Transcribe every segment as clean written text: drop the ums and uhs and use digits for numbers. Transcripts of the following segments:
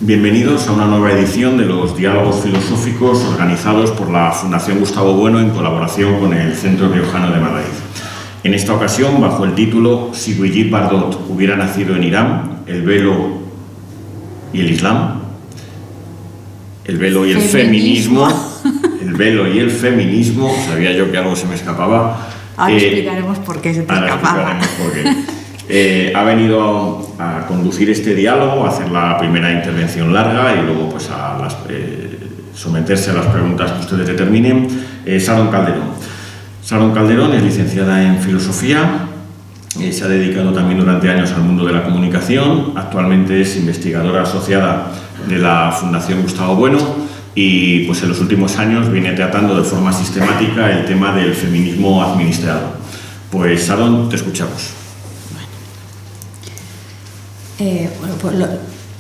Bienvenidos a una nueva edición de los Diálogos Filosóficos organizados por la Fundación Gustavo Bueno en colaboración con el Centro Riojano de Madrid. En esta ocasión, bajo el título Si Brigitte Bardot hubiera nacido en Irán, el velo y el Islam, el velo y el feminismo, el velo y el feminismo, sabía yo que algo se me escapaba. Ahora explicaremos por qué se te escapaba. Ha venido a conducir este diálogo, a hacer la primera intervención larga y luego pues someterse a las preguntas que ustedes determinen. Sharon Calderón. Sharon Calderón es licenciada en Filosofía, se ha dedicado también durante años al mundo de la comunicación, actualmente es investigadora asociada de la Fundación Gustavo Bueno y pues en los últimos años viene tratando de forma sistemática el tema del feminismo administrado. Pues Sharon, te escuchamos.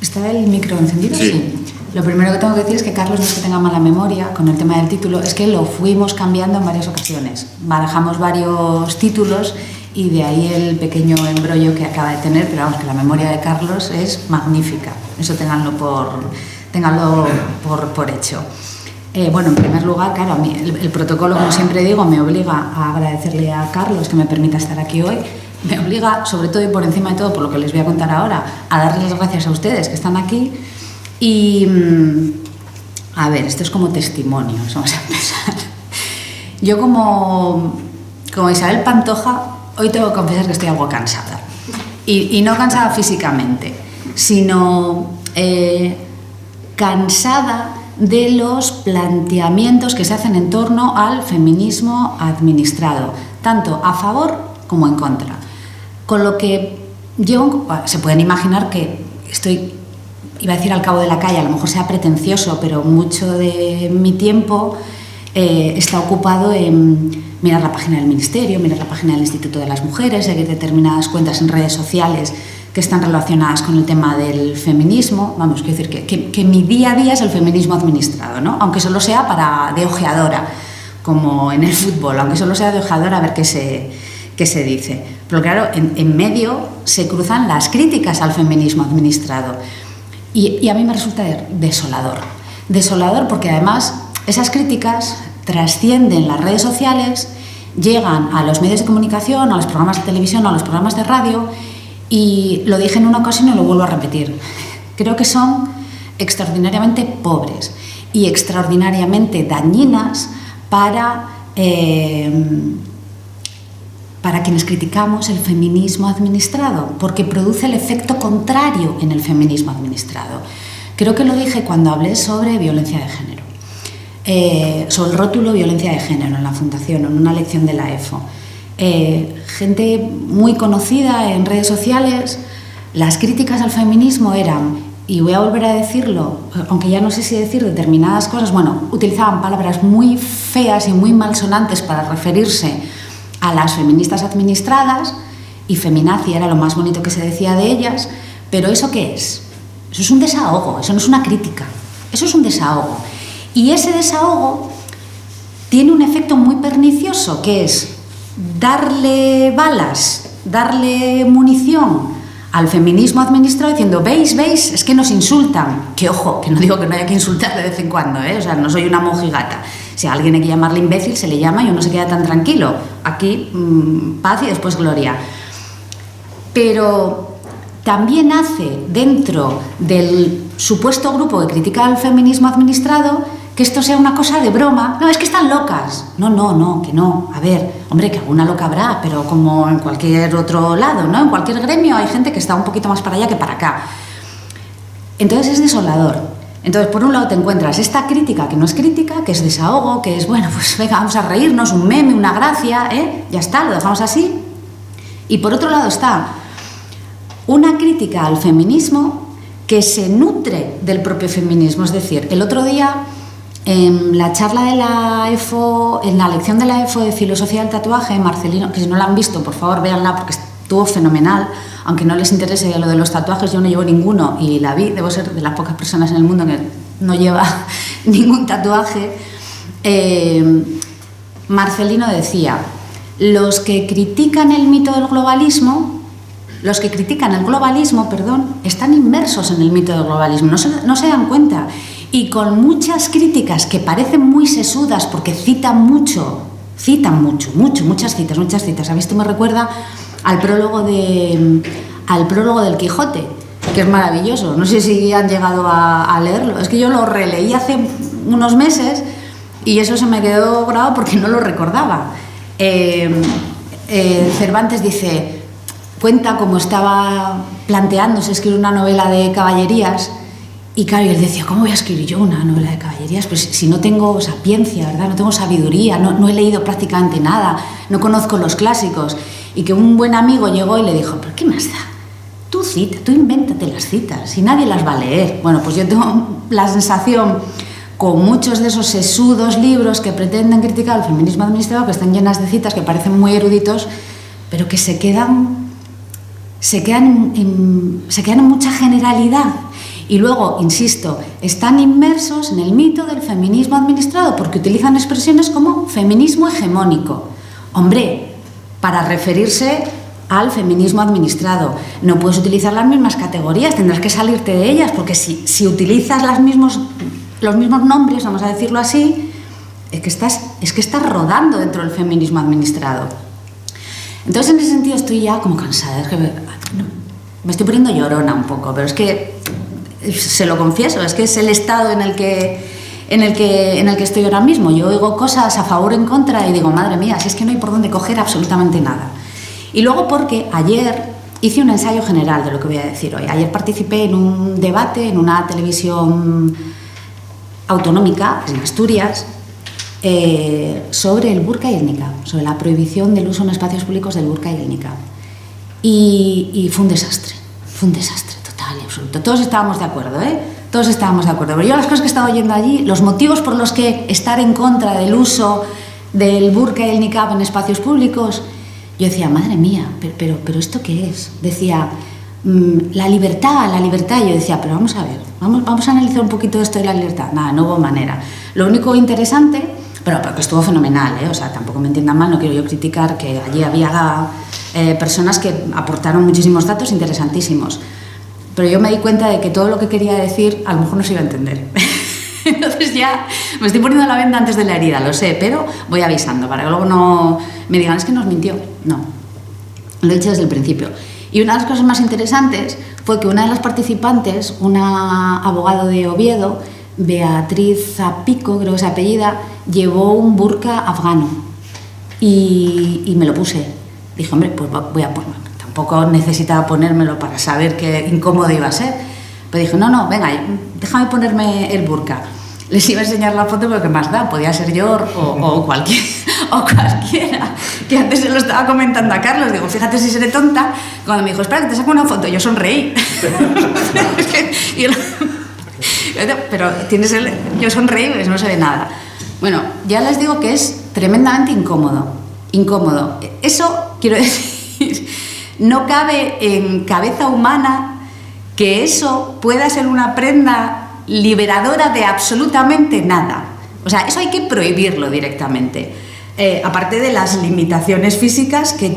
¿Está el micro encendido? Sí. Lo primero que tengo que decir es que Carlos no es que tenga mala memoria con el tema del título, es que lo fuimos cambiando en varias ocasiones. Barajamos varios títulos y de ahí el pequeño embrollo que acaba de tener, pero vamos, que la memoria de Carlos es magnífica. Eso ténganlo por hecho. Bueno, en primer lugar, claro, a mí el protocolo, como siempre digo, me obliga a agradecerle a Carlos que me permita estar aquí hoy. Me obliga, sobre todo y por encima de todo, por lo que les voy a contar ahora, a darles las gracias a ustedes que están aquí. Y, a ver, esto es como testimonio, vamos a empezar. Yo como Isabel Pantoja, hoy tengo que confesar que estoy algo cansada. Y no cansada físicamente, sino cansada de los planteamientos que se hacen en torno al feminismo administrado, tanto a favor como en contra. Con lo que se pueden imaginar que estoy, iba a decir al cabo de la calle, a lo mejor sea pretencioso, pero mucho de mi tiempo está ocupado en mirar la página del Ministerio, mirar la página del Instituto de las Mujeres, seguir determinadas cuentas en redes sociales que están relacionadas con el tema del feminismo. Vamos, quiero decir que mi día a día es el feminismo administrado, ¿no? Aunque solo sea de ojeadora, como en el fútbol, aunque solo sea de ojeadora a ver qué se dice. Pero claro, en medio se cruzan las críticas al feminismo administrado y a mí me resulta desolador. Desolador porque además esas críticas trascienden las redes sociales, llegan a los medios de comunicación, a los programas de televisión, a los programas de radio y lo dije en una ocasión y lo vuelvo a repetir. Creo que son extraordinariamente pobres y extraordinariamente dañinas para quienes criticamos el feminismo administrado, porque produce el efecto contrario en el feminismo administrado. Creo que lo dije cuando hablé sobre violencia de género, sobre el rótulo violencia de género en la Fundación, en una lección de la EFO. Gente muy conocida en redes sociales, las críticas al feminismo eran, y voy a volver a decirlo, aunque ya no sé si decir determinadas cosas, bueno, utilizaban palabras muy feas y muy malsonantes para referirse a las feministas administradas, y feminazi era lo más bonito que se decía de ellas, pero ¿eso qué es? Eso es un desahogo, eso no es una crítica, eso es un desahogo. Y ese desahogo tiene un efecto muy pernicioso, que es darle balas, darle munición al feminismo administrado diciendo, ¿veis? Es que nos insultan. Que ojo, que no digo que no haya que insultar de vez en cuando, ¿eh? O sea, no soy una mojigata. Si a alguien hay que llamarle imbécil, se le llama y uno se queda tan tranquilo. Aquí, paz y después gloria. Pero también hace dentro del supuesto grupo que critica el feminismo administrado que esto sea una cosa de broma. No, es que están locas. No, que no. A ver, hombre, que alguna loca habrá, pero como en cualquier otro lado, ¿no? En cualquier gremio hay gente que está un poquito más para allá que para acá. Entonces es desolador. Entonces, por un lado te encuentras esta crítica que no es crítica, que es desahogo, que es, bueno, pues venga, vamos a reírnos, un meme, una gracia, ya está, lo dejamos así. Y por otro lado está una crítica al feminismo que se nutre del propio feminismo. Es decir, el otro día, en la charla de la EFO, en la lección de la EFO de Filosofía del Tatuaje, Marcelino, que si no la han visto, por favor, véanla porque estuvo fenomenal. Aunque no les interese lo de los tatuajes, yo no llevo ninguno y la vi, debo ser de las pocas personas en el mundo que no lleva ningún tatuaje. Marcelino decía, los que critican el mito del globalismo los que critican el globalismo, están inmersos en el mito del globalismo, no se dan cuenta. Y con muchas críticas que parecen muy sesudas porque citan mucho, muchas citas. ¿Sabes? Esto me recuerda al prólogo del Quijote, que es maravilloso. No sé si han llegado a leerlo. Es que yo lo releí hace unos meses y eso se me quedó grabado porque no lo recordaba. Cervantes cuenta cómo estaba planteándose escribir una novela de caballerías. Y claro, él decía, ¿cómo voy a escribir yo una novela de caballerías? Pues si no tengo sapiencia, ¿verdad? No tengo sabiduría, no he leído prácticamente nada, no conozco los clásicos. Y que un buen amigo llegó y le dijo, ¿pero qué más da? Tú invéntate las citas, si nadie las va a leer. Bueno, pues yo tengo la sensación, con muchos de esos sesudos libros que pretenden criticar el feminismo administrado, que están llenas de citas, que parecen muy eruditos, pero que se quedan en mucha generalidad. Y luego, insisto, están inmersos en el mito del feminismo administrado porque utilizan expresiones como feminismo hegemónico. Hombre, para referirse al feminismo administrado no puedes utilizar las mismas categorías, tendrás que salirte de ellas, porque si utilizas los mismos nombres, vamos a decirlo así, es que estás rodando dentro del feminismo administrado. Entonces, en ese sentido, estoy ya como cansada. Es que me estoy poniendo llorona un poco, pero es que se lo confieso, es que es el estado en el que estoy ahora mismo. Yo oigo cosas a favor o en contra y digo, madre mía, si es que no hay por dónde coger absolutamente nada. Y luego porque ayer hice un ensayo general de lo que voy a decir hoy. Ayer participé en un debate en una televisión autonómica en Asturias sobre el burka y el niqab, sobre la prohibición del uso en espacios públicos del burka y el niqab. Y fue un desastre total y absoluto. Todos estábamos de acuerdo, Todos estábamos de acuerdo. Pero yo las cosas que estaba oyendo allí, los motivos por los que estar en contra del uso del burka y el niqab en espacios públicos, yo decía, madre mía, pero ¿esto qué es? Decía, la libertad. Yo decía, pero vamos a ver, vamos a analizar un poquito esto de la libertad. Nada, no hubo manera. Lo único interesante, pero que estuvo fenomenal, o sea, tampoco me entiendan mal, no quiero yo criticar que allí había personas que aportaron muchísimos datos interesantísimos. Pero yo me di cuenta de que todo lo que quería decir a lo mejor no se iba a entender. Entonces ya me estoy poniendo la venda antes de la herida, lo sé, pero voy avisando para que luego no me digan, es que nos mintió. No, lo he dicho desde el principio. Y una de las cosas más interesantes fue que una de las participantes, una abogada de Oviedo, Beatriz Zapico, creo que se apellida, llevó un burka afgano y me lo puse. Dije, hombre, pues voy a ponerlo. Tampoco necesitaba ponérmelo para saber qué incómodo iba a ser. Pero dije, no, venga, déjame ponerme el burka. Les iba a enseñar la foto, pero ¿qué más da? Podía ser yo o cualquiera. Que antes se lo estaba comentando a Carlos. Digo, fíjate si seré tonta. Cuando me dijo, espera, que te saco una foto, yo sonreí. Pero yo sonreí porque no se ve nada. Bueno, ya les digo que es tremendamente incómodo. Eso, quiero decir, no cabe en cabeza humana que eso pueda ser una prenda liberadora de absolutamente nada. O sea, eso hay que prohibirlo directamente. Aparte de las limitaciones físicas que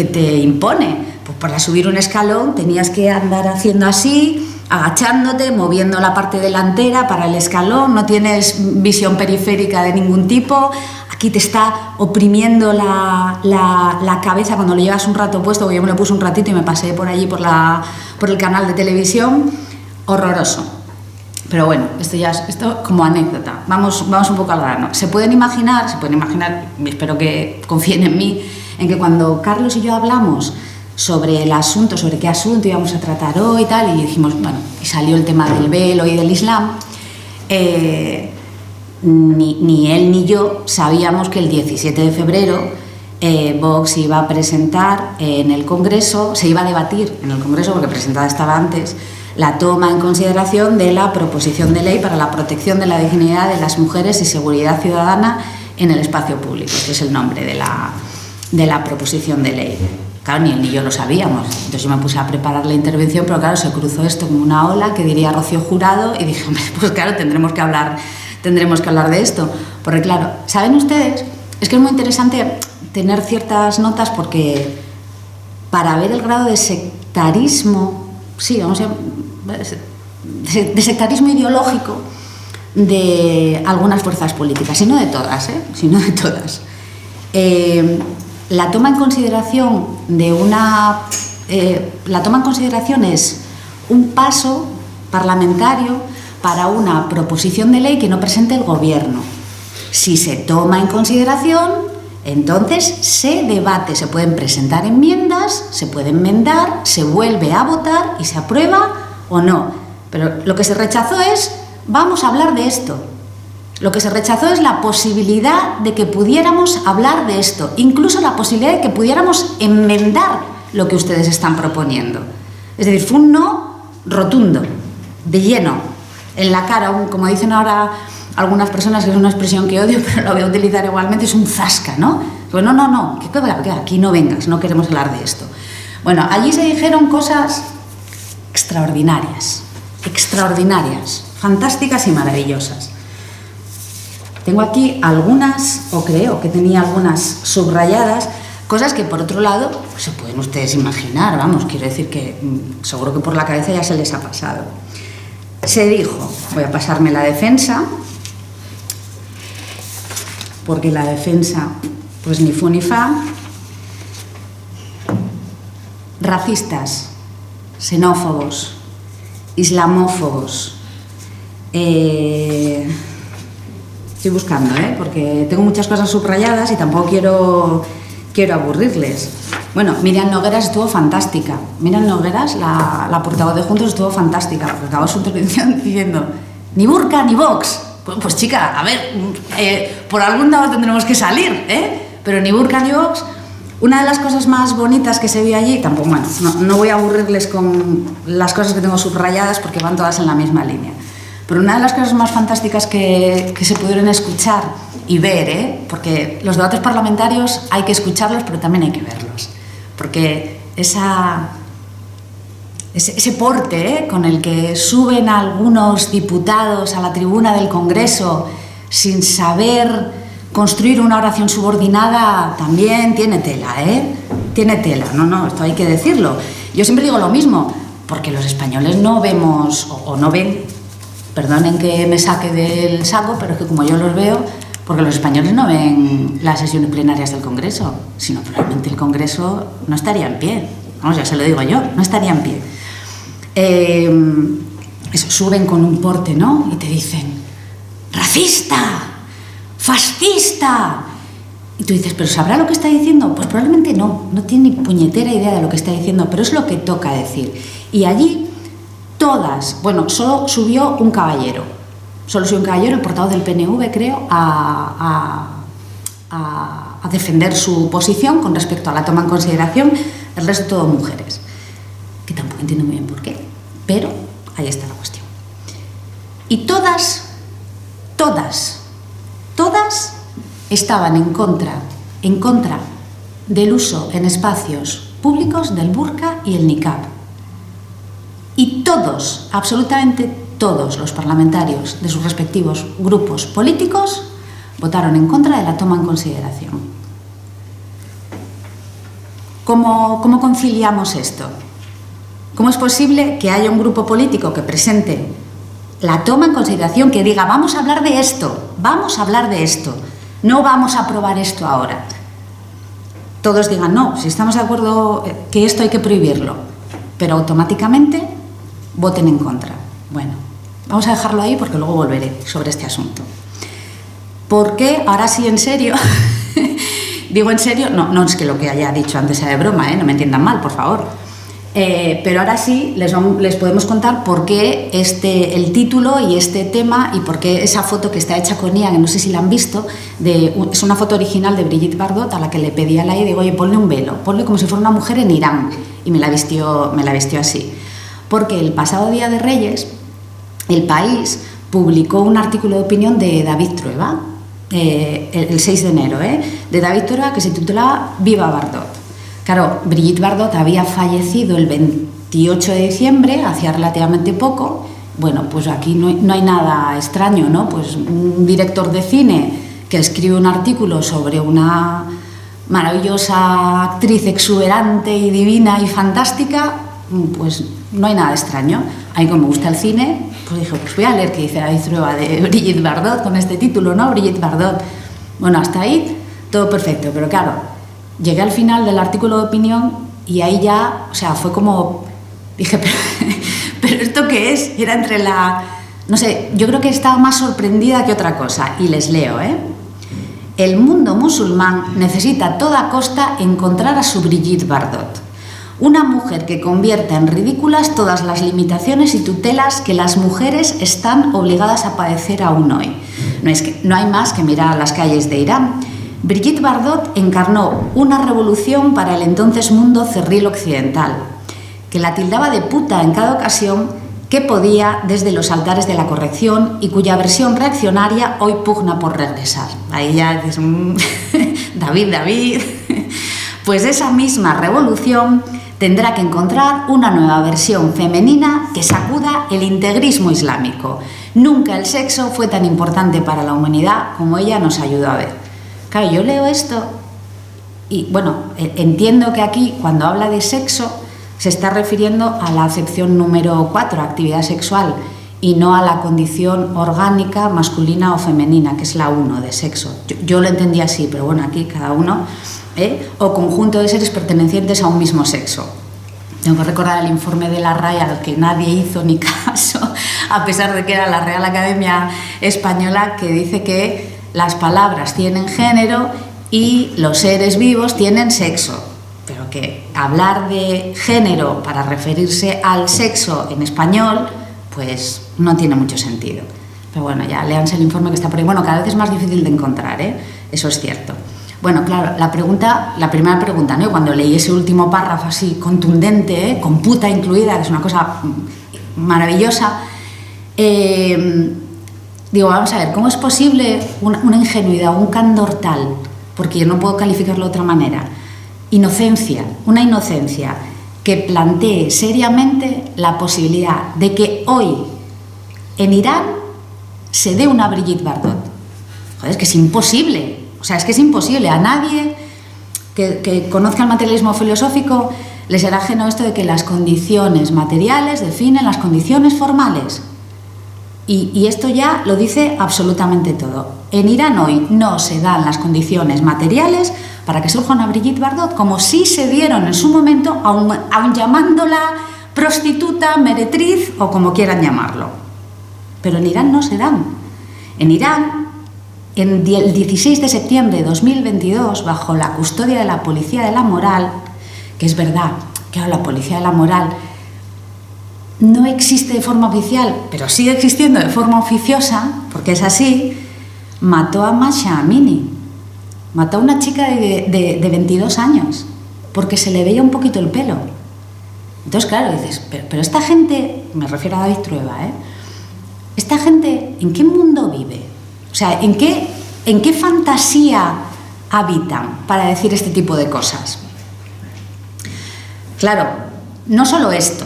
te impone. Pues para subir un escalón tenías que andar haciendo así, agachándote, moviendo la parte delantera para el escalón, no tienes visión periférica de ningún tipo. Aquí te está oprimiendo la cabeza cuando lo llevas un rato puesto, porque yo me lo puse un ratito y me pasé por allí por el canal de televisión. Horroroso. Pero bueno, esto como anécdota. Vamos un poco al grano. Se pueden imaginar, espero que confíen en mí, en que cuando Carlos y yo hablamos sobre el asunto, sobre qué asunto íbamos a tratar hoy y tal, y dijimos, bueno, y salió el tema del velo y del Islam, ni él ni yo sabíamos que el 17 de febrero Vox iba a presentar en el Congreso, se iba a debatir en el Congreso, porque presentada estaba antes, la toma en consideración de la proposición de ley para la protección de la dignidad de las mujeres y seguridad ciudadana en el espacio público, que es el nombre de la proposición de ley. Claro, ni él ni yo lo sabíamos. Entonces yo me puse a preparar la intervención, pero claro, se cruzó esto como una ola, que diría Rocío Jurado, y dije, hombre, pues claro, tendremos que hablar de esto. Porque claro, ¿saben ustedes? Es que es muy interesante tener ciertas notas porque para ver el grado de sectarismo, sí, vamos a de sectarismo ideológico de algunas fuerzas políticas, y no de todas, sino de todas. La toma en consideración es un paso parlamentario para una proposición de ley que no presente el Gobierno. Si se toma en consideración, entonces se debate, se pueden presentar enmiendas, se puede enmendar, se vuelve a votar y se aprueba o no. Pero lo que se rechazó es, vamos a hablar de esto. Lo que se rechazó es la posibilidad de que pudiéramos hablar de esto, incluso la posibilidad de que pudiéramos enmendar lo que ustedes están proponiendo. Es decir, fue un no rotundo, de lleno, en la cara, como dicen ahora algunas personas, que es una expresión que odio, pero la voy a utilizar igualmente, es un zasca, ¿no? Pues no, que aquí no vengas, no queremos hablar de esto. Bueno, allí se dijeron cosas extraordinarias, fantásticas y maravillosas. Tengo aquí algunas, o creo que tenía algunas subrayadas, cosas que por otro lado se pueden ustedes imaginar, vamos, quiero decir que seguro que por la cabeza ya se les ha pasado. Se dijo, voy a pasarme la defensa, porque la defensa, pues ni fu ni fa, racistas, xenófobos, islamófobos, estoy buscando, porque tengo muchas cosas subrayadas y tampoco quiero aburrirles. Bueno, Miriam Nogueras estuvo fantástica. Miriam Nogueras, la portavoz de Juntos, estuvo fantástica, porque acabó su intervención diciendo ni burka ni Vox. Pues chica, a ver, por algún lado tendremos que salir, pero ni burka ni Vox. Una de las cosas más bonitas que se vio allí, tampoco, bueno, no voy a aburrirles con las cosas que tengo subrayadas porque van todas en la misma línea. Pero una de las cosas más fantásticas que se pudieron escuchar y ver, porque los debates parlamentarios hay que escucharlos, pero también hay que verlos. Porque ese porte con el que suben algunos diputados a la tribuna del Congreso sin saber construir una oración subordinada también tiene tela, tiene tela, no, esto hay que decirlo. Yo siempre digo lo mismo, porque los españoles no vemos o no ven, perdonen que me saque del saco, pero es que como yo los veo, porque los españoles no ven las sesiones plenarias del Congreso, sino probablemente el Congreso no estaría en pie, vamos, ya se lo digo yo, no estaría en pie. Eso, suben con un porte, ¿no? Y te dicen, ¡racista! ¡Fascista! Y tú dices, ¿pero sabrá lo que está diciendo? Pues probablemente no tiene ni puñetera idea de lo que está diciendo, pero es lo que toca decir. Y allí todas, bueno, solo subió un caballero, el portavoz del PNV, creo, a defender su posición con respecto a la toma en consideración, el resto todo mujeres, que tampoco entiendo muy bien por qué, pero ahí está la cuestión. Y todas estaban en contra del uso en espacios públicos del burka y el niqab. Y todos, absolutamente todos los parlamentarios de sus respectivos grupos políticos votaron en contra de la toma en consideración. ¿Cómo conciliamos esto? ¿Cómo es posible que haya un grupo político que presente la toma en consideración, que diga vamos a hablar de esto, no vamos a aprobar esto ahora? Todos digan no, si estamos de acuerdo que esto hay que prohibirlo, pero automáticamente voten en contra. Bueno, vamos a dejarlo ahí porque luego volveré sobre este asunto. Porque, ahora sí, en serio, digo en serio, no es que lo que haya dicho antes sea de broma, no me entiendan mal, por favor. Pero ahora sí les podemos contar por qué el título y este tema y por qué esa foto que está hecha con IA, que no sé si la han visto, es una foto original de Brigitte Bardot, a la que le pedí a la y digo, oye, ponle un velo, ponle como si fuera una mujer en Irán, y me la vistió así. Porque el pasado Día de Reyes, El País publicó un artículo de opinión de David Trueba, el 6 de enero, de David Trueba, que se titulaba Viva Bardot. Claro, Brigitte Bardot había fallecido el 28 de diciembre, hacía relativamente poco. Bueno, pues aquí no hay nada extraño, ¿no? Pues un director de cine que escribe un artículo sobre una maravillosa actriz exuberante y divina y fantástica, pues no hay nada extraño. A mí, como me gusta el cine, pues dije, pues voy a leer qué dice David Trueba de Brigitte Bardot con este título, ¿no? Brigitte Bardot. Bueno, hasta ahí todo perfecto, pero claro, llegué al final del artículo de opinión y ahí ya, o sea, fue como, dije, pero ¿esto qué es? Era entre no sé, yo creo que estaba más sorprendida que otra cosa, y les leo, ¿eh? El mundo musulmán necesita a toda costa encontrar a su Brigitte Bardot, una mujer que convierta en ridículas todas las limitaciones y tutelas que las mujeres están obligadas a padecer aún hoy. No hay más que mirar a las calles de Irán. Brigitte Bardot encarnó una revolución para el entonces mundo cerril occidental, que la tildaba de puta en cada ocasión que podía desde los altares de la corrección y cuya versión reaccionaria hoy pugna por regresar. Ahí ya dices, David. Pues esa misma revolución tendrá que encontrar una nueva versión femenina que sacuda el integrismo islámico. Nunca el sexo fue tan importante para la humanidad como ella nos ayudó a ver. Claro, yo leo esto y, bueno, entiendo que aquí, cuando habla de sexo, se está refiriendo a la acepción número 4, actividad sexual, y no a la condición orgánica masculina o femenina, que es la 1 de sexo. Yo lo entendí así, pero bueno, aquí cada uno, o conjunto de seres pertenecientes a un mismo sexo. Tengo que recordar el informe de la RAE al que nadie hizo ni caso, a pesar de que era la Real Academia Española, que dice que las palabras tienen género y los seres vivos tienen sexo. Pero que hablar de género para referirse al sexo en español, pues no tiene mucho sentido. Pero bueno, ya léanse el informe que está por ahí. Bueno, cada vez es más difícil de encontrar, eso es cierto. Bueno, claro, la primera pregunta, ¿no? Cuando leí ese último párrafo así contundente, con puta incluida, que es una cosa maravillosa, digo, vamos a ver, ¿cómo es posible una ingenuidad, un candor tal? Porque yo no puedo calificarlo de otra manera. Una inocencia que plantee seriamente la posibilidad de que hoy en Irán se dé una Brigitte Bardot. Joder, es que es imposible. O sea, es que es imposible. A nadie que conozca el materialismo filosófico le será ajeno esto de que las condiciones materiales definen las condiciones formales. Y esto ya lo dice absolutamente todo. En Irán hoy no se dan las condiciones materiales para que surja una Brigitte Bardot, como sí se dieron en su momento, aun llamándola prostituta, meretriz o como quieran llamarlo. Pero en Irán no se dan. En Irán, el 16 de septiembre de 2022, bajo la custodia de la Policía de la Moral, que es verdad que ahora la Policía de la Moral no existe de forma oficial, pero sigue existiendo de forma oficiosa, porque es así, mató a Masha Amini. Mató a una chica de 22 años, porque se le veía un poquito el pelo. Entonces, claro, dices, pero esta gente, me refiero a David Trueba, ¿esta gente en qué mundo vive? O sea, ¿en qué fantasía habitan para decir este tipo de cosas? Claro, no solo esto,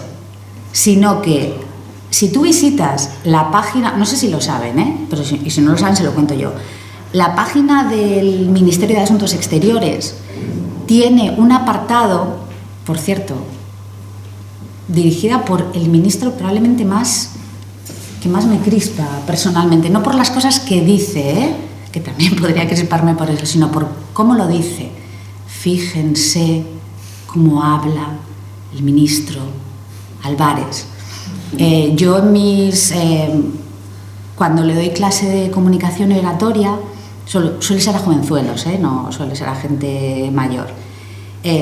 sino que si tú visitas la página, no sé si lo saben, pero si no lo saben se lo cuento yo. La página del Ministerio de Asuntos Exteriores tiene un apartado, por cierto, dirigida por el ministro probablemente que más me crispa personalmente, no por las cosas que dice, que también podría crisparme por eso, sino por cómo lo dice. Fíjense cómo habla el ministro Álvarez. Yo cuando le doy clase de comunicación y oratoria, suele ser a jovenzuelos, no suele ser a gente mayor.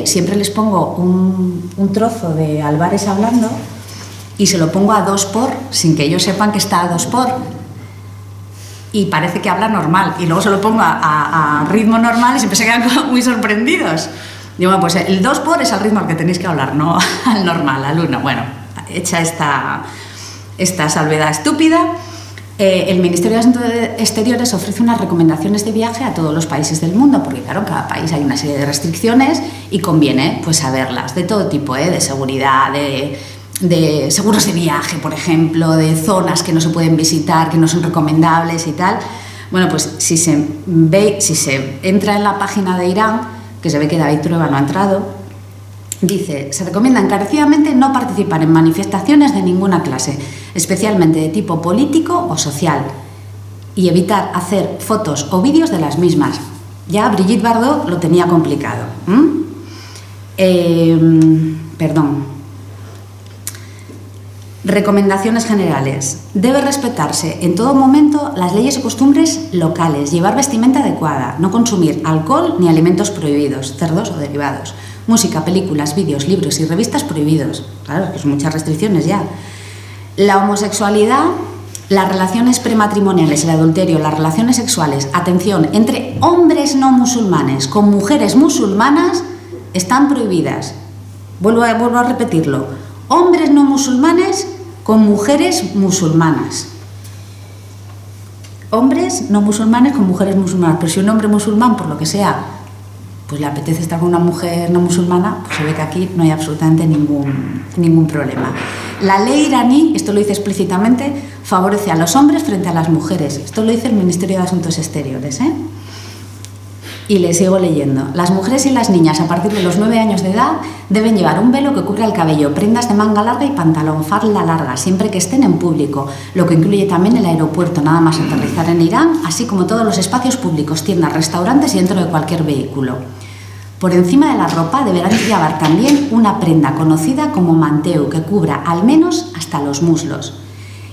Siempre les pongo un trozo de Álvarez hablando y se lo pongo a 2x, sin que ellos sepan que está a 2x. Y parece que habla normal. Y luego se lo pongo a ritmo normal y siempre se quedan muy sorprendidos. Digo, bueno, pues el 2x es al ritmo al que tenéis que hablar, no al normal, al 1. Bueno, hecha esta salvedad estúpida, el Ministerio de Asuntos Exteriores ofrece unas recomendaciones de viaje a todos los países del mundo, porque claro, en cada país hay una serie de restricciones y conviene pues saberlas, de todo tipo, de seguridad, de seguros de viaje, por ejemplo, de zonas que no se pueden visitar, que no son recomendables y tal. Bueno, pues si se entra en la página de Irán, que se ve que David Trueba no ha entrado, dice: se recomienda encarecidamente no participar en manifestaciones de ninguna clase, especialmente de tipo político o social, y evitar hacer fotos o vídeos de las mismas. Ya Brigitte Bardot lo tenía complicado. Recomendaciones generales. Debe respetarse en todo momento las leyes y costumbres locales, llevar vestimenta adecuada, no consumir alcohol ni alimentos prohibidos, cerdos o derivados, música, películas, vídeos, libros y revistas prohibidos. Claro, que son muchas restricciones ya. La homosexualidad, las relaciones prematrimoniales, el adulterio, las relaciones sexuales, atención, entre hombres no musulmanes con mujeres musulmanas están prohibidas. Vuelvo a repetirlo. Hombres no musulmanes con mujeres musulmanas. Hombres no musulmanes con mujeres musulmanas. Pero si un hombre musulmán, por lo que sea, pues le apetece estar con una mujer no musulmana, pues se ve que aquí no hay absolutamente ningún problema. La ley iraní, esto lo dice explícitamente, favorece a los hombres frente a las mujeres. Esto lo dice el Ministerio de Asuntos Exteriores, ¿eh? Y le sigo leyendo. Las mujeres y las niñas a partir de los 9 años de edad deben llevar un velo que cubra el cabello, prendas de manga larga y pantalón, falda larga, siempre que estén en público, lo que incluye también el aeropuerto, nada más aterrizar en Irán, así como todos los espacios públicos, tiendas, restaurantes y dentro de cualquier vehículo. Por encima de la ropa deberán llevar también una prenda conocida como manteu, que cubra al menos hasta los muslos.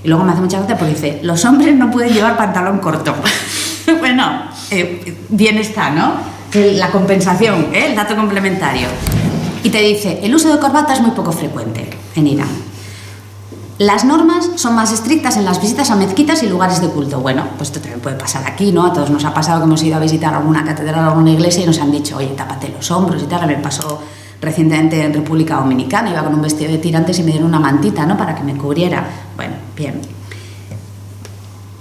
Y luego me hace mucha gracia porque dice: los hombres no pueden llevar pantalón corto. Bueno, bien está, ¿no? La compensación, el dato complementario. Y te dice: el uso de corbata es muy poco frecuente en Irán. Las normas son más estrictas en las visitas a mezquitas y lugares de culto. Bueno, pues esto también puede pasar aquí, ¿no? A todos nos ha pasado que hemos ido a visitar alguna catedral o alguna iglesia y nos han dicho: oye, tápate los hombros y tal. Me pasó recientemente en República Dominicana, iba con un vestido de tirantes y me dieron una mantita, ¿no?, para que me cubriera. Bueno, bien.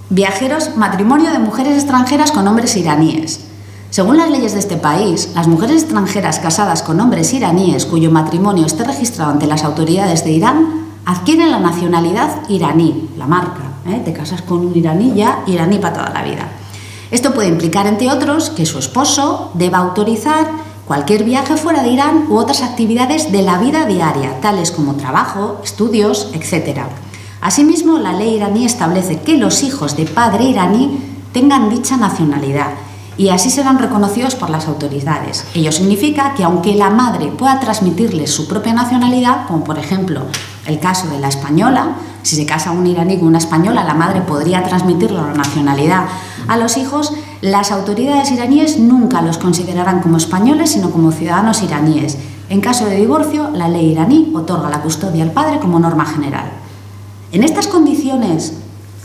Viajeros, matrimonio de mujeres extranjeras con hombres iraníes. Según las leyes de este país, las mujeres extranjeras casadas con hombres iraníes cuyo matrimonio esté registrado ante las autoridades de Irán adquieren la nacionalidad iraní, la marca, te casas con un iraní, ya iraní para toda la vida. Esto puede implicar, entre otros, que su esposo deba autorizar cualquier viaje fuera de Irán u otras actividades de la vida diaria, tales como trabajo, estudios, etc. Asimismo, la ley iraní establece que los hijos de padre iraní tengan dicha nacionalidad y así serán reconocidos por las autoridades. Ello significa que aunque la madre pueda transmitirles su propia nacionalidad, como por ejemplo el caso de la española, si se casa un iraní con una española, la madre podría transmitirle la nacionalidad a los hijos, las autoridades iraníes nunca los considerarán como españoles, sino como ciudadanos iraníes. En caso de divorcio, la ley iraní otorga la custodia al padre como norma general. En estas condiciones,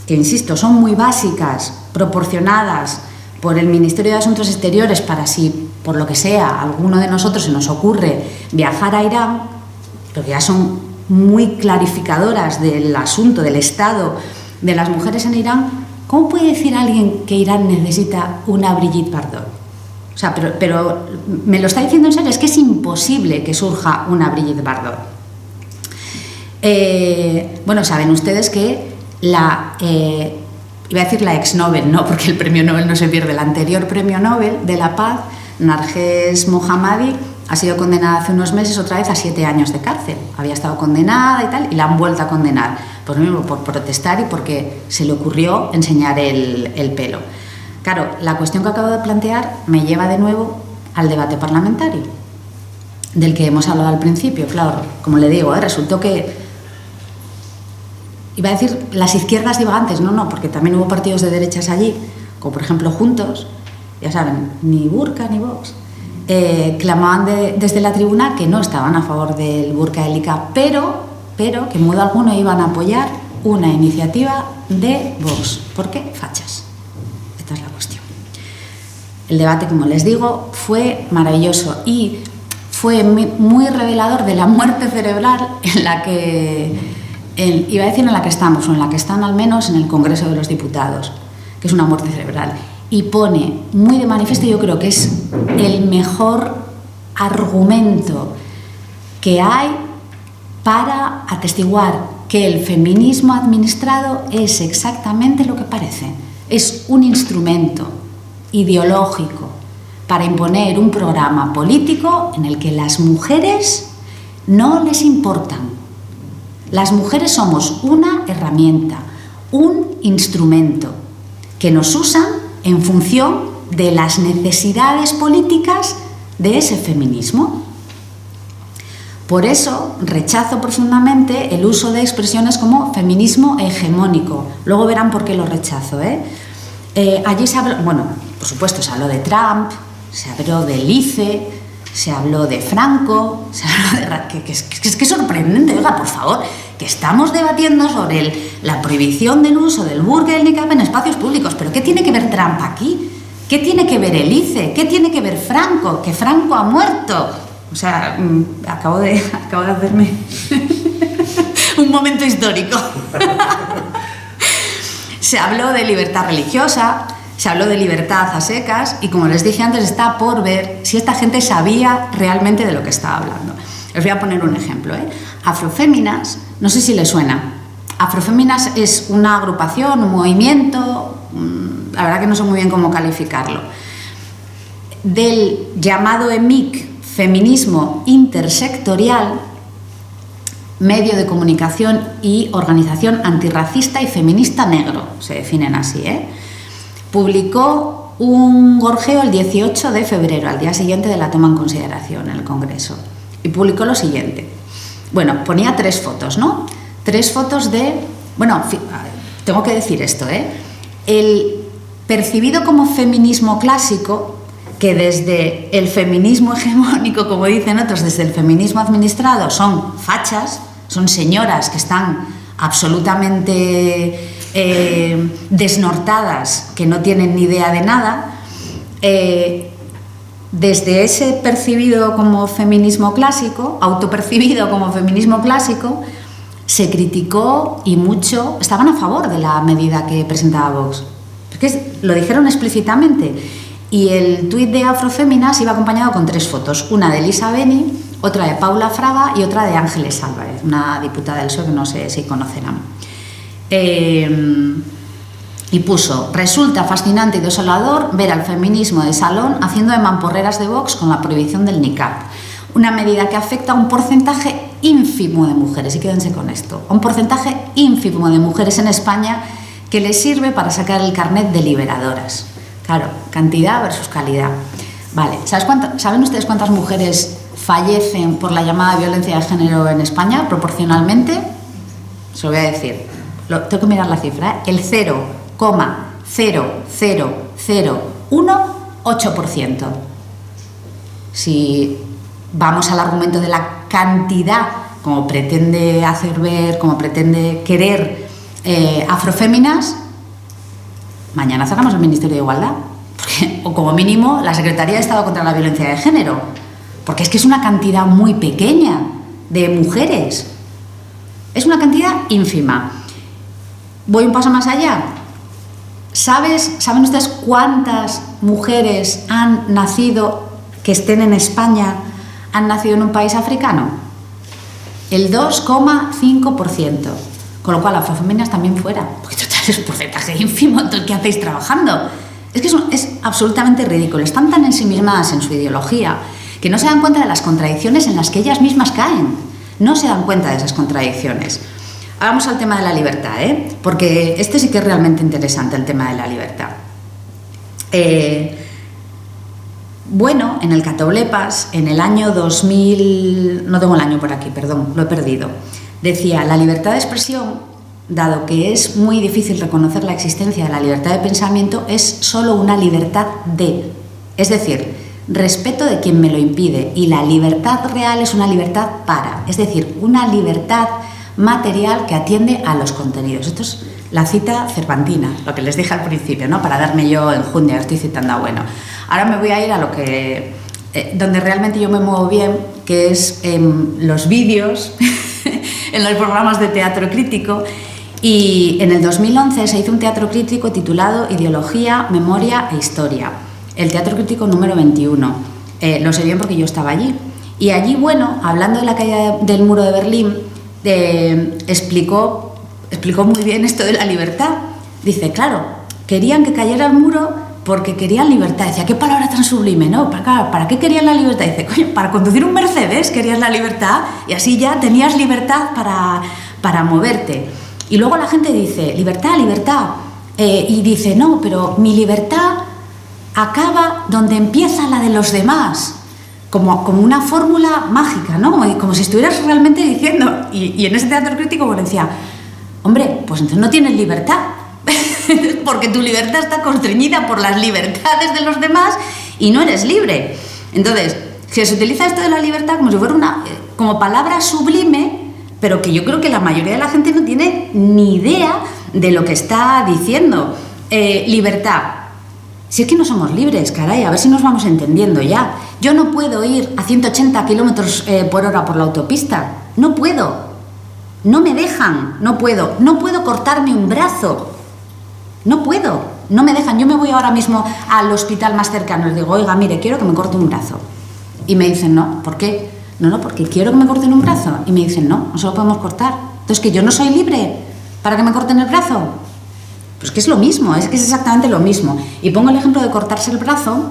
que insisto, son muy básicas, proporcionadas por el Ministerio de Asuntos Exteriores para si, por lo que sea, a alguno de nosotros se nos ocurre viajar a Irán, pero que ya son muy clarificadoras del asunto, del estado de las mujeres en Irán, ¿cómo puede decir alguien que Irán necesita una Brigitte Bardot? O sea, pero me lo está diciendo en serio, es que es imposible que surja una Brigitte Bardot. Bueno, saben ustedes que iba a decir la ex Nobel, no, porque el premio Nobel no se pierde, el anterior premio Nobel de la Paz, Narges Mohammadi, ha sido condenada hace unos meses otra vez a 7 años de cárcel. Había estado condenada y tal, y la han vuelto a condenar, por protestar y porque se le ocurrió enseñar el pelo. Claro, la cuestión que acabo de plantear me lleva de nuevo al debate parlamentario, del que hemos hablado al principio. Claro, como le digo, resultó que, iba a decir las izquierdas divagantes, no, porque también hubo partidos de derechas allí, como por ejemplo Juntos, ya saben, ni burka ni Vox, clamaban desde la tribuna que no estaban a favor del burka y el niqab, pero que en modo alguno iban a apoyar una iniciativa de Vox. ¿Por qué? Fachas. Esta es la cuestión. El debate, como les digo, fue maravilloso y fue muy revelador de la muerte cerebral en la que, iba a decir en la que estamos, o en la que están al menos en el Congreso de los Diputados, que es una muerte cerebral. Y pone muy de manifiesto, yo creo que es el mejor argumento que hay para atestiguar que el feminismo administrado es exactamente lo que parece. Es un instrumento ideológico para imponer un programa político en el que las mujeres no les importan. Las mujeres somos una herramienta, un instrumento que nos usan en función de las necesidades políticas de ese feminismo. Por eso rechazo profundamente el uso de expresiones como feminismo hegemónico. Luego verán por qué lo rechazo, allí se habló, bueno, por supuesto se habló de Trump, se habló de Lice, se habló de Franco, se habló de... que es sorprendente, oiga, por favor, que estamos debatiendo sobre la prohibición del uso del burka y el niqab en espacios públicos, pero ¿qué tiene que ver Trump aquí? ¿Qué tiene que ver Lice? ¿Qué tiene que ver Franco? Que Franco ha muerto. O sea, acabo de hacerme un momento histórico. Se habló de libertad religiosa, se habló de libertad a secas y, como les dije antes, está por ver si esta gente sabía realmente de lo que estaba hablando. Les voy a poner un ejemplo. Afroféminas, no sé si les suena. Afroféminas es una agrupación, un movimiento, la verdad que no sé muy bien cómo calificarlo, del llamado EMIC, Feminismo Intersectorial, medio de comunicación y organización antirracista y feminista negro, se definen así, Publicó un gorjeo el 18 de febrero, al día siguiente de la toma en consideración en el Congreso, y publicó lo siguiente. Bueno, ponía 3 fotos, ¿no? 3 fotos de... Bueno, tengo que decir esto, el percibido como feminismo clásico, que desde el feminismo hegemónico, como dicen otros, desde el feminismo administrado, son fachas, son señoras que están absolutamente desnortadas, que no tienen ni idea de nada. Desde ese percibido como feminismo clásico, autopercibido como feminismo clásico, se criticó y mucho, estaban a favor de la medida que presentaba Vox. Porque lo dijeron explícitamente. Y el tuit de Afroféminas iba acompañado con 3 fotos, una de Elisa Beni, otra de Paula Fraga y otra de Ángeles Álvarez, una diputada del PSOE que no sé si conocerán. Y puso: resulta fascinante y desolador ver al feminismo de salón haciendo de mamporreras de Vox con la prohibición del niqab, una medida que afecta a un porcentaje ínfimo de mujeres, y quédense con esto, un porcentaje ínfimo de mujeres en España que les sirve para sacar el carnet de liberadoras. Claro, cantidad versus calidad. Vale, ¿saben ustedes cuántas mujeres fallecen por la llamada violencia de género en España proporcionalmente? Se lo voy a decir. Tengo que mirar la cifra, el 0,00018%. Si vamos al argumento de la cantidad, como pretende hacer ver, como pretende querer Afroféminas, mañana cerramos el Ministerio de Igualdad, o como mínimo la Secretaría de Estado contra la Violencia de Género, porque es que es una cantidad muy pequeña de mujeres, es una cantidad ínfima. Voy un paso más allá. ¿Saben ustedes cuántas mujeres han nacido, que estén en España, han nacido en un país africano? El 2,5%. Con lo cual, Afroféminas también fuera. Porque total es un porcentaje ínfimo. Entonces, ¿qué hacéis trabajando? Es que es absolutamente ridículo. Están tan ensimismadas en su ideología que no se dan cuenta de las contradicciones en las que ellas mismas caen. No se dan cuenta de esas contradicciones. Ahora vamos al tema de la libertad, porque este sí que es realmente interesante, el tema de la libertad. Bueno, en el Catoblepas, en el año 2000, no tengo el año por aquí, perdón, lo he perdido, decía: la libertad de expresión, dado que es muy difícil reconocer la existencia de la libertad de pensamiento, es solo una libertad de, es decir, respeto de quien me lo impide, y la libertad real es una libertad para, es decir, una libertad material que atiende a los contenidos. Esto es la cita cervantina, lo que les dije al principio, ¿no? Para darme yo enjundia, estoy citando a bueno. Ahora me voy a ir a lo que donde realmente yo me muevo bien, que es en los vídeos, en los programas de teatro crítico. Y en el 2011 se hizo un teatro crítico titulado Ideología, Memoria e Historia, el teatro crítico número 21. Lo sé bien porque yo estaba allí. Y allí, bueno, hablando de la caída del muro de Berlín, explicó muy bien esto de la libertad. Dice, claro, querían que cayera el muro porque querían libertad. Decía, qué palabra tan sublime, ¿no? ¿Para qué querían la libertad? Dice, coño, para conducir un Mercedes querías la libertad y así ya tenías libertad para moverte. Y luego la gente dice, libertad, libertad. Y dice, no, pero mi libertad acaba donde empieza la de los demás. Como una fórmula mágica, ¿no? Como si estuvieras realmente diciendo. Y en ese teatro crítico, bueno, decía, hombre, pues entonces no tienes libertad. Porque tu libertad está constreñida por las libertades de los demás y no eres libre. Entonces, se utiliza esto de la libertad como si fuera como palabra sublime, pero que yo creo que la mayoría de la gente no tiene ni idea de lo que está diciendo. Libertad. Si es que no somos libres, caray, a ver si nos vamos entendiendo ya. Yo no puedo ir a 180 kilómetros por hora por la autopista. No puedo. No me dejan. No puedo. No puedo cortarme un brazo. No puedo. No me dejan. Yo me voy ahora mismo al hospital más cercano. Les digo, oiga, mire, quiero que me corte un brazo. Y me dicen, no, ¿por qué? No, porque quiero que me corten un brazo. Y me dicen, no se lo podemos cortar. Entonces, ¿que yo no soy libre para que me corten el brazo? Pues que es lo mismo, es que es exactamente lo mismo. Y pongo el ejemplo de cortarse el brazo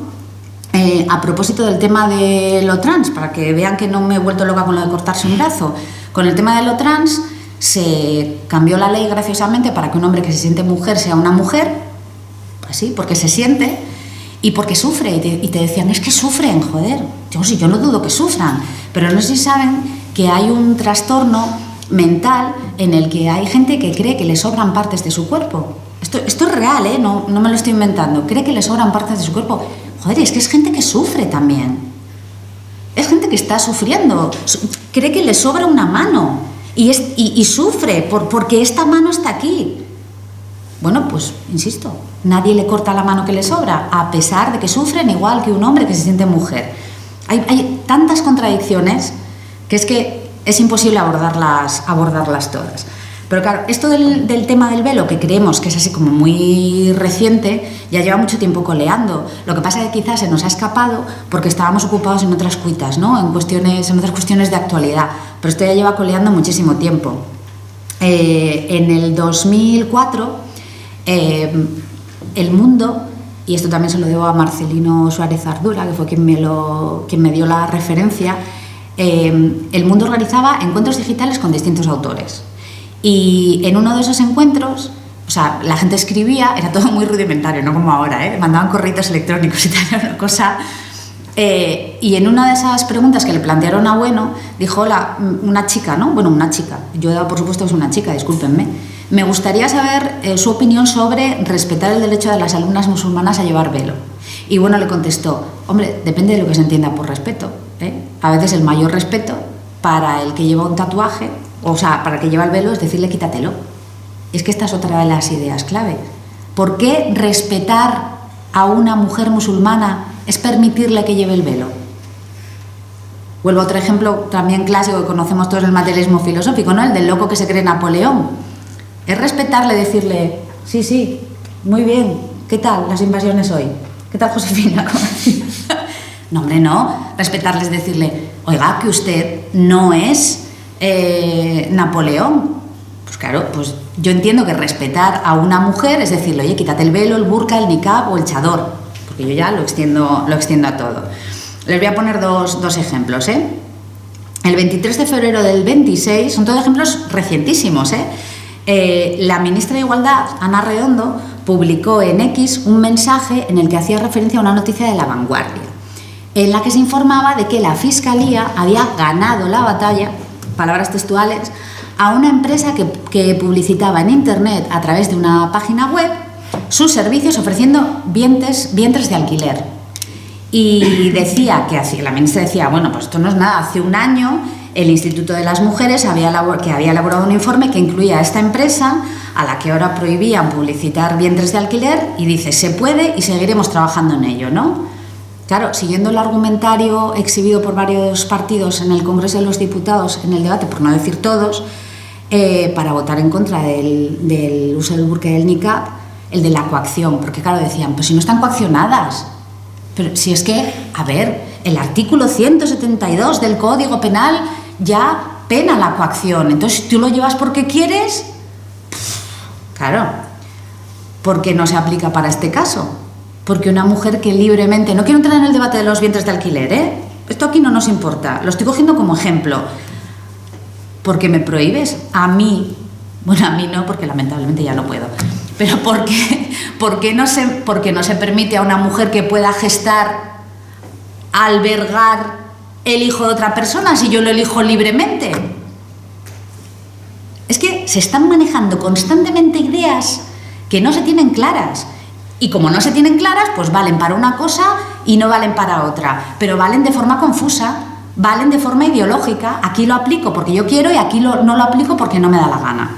a propósito del tema de lo trans, para que vean que no me he vuelto loca con lo de cortarse un brazo. Con el tema de lo trans se cambió la ley graciosamente para que un hombre que se siente mujer sea una mujer, pues sí, porque se siente y porque sufre. Y te decían, es que sufren, joder. Yo no dudo que sufran, pero no sé si saben que hay un trastorno mental en el que hay gente que cree que le sobran partes de su cuerpo. Esto es real, no me lo estoy inventando. Cree que le sobran partes de su cuerpo. Joder, es que es gente que sufre también. Es gente que está sufriendo. Cree que le sobra una mano y sufre porque esta mano está aquí. Bueno, pues, insisto, nadie le corta la mano que le sobra, a pesar de que sufren igual que un hombre que se siente mujer. Hay tantas contradicciones que es imposible abordarlas todas. Pero claro, esto del tema del velo, que creemos que es así como muy reciente, ya lleva mucho tiempo coleando. Lo que pasa es que quizás se nos ha escapado porque estábamos ocupados en otras cuitas, ¿no? En otras cuestiones de actualidad. Pero esto ya lleva coleando muchísimo tiempo. En el 2004, El Mundo, y esto también se lo debo a Marcelino Suárez Ardura, que fue quien me dio la referencia, El Mundo organizaba encuentros digitales con distintos autores. Y en uno de esos encuentros, o sea, la gente escribía, era todo muy rudimentario, no como ahora, mandaban correos electrónicos y tal, era una cosa. Y en una de esas preguntas que le plantearon a Bueno, dijo, hola, una chica, ¿no? Bueno, una chica, yo por supuesto es una chica, discúlpenme. Me gustaría saber su opinión sobre respetar el derecho de las alumnas musulmanas a llevar velo. Y Bueno le contestó, hombre, depende de lo que se entienda por respeto. A veces el mayor respeto para el que lleva un tatuaje, o sea, para el que lleva el velo, es decirle quítatelo. Es que esta es otra de las ideas clave. ¿Por qué respetar a una mujer musulmana es permitirle que lleve el velo? Vuelvo a otro ejemplo también clásico que conocemos todos, el materialismo filosófico, ¿no? El del loco que se cree Napoleón. Es respetarle, decirle, sí, muy bien, ¿qué tal las invasiones hoy? ¿Qué tal Josefina? No, hombre, no. Respetarle es decirle, oiga, que usted no es Napoleón. Pues claro, pues yo entiendo que respetar a una mujer es decirle, oye, quítate el velo, el burka, el niqab o el chador, porque yo ya lo extiendo a todo. Les voy a poner dos ejemplos, El 23 de febrero del 26, son todos ejemplos recientísimos, la ministra de Igualdad, Ana Redondo, publicó en X un mensaje en el que hacía referencia a una noticia de La Vanguardia, en la que se informaba de que la Fiscalía había ganado la batalla, palabras textuales, a una empresa que publicitaba en Internet a través de una página web sus servicios ofreciendo vientres de alquiler. Y la ministra decía, bueno, pues esto no es nada, hace un año el Instituto de las Mujeres había elaborado un informe que incluía a esta empresa, a la que ahora prohibían publicitar vientres de alquiler, y dice, se puede y seguiremos trabajando en ello, ¿no? Claro, siguiendo el argumentario exhibido por varios partidos en el Congreso de los Diputados en el debate, por no decir todos, para votar en contra del uso del burka y del niqab, el de la coacción, porque claro, decían, pues si no están coaccionadas, pero si es que, a ver, el artículo 172 del Código Penal ya pena la coacción, entonces tú lo llevas porque quieres, claro, porque no se aplica para este caso. porque una mujer que libremente... No quiero entrar en el debate de los vientres de alquiler, ¿eh? Esto aquí no nos importa, lo estoy cogiendo como ejemplo. ¿Por qué me prohíbes? A mí, bueno, a mí no, porque lamentablemente ya no puedo, pero ¿por qué no se permite a una mujer que pueda gestar, albergar el hijo de otra persona si yo lo elijo libremente? Es que se están manejando constantemente ideas que no se tienen claras. Y como no se tienen claras, pues valen para una cosa y no valen para otra. Pero valen de forma confusa, valen de forma ideológica. Aquí lo aplico porque yo quiero y aquí no lo aplico porque no me da la gana.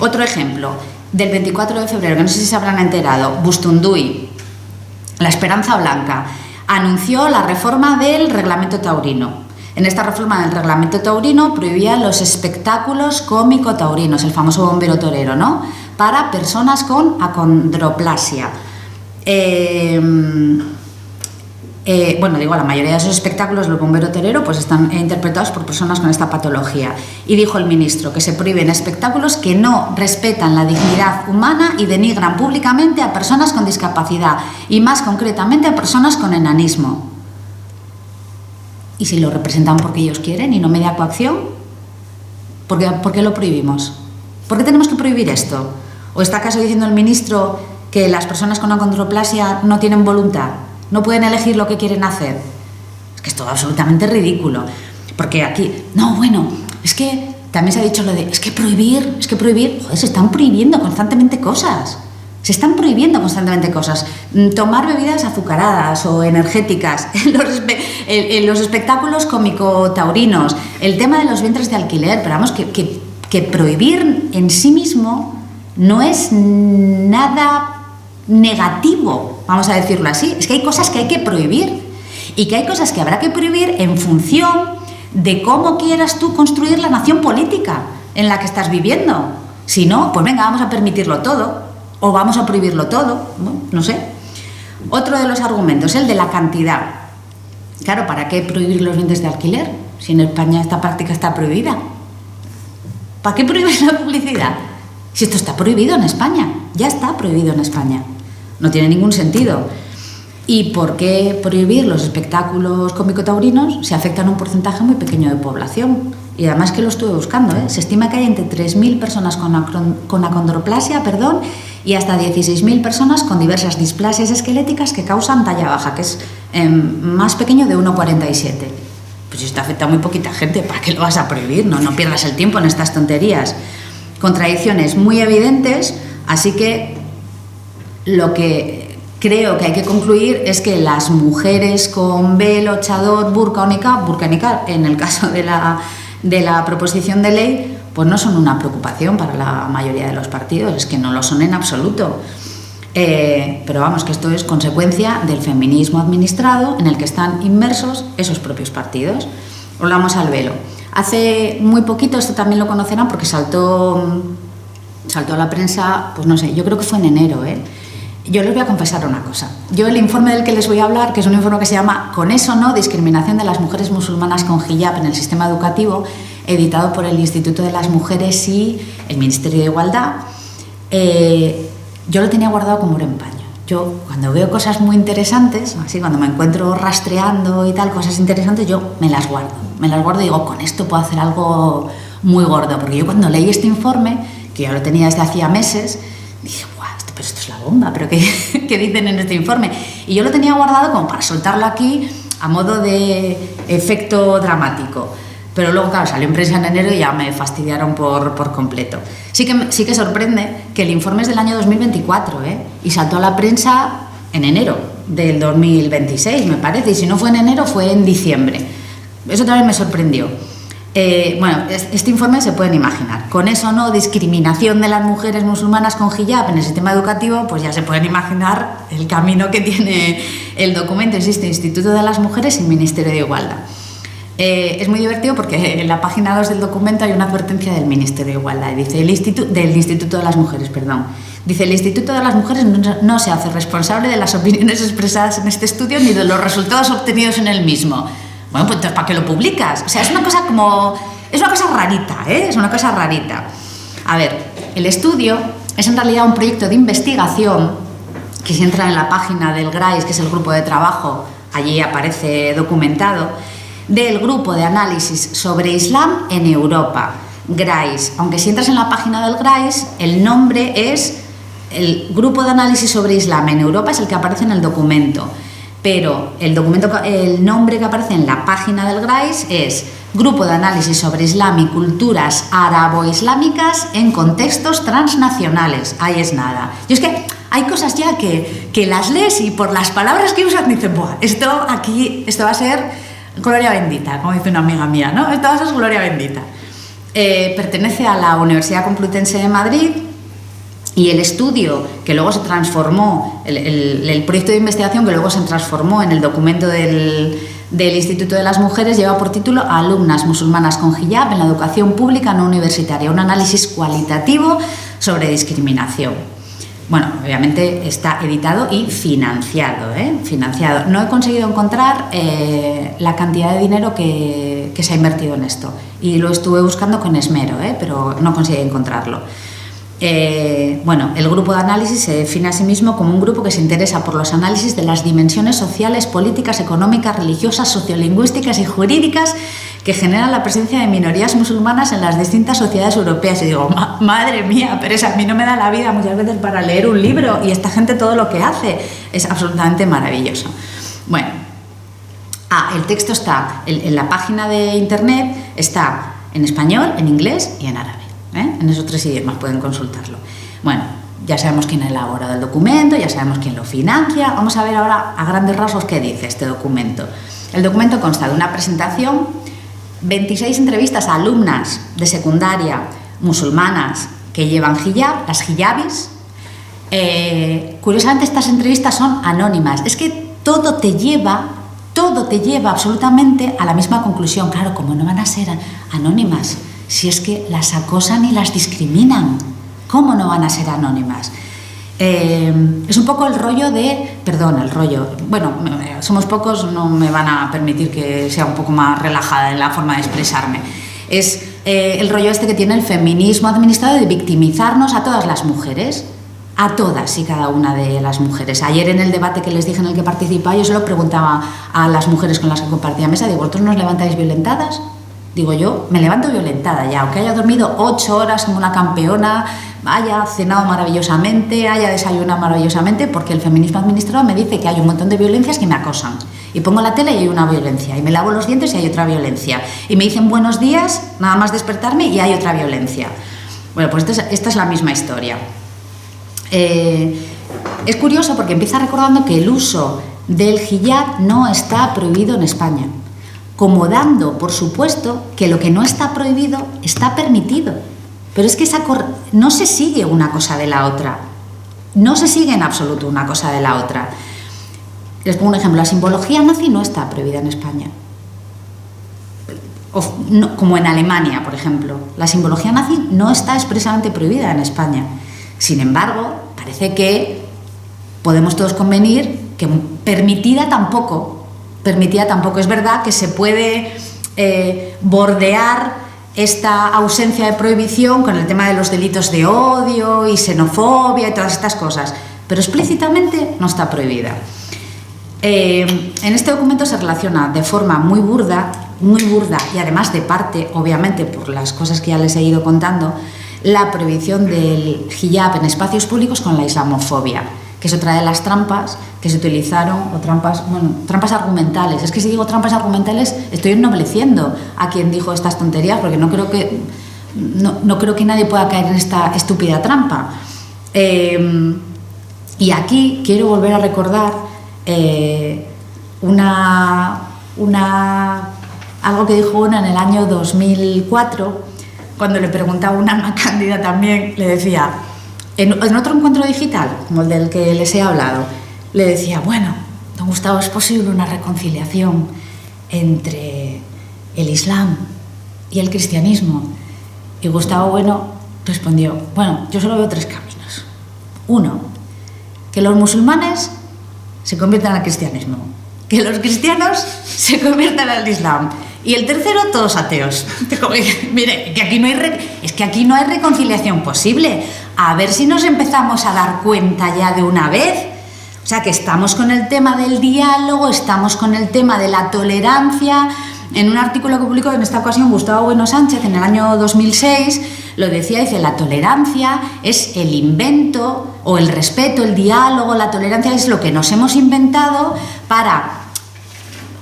Otro ejemplo, del 24 de febrero, que no sé si se habrán enterado, Bustunduy, la Esperanza Blanca, anunció la reforma del reglamento taurino. En esta reforma del reglamento taurino prohibía los espectáculos cómico-taurinos, el famoso bombero torero, ¿no?, para personas con acondroplasia. La mayoría de esos espectáculos del bombero torero pues están interpretados por personas con esta patología. Y dijo el ministro que se prohíben espectáculos que no respetan la dignidad humana y denigran públicamente a personas con discapacidad y más concretamente a personas con enanismo. ¿Y si lo representan porque ellos quieren y no media coacción? ¿Por qué lo prohibimos? ¿Por qué tenemos que prohibir esto? ¿O está acaso diciendo el ministro que las personas con acondroplasia no tienen voluntad? ¿No pueden elegir lo que quieren hacer? Es que es todo absolutamente ridículo. Porque aquí, es que también se ha dicho lo de, es que prohibir, joder, se están prohibiendo constantemente cosas. Tomar bebidas azucaradas o energéticas, en los espectáculos cómico-taurinos, el tema de los vientres de alquiler, pero vamos, que prohibir en sí mismo no es nada negativo, vamos a decirlo así. Es que hay cosas que hay que prohibir y que hay cosas que habrá que prohibir en función de cómo quieras tú construir la nación política en la que estás viviendo. Si no, pues venga, vamos a permitirlo todo o vamos a prohibirlo todo, no sé. Otro de los argumentos, el de la cantidad. Claro, ¿para qué prohibir los vientres de alquiler si en España esta práctica está prohibida? ¿Para qué prohibir la publicidad? Si esto está prohibido en España, ya está prohibido en España. No tiene ningún sentido. ¿Y por qué prohibir los espectáculos cómico-taurinos si afectan a un porcentaje muy pequeño de población? Y además que lo estuve buscando, Se estima que hay entre 3.000 personas con acondroplasia, y hasta 16.000 personas con diversas displasias esqueléticas que causan talla baja, que es más pequeño de 1,47. Pues si esto afecta a muy poquita gente, ¿para qué lo vas a prohibir? No pierdas el tiempo en estas tonterías. Contradicciones muy evidentes, así que lo que creo que hay que concluir es que las mujeres con velo, chador, burka o niqab, en el caso de la proposición de ley, pues no son una preocupación para la mayoría de los partidos, es que no lo son en absoluto. Pero vamos, que esto es consecuencia del feminismo administrado en el que están inmersos esos propios partidos. Volvamos al velo. Hace muy poquito, esto también lo conocerán porque saltó a la prensa, pues no sé, yo creo que fue en enero, Yo les voy a confesar una cosa. Yo el informe del que les voy a hablar, que es un informe que se llama Con eso no, discriminación de las mujeres musulmanas con hijab en el sistema educativo, editado por el Instituto de las Mujeres y el Ministerio de Igualdad, yo lo tenía guardado como oro en paño. Yo cuando veo cosas muy interesantes, así cuando me encuentro rastreando y tal, cosas interesantes, yo me las guardo y digo, con esto puedo hacer algo muy gordo, porque yo cuando leí este informe, que ya lo tenía desde hacía meses, dije, guau, pero esto es la bomba, pero ¿qué dicen en este informe? Y yo lo tenía guardado como para soltarlo aquí a modo de efecto dramático. Pero luego, claro, salió en prensa en enero y ya me fastidiaron por completo. Sí que sorprende que el informe es del año 2024, y saltó a la prensa en enero del 2026, me parece, y si no fue en enero, fue en diciembre. Eso también me sorprendió. Este informe se pueden imaginar. Con eso no, discriminación de las mujeres musulmanas con hijab en el sistema educativo, pues ya se pueden imaginar el camino que tiene el documento. Existe Instituto de las Mujeres y Ministerio de Igualdad. Es muy divertido porque en la página 2 del documento hay una advertencia del Ministerio de Igualdad. Dice del Instituto de las Mujeres, Dice, el Instituto de las Mujeres no se hace responsable de las opiniones expresadas en este estudio ni de los resultados obtenidos en el mismo. Bueno, pues entonces, ¿para qué lo publicas? O sea, es una cosa rarita, Es una cosa rarita. A ver, el estudio es en realidad un proyecto de investigación que si entran en la página del GRAIS, que es el grupo de trabajo, allí aparece documentado, del grupo de análisis sobre Islam en Europa, GRAIS. Aunque si entras en la página del GRAIS, el nombre es el grupo de análisis sobre Islam en Europa, es el que aparece en el documento, pero el nombre que aparece en la página del GRAIS es Grupo de Análisis sobre Islam y Culturas Árabo-Islámicas en Contextos Transnacionales. Ahí es nada. Y es que hay cosas ya que las lees y por las palabras que usan dicen, buah, esto va a ser gloria bendita, como dice una amiga mía, ¿no? Esto va a ser gloria bendita. Pertenece a la Universidad Complutense de Madrid y el estudio que luego se transformó, el proyecto de investigación que luego se transformó en el documento del Instituto de las Mujeres lleva por título Alumnas musulmanas con hijab en la educación pública no universitaria, un análisis cualitativo sobre discriminación. Bueno, obviamente está editado y financiado, financiado. No he conseguido encontrar la cantidad de dinero que se ha invertido en esto y lo estuve buscando con esmero, pero no conseguí encontrarlo. Bueno, el grupo de análisis se define a sí mismo como un grupo que se interesa por los análisis de las dimensiones sociales, políticas, económicas, religiosas, sociolingüísticas y jurídicas que generan la presencia de minorías musulmanas en las distintas sociedades europeas. Y digo, madre mía, pero a mí no me da la vida muchas veces para leer un libro y esta gente todo lo que hace es absolutamente maravilloso. Bueno, el texto está en la página de internet, está en español, en inglés y en árabe. En esos 3 idiomas pueden consultarlo. Bueno, ya sabemos quién ha elaborado el documento, ya sabemos quién lo financia. Vamos a ver ahora a grandes rasgos qué dice este documento. El documento consta de una presentación, 26 entrevistas a alumnas de secundaria musulmanas que llevan hijab, las hijabis. Curiosamente estas entrevistas son anónimas. Es que todo te lleva absolutamente a la misma conclusión. Claro, como no van a ser anónimas, si es que las acosan y las discriminan, ¿cómo no van a ser anónimas? Es un poco el rollo de... Bueno, somos pocos, no me van a permitir que sea un poco más relajada en la forma de expresarme. Es el rollo este que tiene el feminismo administrado de victimizarnos a todas las mujeres, a todas y cada una de las mujeres. Ayer en el debate que les dije en el que participaba, yo se lo preguntaba a las mujeres con las que compartía mesa, digo, ¿vosotros nos levantáis violentadas? Digo, yo me levanto violentada ya, aunque haya dormido 8 horas como una campeona, haya cenado maravillosamente, haya desayunado maravillosamente, porque el feminismo administrado me dice que hay un montón de violencias que me acosan. Y pongo la tele y hay una violencia, y me lavo los dientes y hay otra violencia, y me dicen buenos días, nada más despertarme y hay otra violencia. Bueno, pues esta es la misma historia. Es curioso porque empieza recordando que el uso del hijab no está prohibido en España, como dando por supuesto que lo que no está prohibido está permitido. Pero es que no se sigue una cosa de la otra, no se sigue en absoluto una cosa de la otra. Les pongo un ejemplo, la simbología nazi no está prohibida en España, como en Alemania, por ejemplo. La simbología nazi no está expresamente prohibida en España. Sin embargo, parece que podemos todos convenir que permitida tampoco. Es verdad que se puede bordear esta ausencia de prohibición con el tema de los delitos de odio y xenofobia y todas estas cosas, pero explícitamente no está prohibida. En este documento se relaciona de forma muy burda y además de parte, obviamente por las cosas que ya les he ido contando, la prohibición del hijab en espacios públicos con la islamofobia, que es otra de las trampas que se utilizaron, o trampas argumentales. Es que si digo trampas argumentales estoy ennobleciendo a quien dijo estas tonterías, porque no creo que nadie pueda caer en esta estúpida trampa. Y aquí quiero volver a recordar algo que dijo una en el año 2004, cuando le preguntaba una cándida también, le decía, en otro encuentro digital, como el del que les he hablado, le decía, bueno, don Gustavo, ¿es posible una reconciliación entre el Islam y el cristianismo? Y Gustavo Bueno respondió, bueno, yo solo veo 3 caminos. 1, que los musulmanes se conviertan al cristianismo, que los cristianos se conviertan al Islam, y el tercero, todos ateos. Mire, que aquí no hay reconciliación posible. A ver si nos empezamos a dar cuenta ya de una vez. O sea, que estamos con el tema del diálogo, estamos con el tema de la tolerancia. En un artículo que publicó en esta ocasión Gustavo Bueno Sánchez en el año 2006, lo decía, dice, la tolerancia es el invento, o el respeto, el diálogo, la tolerancia es lo que nos hemos inventado para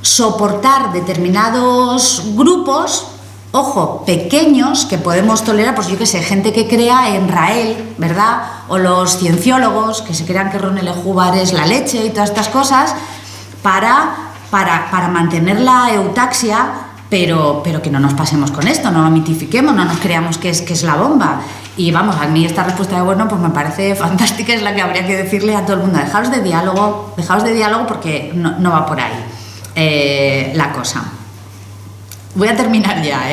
soportar determinados grupos, ojo, pequeños, que podemos tolerar, pues yo qué sé, gente que crea en Rael, ¿verdad? O los cienciólogos que se crean que Ron L. Hubbard es la leche y todas estas cosas, para mantener la eutaxia, pero que no nos pasemos con esto, no lo mitifiquemos, no nos creamos que es la bomba. Y vamos, a mí esta respuesta de Bueno pues me parece fantástica, es la que habría que decirle a todo el mundo, dejaos de diálogo porque no va por ahí la cosa. Voy a terminar ya,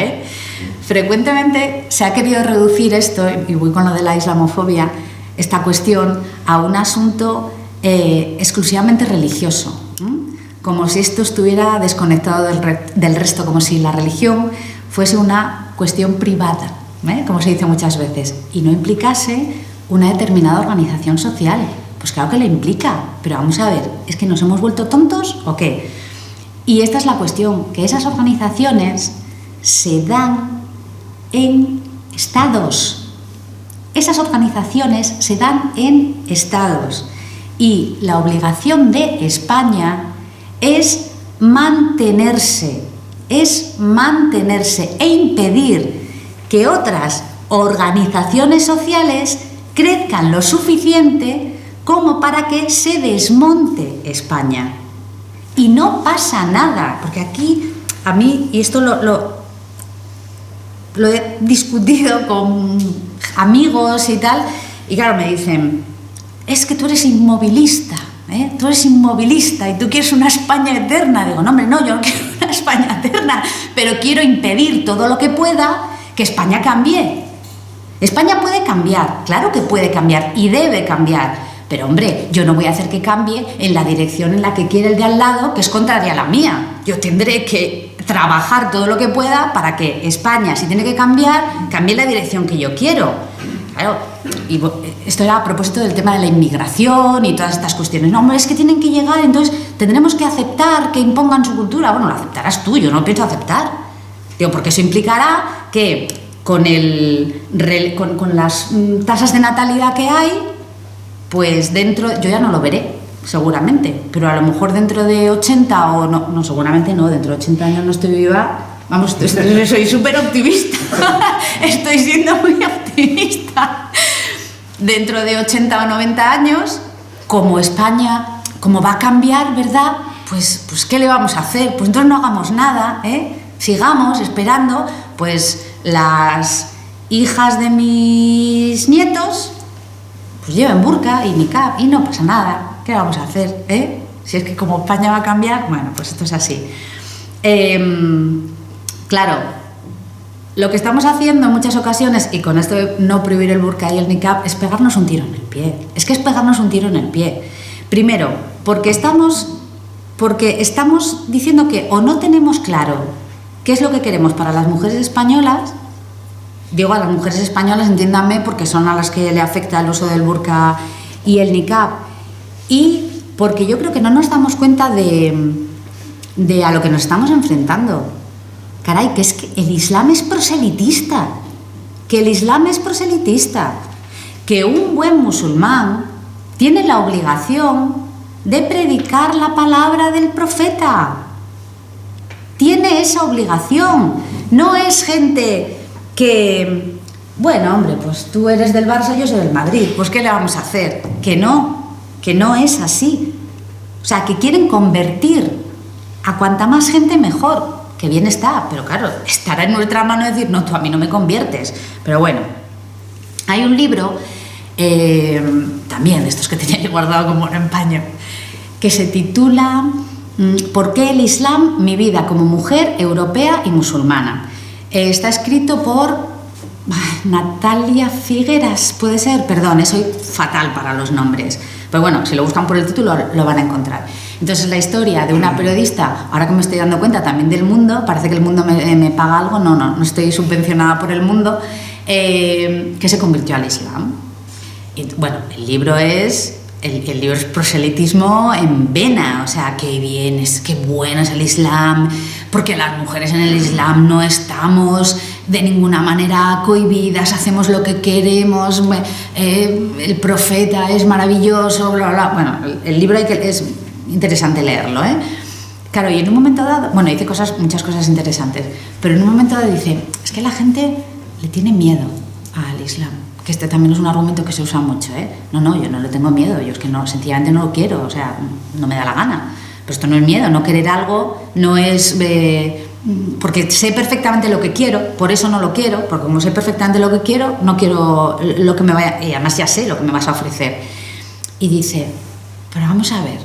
Frecuentemente se ha querido reducir esto, y voy con lo de la islamofobia, esta cuestión a un asunto exclusivamente religioso, como si esto estuviera desconectado del resto, como si la religión fuese una cuestión privada, como se dice muchas veces, y no implicase una determinada organización social. Pues claro que la implica, pero vamos a ver, ¿es que nos hemos vuelto tontos o qué? Y esta es la cuestión, que esas organizaciones se dan en estados. Esas organizaciones se dan en estados. Y la obligación de España es mantenerse e impedir que otras organizaciones sociales crezcan lo suficiente como para que se desmonte España. Y no pasa nada, porque aquí a mí, y esto lo he discutido con amigos y tal, y claro, me dicen, es que tú eres inmovilista, tú eres inmovilista y tú quieres una España eterna. Digo, no hombre, no, yo no quiero una España eterna, pero quiero impedir todo lo que pueda que España cambie. España puede cambiar, claro que puede cambiar y debe cambiar. Pero, hombre, yo no voy a hacer que cambie en la dirección en la que quiere el de al lado, que es contraria a la mía. Yo tendré que trabajar todo lo que pueda para que España, si tiene que cambiar, cambie en la dirección que yo quiero. Claro, y esto era a propósito del tema de la inmigración y todas estas cuestiones. No, hombre, es que tienen que llegar, entonces tendremos que aceptar que impongan su cultura. Bueno, lo aceptarás tú, yo no lo pienso aceptar. Digo, porque eso implicará que con las tasas de natalidad que hay, pues dentro, yo ya no lo veré, seguramente, pero a lo mejor dentro de 80 o no, seguramente no, dentro de 80 años no estoy viva, vamos, soy súper optimista, estoy siendo muy optimista. Dentro de 80 o 90 años, como España, como va a cambiar, ¿verdad? Pues ¿qué le vamos a hacer? Pues entonces no hagamos nada, sigamos esperando, pues las hijas de mis nietos pues lleven burka y niqab y no pasa nada. ¿Qué vamos a hacer? Si es que como España va a cambiar, bueno, pues esto es así. Claro, lo que estamos haciendo en muchas ocasiones, y con esto de no prohibir el burka y el niqab, es pegarnos un tiro en el pie. Es que es pegarnos un tiro en el pie. Primero, porque estamos diciendo que o no tenemos claro qué es lo que queremos para las mujeres españolas. Digo a las mujeres españolas, entiéndanme, porque son a las que le afecta el uso del burka y el niqab. Y porque yo creo que no nos damos cuenta de a lo que nos estamos enfrentando. Caray, que es que el Islam es proselitista. Que un buen musulmán tiene la obligación de predicar la palabra del profeta. Tiene esa obligación. No es gente que, bueno, hombre, pues tú eres del Barça, yo soy del Madrid, pues ¿qué le vamos a hacer? Que no es así. O sea, que quieren convertir a cuanta más gente mejor, que bien está, pero claro, estará en nuestra mano decir, no, tú a mí no me conviertes. Pero bueno, hay un libro, también de estos que tenía yo guardado como un empaño, que se titula ¿Por qué el Islam? Mi vida como mujer europea y musulmana. Está escrito por Natalia Figueras, puede ser, perdón, soy fatal para los nombres, pero bueno, si lo buscan por el título lo van a encontrar. Entonces la historia de una periodista, ahora que me estoy dando cuenta también del Mundo, parece que el Mundo me paga algo, no estoy subvencionada por el Mundo, que se convirtió al Islam. Y, bueno, el libro es el libro es proselitismo en vena, o sea, qué bien, qué bueno es el Islam, porque las mujeres en el Islam no estamos de ninguna manera cohibidas, hacemos lo que queremos, el profeta es maravilloso, bla, bla. Bueno, el libro es interesante leerlo, ¿eh? Claro, y en un momento dado, bueno, dice muchas cosas interesantes, pero en un momento dado dice, es que la gente le tiene miedo al Islam. Que este también es un argumento que se usa mucho, ¿eh? No, yo no le tengo miedo, yo es que no, sencillamente no lo quiero, o sea, no me da la gana. Pero esto no es miedo, no querer algo no es... porque sé perfectamente lo que quiero, por eso no lo quiero, porque como sé perfectamente lo que quiero, no quiero lo que me vaya... Y además ya sé lo que me vas a ofrecer. Y dice, pero vamos a ver,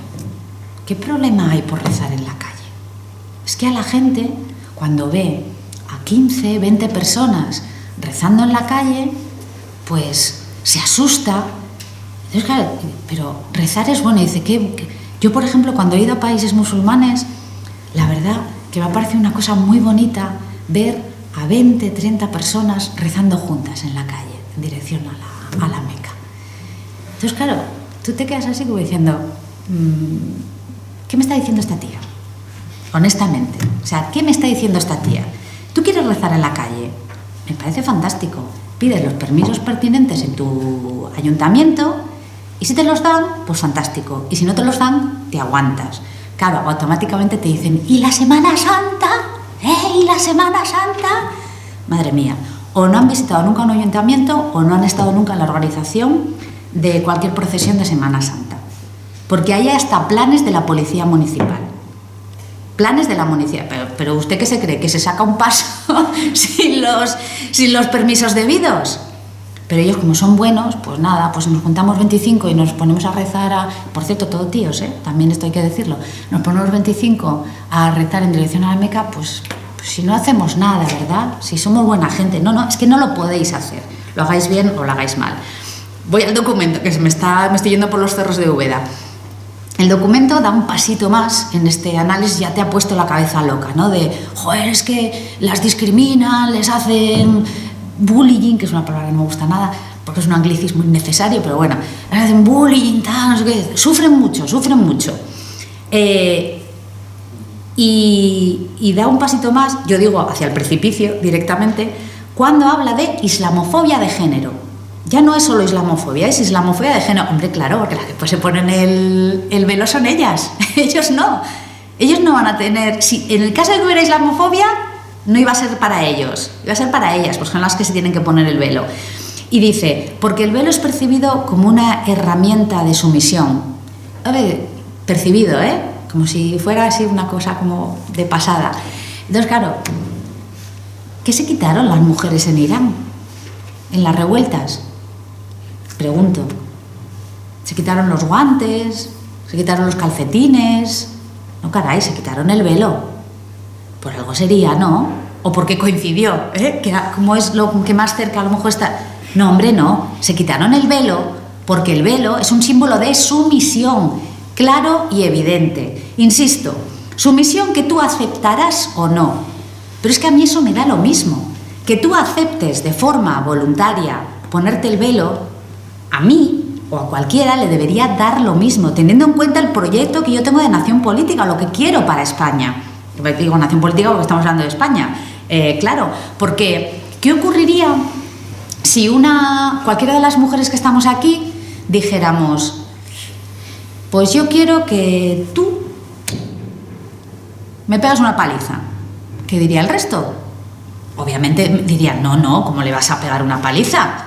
¿qué problema hay por rezar en la calle? Es que a la gente, cuando ve a 15, 20 personas rezando en la calle, pues se asusta. Entonces, claro, pero rezar es bueno. Dice que yo, por ejemplo, cuando he ido a países musulmanes, la verdad que me ha parecido una cosa muy bonita ver a 20, 30 personas rezando juntas en la calle, en dirección a la Meca. Entonces, claro, tú te quedas así como diciendo, ¿qué me está diciendo esta tía? Honestamente, o sea, ¿qué me está diciendo esta tía? ¿Tú quieres rezar en la calle? Me parece fantástico. Pides los permisos pertinentes en tu ayuntamiento y si te los dan, pues fantástico. Y si no te los dan, te aguantas. Claro, automáticamente te dicen, ¿y la Semana Santa? ¿Y la Semana Santa? Madre mía, o no han visitado nunca un ayuntamiento o no han estado nunca en la organización de cualquier procesión de Semana Santa. Porque hay hasta planes de la policía municipal. Planes de la municipalidad, pero ¿usted qué se cree? ¿Que se saca un paso sin los permisos debidos? Pero ellos, como son buenos, pues nada, pues nos juntamos 25 y nos ponemos a rezar por cierto, todo tíos, también esto hay que decirlo, nos ponemos 25 a rezar en dirección a la Meca, pues si no hacemos nada, ¿verdad? Si somos buena gente, no, es que no lo podéis hacer, lo hagáis bien o lo hagáis mal. Voy al documento, que me estoy yendo por los cerros de Úbeda. El documento da un pasito más en este análisis, ya te ha puesto la cabeza loca, ¿no? De, joder, es que las discriminan, les hacen bullying, que es una palabra que no me gusta nada, porque es un anglicismo innecesario, pero bueno, les hacen bullying, tal, no sé qué, sufren mucho. Y da un pasito más, yo digo, hacia el precipicio directamente, cuando habla de islamofobia de género. Ya no es solo islamofobia, es islamofobia de género. Hombre, claro, porque las que pues se ponen el velo son ellas. Ellos no van a tener... Si en el caso de que hubiera islamofobia, no iba a ser para ellos, iba a ser para ellas, pues son las que se tienen que poner el velo. Y dice, porque el velo es percibido como una herramienta de sumisión. A ver, percibido, como si fuera así una cosa como de pasada. Entonces, claro, ¿qué se quitaron las mujeres en Irán? En las revueltas. Pregunto, ¿se quitaron los guantes? ¿Se quitaron los calcetines? No, caray, se quitaron el velo. Por algo sería, ¿no? O porque coincidió, que como es lo que más cerca a lo mejor está... No, hombre, no. Se quitaron el velo porque el velo es un símbolo de sumisión, claro y evidente. Insisto, sumisión que tú aceptarás o no. Pero es que a mí eso me da lo mismo. Que tú aceptes de forma voluntaria ponerte el velo, a mí o a cualquiera le debería dar lo mismo, teniendo en cuenta el proyecto que yo tengo de nación política, lo que quiero para España. Digo nación política porque estamos hablando de España. Claro, porque ¿qué ocurriría si cualquiera de las mujeres que estamos aquí dijéramos, pues yo quiero que tú me pegas una paliza? ¿Qué diría el resto? Obviamente dirían, no, ¿cómo le vas a pegar una paliza?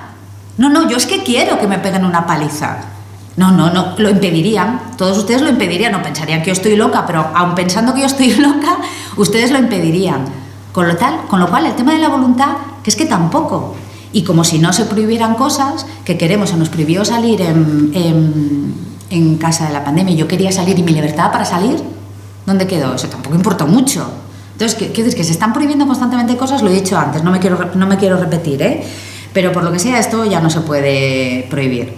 No, yo es que quiero que me peguen una paliza. No, lo impedirían, todos ustedes lo impedirían, no pensarían que yo estoy loca, pero aun pensando que yo estoy loca, ustedes lo impedirían. Con lo cual, el tema de la voluntad, que es que tampoco. Y como si no se prohibieran cosas que queremos, se nos prohibió salir en casa de la pandemia, yo quería salir y mi libertad para salir, ¿dónde quedó? Eso tampoco importó mucho. Entonces, que se están prohibiendo constantemente cosas, lo he dicho antes, no me quiero repetir, pero por lo que sea esto ya no se puede prohibir.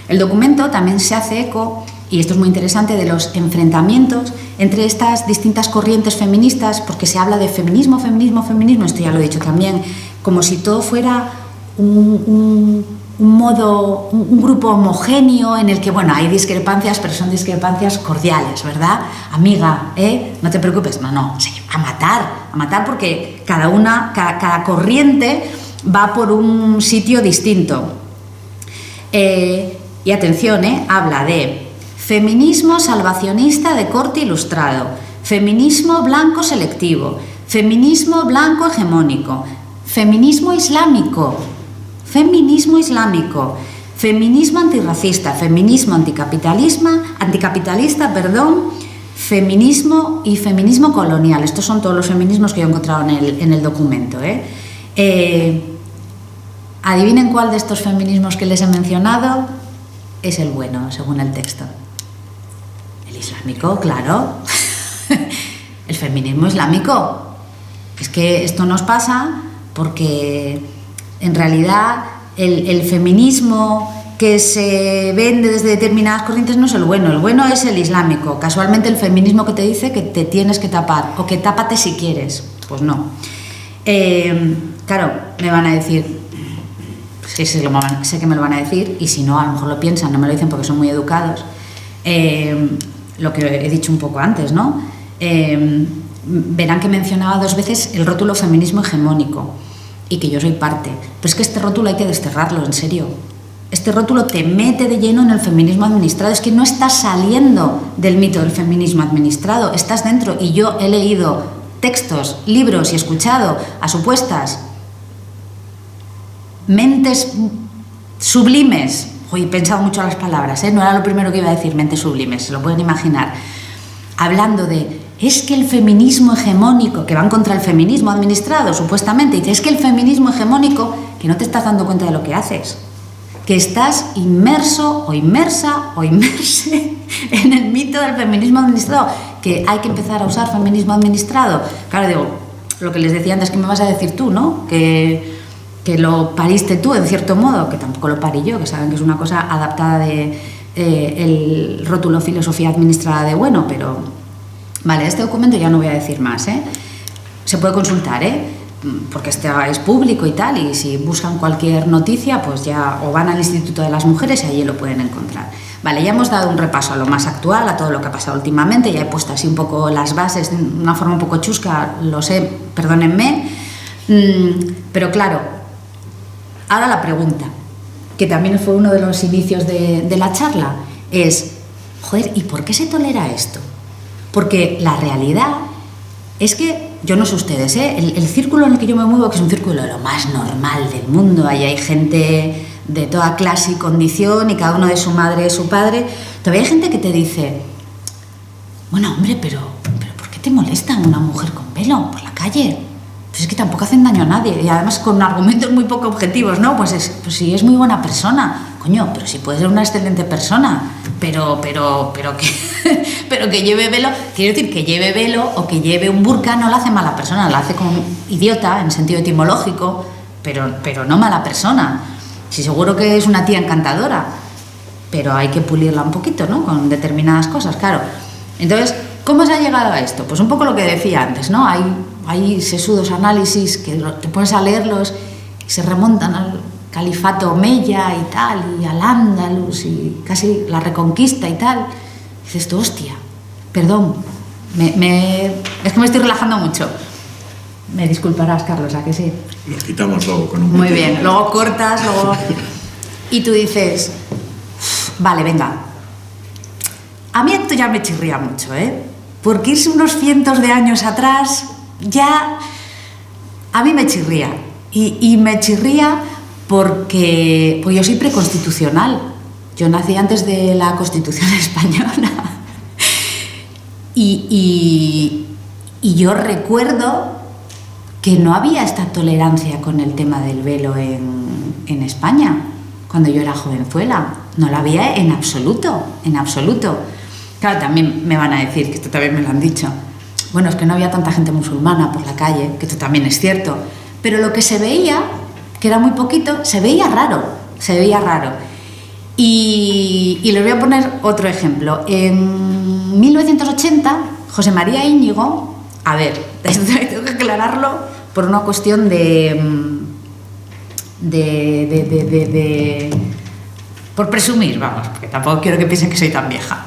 El documento también se hace eco, y esto es muy interesante, de los enfrentamientos entre estas distintas corrientes feministas, porque se habla de feminismo, esto ya lo he dicho también, como si todo fuera un modo, un grupo homogéneo en el que, bueno, hay discrepancias, pero son discrepancias cordiales, ¿verdad? Amiga, no te preocupes, no, sí, a matar porque cada corriente va por un sitio distinto. Y atención, habla de feminismo salvacionista de corte ilustrado, feminismo blanco selectivo, feminismo blanco hegemónico, feminismo islámico, feminismo antirracista, feminismo anticapitalista, feminismo y feminismo colonial. Estos son todos los feminismos que yo he encontrado en el documento. Adivinen cuál de estos feminismos que les he mencionado es el bueno, según el texto. El islámico, claro. El feminismo islámico. Es que esto nos pasa porque en realidad el feminismo que se vende desde determinadas corrientes no es el bueno es el islámico. Casualmente el feminismo que te dice que te tienes que tapar o que tápate si quieres, pues no. Claro, me van a decir, sí, sé que me lo van a decir, y si no, a lo mejor lo piensan, no me lo dicen porque son muy educados. Lo que he dicho un poco antes, ¿no? Verán que mencionaba 2 veces el rótulo feminismo hegemónico y que yo soy parte. Pero es que este rótulo hay que desterrarlo, en serio. Este rótulo te mete de lleno en el feminismo administrado. Es que no estás saliendo del mito del feminismo administrado, estás dentro. Y yo he leído textos, libros y escuchado a supuestas mentes sublimes. Hoy he pensado mucho las palabras, no era lo primero que iba a decir, mentes sublimes, se lo pueden imaginar, hablando de, es que el feminismo hegemónico, que van contra el feminismo administrado, supuestamente, dice, es que el feminismo hegemónico, que no te estás dando cuenta de lo que haces, que estás inmerso o inmersa o inmerse en el mito del feminismo administrado, que hay que empezar a usar feminismo administrado. Claro, digo, lo que les decía antes, que me vas a decir tú, ¿no? Que lo pariste tú, en cierto modo, que tampoco lo parí yo, que saben que es una cosa adaptada de el rótulo filosofía administrada de bueno, pero vale, este documento ya no voy a decir más, se puede consultar, porque este es público y tal, y si buscan cualquier noticia, pues ya o van al Instituto de las Mujeres y allí lo pueden encontrar. Vale, ya hemos dado un repaso a lo más actual, a todo lo que ha pasado últimamente, ya he puesto así un poco las bases de una forma un poco chusca, lo sé, perdónenme, pero claro, ahora la pregunta, que también fue uno de los inicios de la charla, es, joder, ¿y por qué se tolera esto? Porque la realidad es que, yo no sé ustedes, el círculo en el que yo me muevo, que es un círculo de lo más normal del mundo, ahí hay gente de toda clase y condición y cada uno de su madre y su padre, todavía hay gente que te dice, bueno, hombre, pero ¿por qué te molesta una mujer con velo por la calle? Pues es que tampoco hacen daño a nadie y además con argumentos muy poco objetivos, ¿no? Pues sí, es muy buena persona, coño, pero sí puede ser una excelente persona, pero que lleve velo, quiero decir, que lleve velo o que lleve un burka no la hace mala persona, la hace como idiota en sentido etimológico, pero no mala persona. Sí, seguro que es una tía encantadora, pero hay que pulirla un poquito, ¿no? Con determinadas cosas, claro. Entonces, ¿cómo se ha llegado a esto? Pues un poco lo que decía antes, ¿no? Hay sesudos análisis que te pones a leerlos y se remontan al califato omeya y tal, y al Andalus y casi la Reconquista y tal. Y dices tú, hostia, perdón, es que me estoy relajando mucho. Me disculparás, Carlos, ¿a que sí? Nos quitamos luego con un muy bien, luego cortas, luego... Y tú dices, vale, venga. A mí esto ya me chirría mucho, porque irse unos cientos de años atrás ya a mí me chirría. Y me chirría porque pues yo soy preconstitucional. Yo nací antes de la Constitución española. Y yo recuerdo que no había esta tolerancia con el tema del velo en España cuando yo era jovenzuela. No la había en absoluto, en absoluto. Claro, también me van a decir, que esto también me lo han dicho, bueno, es que no había tanta gente musulmana por la calle, que esto también es cierto, pero lo que se veía, que era muy poquito, se veía raro. Y les voy a poner otro ejemplo. En 1980, José María Íñigo, a ver, tengo que aclararlo por una cuestión de por presumir, vamos, porque tampoco quiero que piensen que soy tan vieja.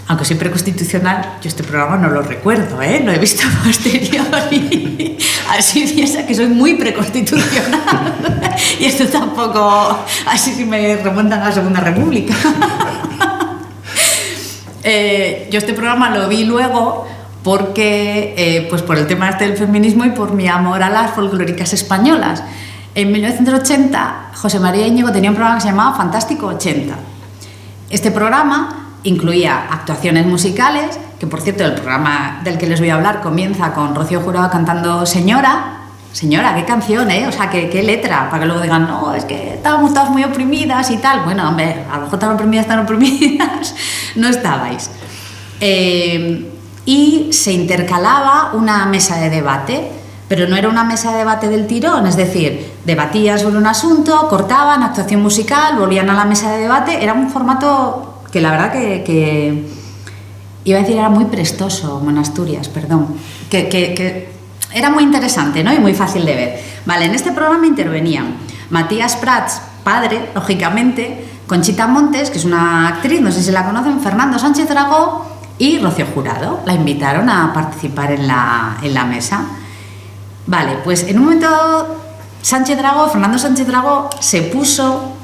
Aunque soy preconstitucional, yo este programa no lo recuerdo, lo he visto a posteriori. Así piensa que soy muy preconstitucional. Y esto tampoco, así si me remontan a la Segunda República. Yo este programa lo vi luego porque, pues por el tema este del feminismo y por mi amor a las folclóricas españolas. En 1980, José María Íñigo tenía un programa que se llamaba Fantástico 80. Este programa incluía actuaciones musicales, que por cierto el programa del que les voy a hablar comienza con Rocío Jurado cantando Señora. Señora, qué canción, o sea, qué letra, para que luego digan, no, es que estábamos todas muy oprimidas y tal. Bueno, hombre, a lo mejor tan oprimidas, no estabais. Y se intercalaba una mesa de debate, pero no era una mesa de debate del tirón, es decir, debatían sobre un asunto, cortaban, actuación musical, volvían a la mesa de debate. Era un formato que la verdad que iba a decir era muy prestoso, como en Asturias, perdón, que era muy interesante, ¿no? Y muy fácil de ver. Vale, en este programa intervenían Matías Prats, padre, lógicamente, Conchita Montes, que es una actriz, no sé si la conocen, Fernando Sánchez Dragó y Rocío Jurado. La invitaron a participar en la mesa. Vale, pues en un momento Fernando Sánchez Dragó se puso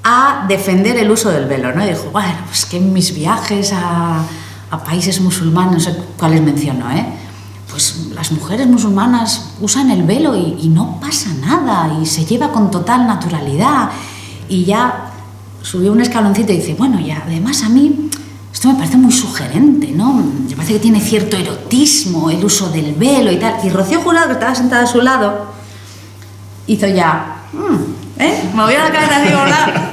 a defender el uso del velo, ¿no? Y dijo, bueno, pues que en mis viajes a países musulmanes, no sé cuáles menciono, pues las mujeres musulmanas usan el velo y no pasa nada y se lleva con total naturalidad. Y ya subió un escaloncito y dice, bueno, y además a mí esto me parece muy sugerente, ¿no? Me parece que tiene cierto erotismo el uso del velo y tal. Y Rocío Jurado, que estaba sentada a su lado, hizo ya... movió la cabeza así, ¿verdad?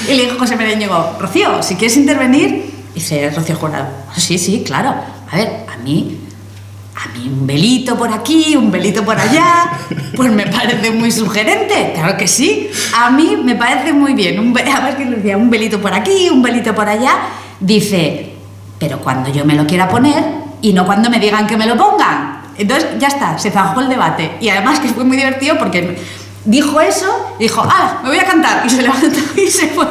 Y le dijo José María Íñigo, Rocío, si quieres intervenir. Dice Rocío Jurado, sí, claro. A ver, a mí un velito por aquí, un velito por allá, pues me parece muy sugerente. Claro que sí, a mí me parece muy bien. A ver qué le decía, un velito por aquí, un velito por allá. Dice, pero cuando yo me lo quiera poner y no cuando me digan que me lo pongan. Entonces ya está, se zanjó el debate. Y además que fue muy divertido porque dijo eso y dijo, me voy a cantar. Y se levantó y se fue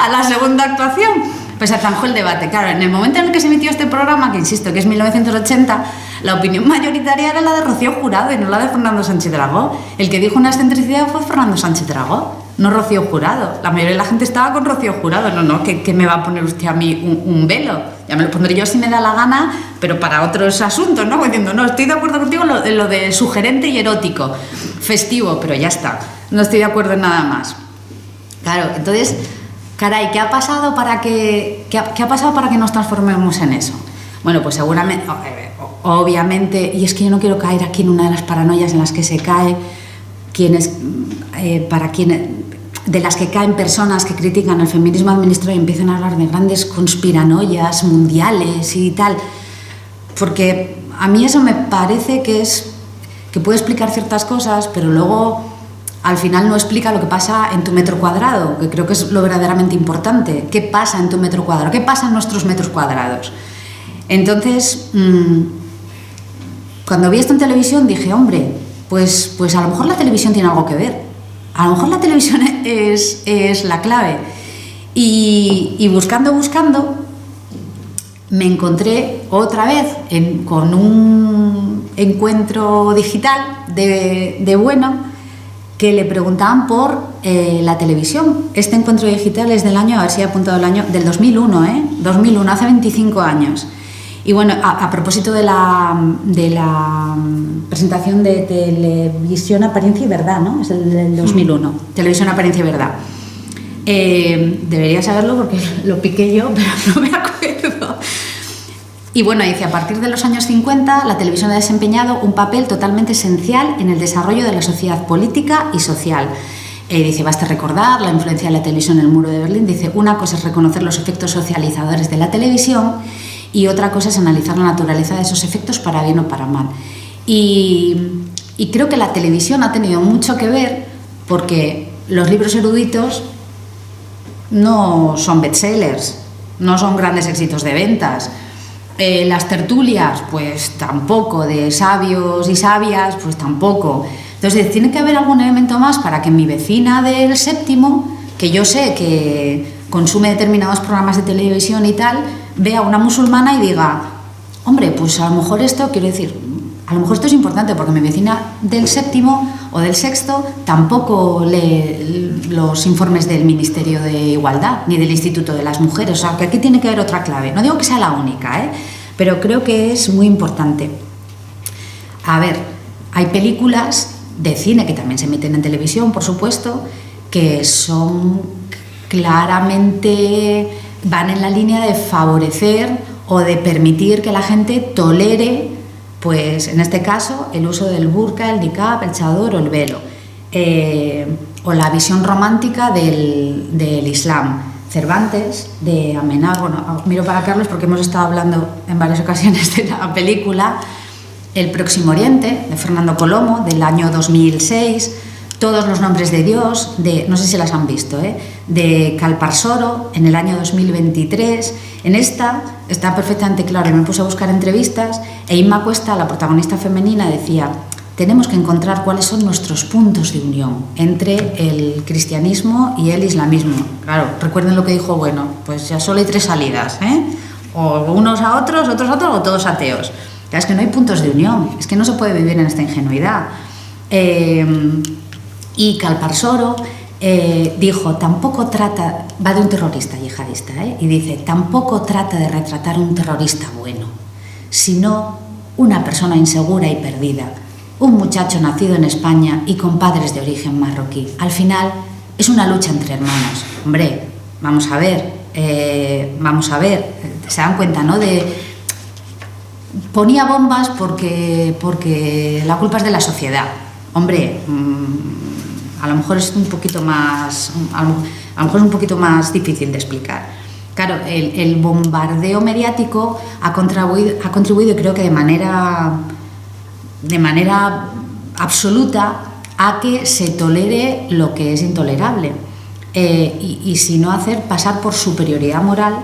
a la segunda actuación. Pues se zanjó el debate. Claro, en el momento en el que se emitió este programa, que insisto que es 1980, la opinión mayoritaria era la de Rocío Jurado y no la de Fernando Sánchez Dragó. El que dijo una excentricidad fue Fernando Sánchez Dragó, no Rocío Jurado. La mayoría de la gente estaba con Rocío Jurado. No, ¿qué me va a poner usted a mí un velo? Ya me lo pondré yo si me da la gana, pero para otros asuntos, ¿no? Diciendo, no, estoy de acuerdo contigo en lo de sugerente y erótico, festivo, pero ya está. No estoy de acuerdo en nada más. Claro, entonces... Caray, ¿qué ha pasado para que nos transformemos en eso? Bueno, pues seguramente, obviamente, y es que yo no quiero caer aquí en una de las paranoias en las que se cae, de las que caen personas que critican el feminismo administrado y empiezan a hablar de grandes conspiranoias mundiales y tal, porque a mí eso me parece que puede explicar ciertas cosas, pero luego... al final no explica lo que pasa en tu metro cuadrado, que creo que es lo verdaderamente importante. ¿Qué pasa en tu metro cuadrado? ¿Qué pasa en nuestros metros cuadrados? Entonces, cuando vi esto en televisión dije, hombre, pues a lo mejor la televisión tiene algo que ver. A lo mejor la televisión es la clave. Y buscando, me encontré otra vez con un encuentro digital de Bueno, que le preguntaban por la televisión. Este encuentro digital es del año, a ver si he apuntado el año, del 2001, 2001, hace 25 años. Y bueno, a propósito de la presentación de Televisión Apariencia y Verdad, ¿no? Es el del 2001, Televisión Apariencia y Verdad. Debería saberlo porque lo piqué yo, pero no me acuerdo. Y bueno, dice, a partir de los años 50, la televisión ha desempeñado un papel totalmente esencial en el desarrollo de la sociedad política y social. Dice, basta recordar la influencia de la televisión en el muro de Berlín. Dice, una cosa es reconocer los efectos socializadores de la televisión y otra cosa es analizar la naturaleza de esos efectos para bien o para mal. Y creo que la televisión ha tenido mucho que ver porque los libros eruditos no son bestsellers, no son grandes éxitos de ventas. Las tertulias, pues tampoco, de sabios y sabias, pues tampoco. Entonces, tiene que haber algún elemento más para que mi vecina del séptimo, que yo sé que consume determinados programas de televisión y tal, vea a una musulmana y diga, hombre, pues a lo mejor esto, quiero decir, a lo mejor esto es importante porque mi vecina del séptimo o del sexto tampoco lee los informes del Ministerio de Igualdad ni del Instituto de las Mujeres. O sea, que aquí tiene que haber otra clave. No digo que sea la única, pero creo que es muy importante. A ver, hay películas de cine que también se emiten en televisión, por supuesto, que son claramente, van en la línea de favorecer o de permitir que la gente tolere, pues en este caso, el uso del burka, el niqab, el chador o el velo, o la visión romántica del Islam. Cervantes, de Amenábar, bueno, miro para Carlos porque hemos estado hablando en varias ocasiones de la película, El Próximo Oriente, de Fernando Colomo, del año 2006, Todos los nombres de Dios, no sé si las han visto, de Calparsoro, en el año 2023. En esta está perfectamente claro, me puse a buscar entrevistas e Inma Cuesta, la protagonista femenina, decía: tenemos que encontrar cuáles son nuestros puntos de unión entre el cristianismo y el islamismo. Claro, recuerden lo que dijo, bueno, pues ya solo hay 3 salidas, o unos a otros, otros a otros, o todos ateos. Es que no hay puntos de unión, es que no se puede vivir en esta ingenuidad. Y Calparsoro dijo, tampoco trata, va de un terrorista yihadista, y dice, tampoco trata de retratar un terrorista bueno, sino una persona insegura y perdida, un muchacho nacido en España y con padres de origen marroquí. Al final es una lucha entre hermanos. Hombre, vamos a ver, se dan cuenta, ¿no? Ponía bombas porque la culpa es de la sociedad. Hombre, a lo mejor es un poquito más, a lo mejor es un poquito más difícil de explicar. Claro, el bombardeo mediático ha contribuido, creo que de manera absoluta, a que se tolere lo que es intolerable, y si no hacer pasar por superioridad moral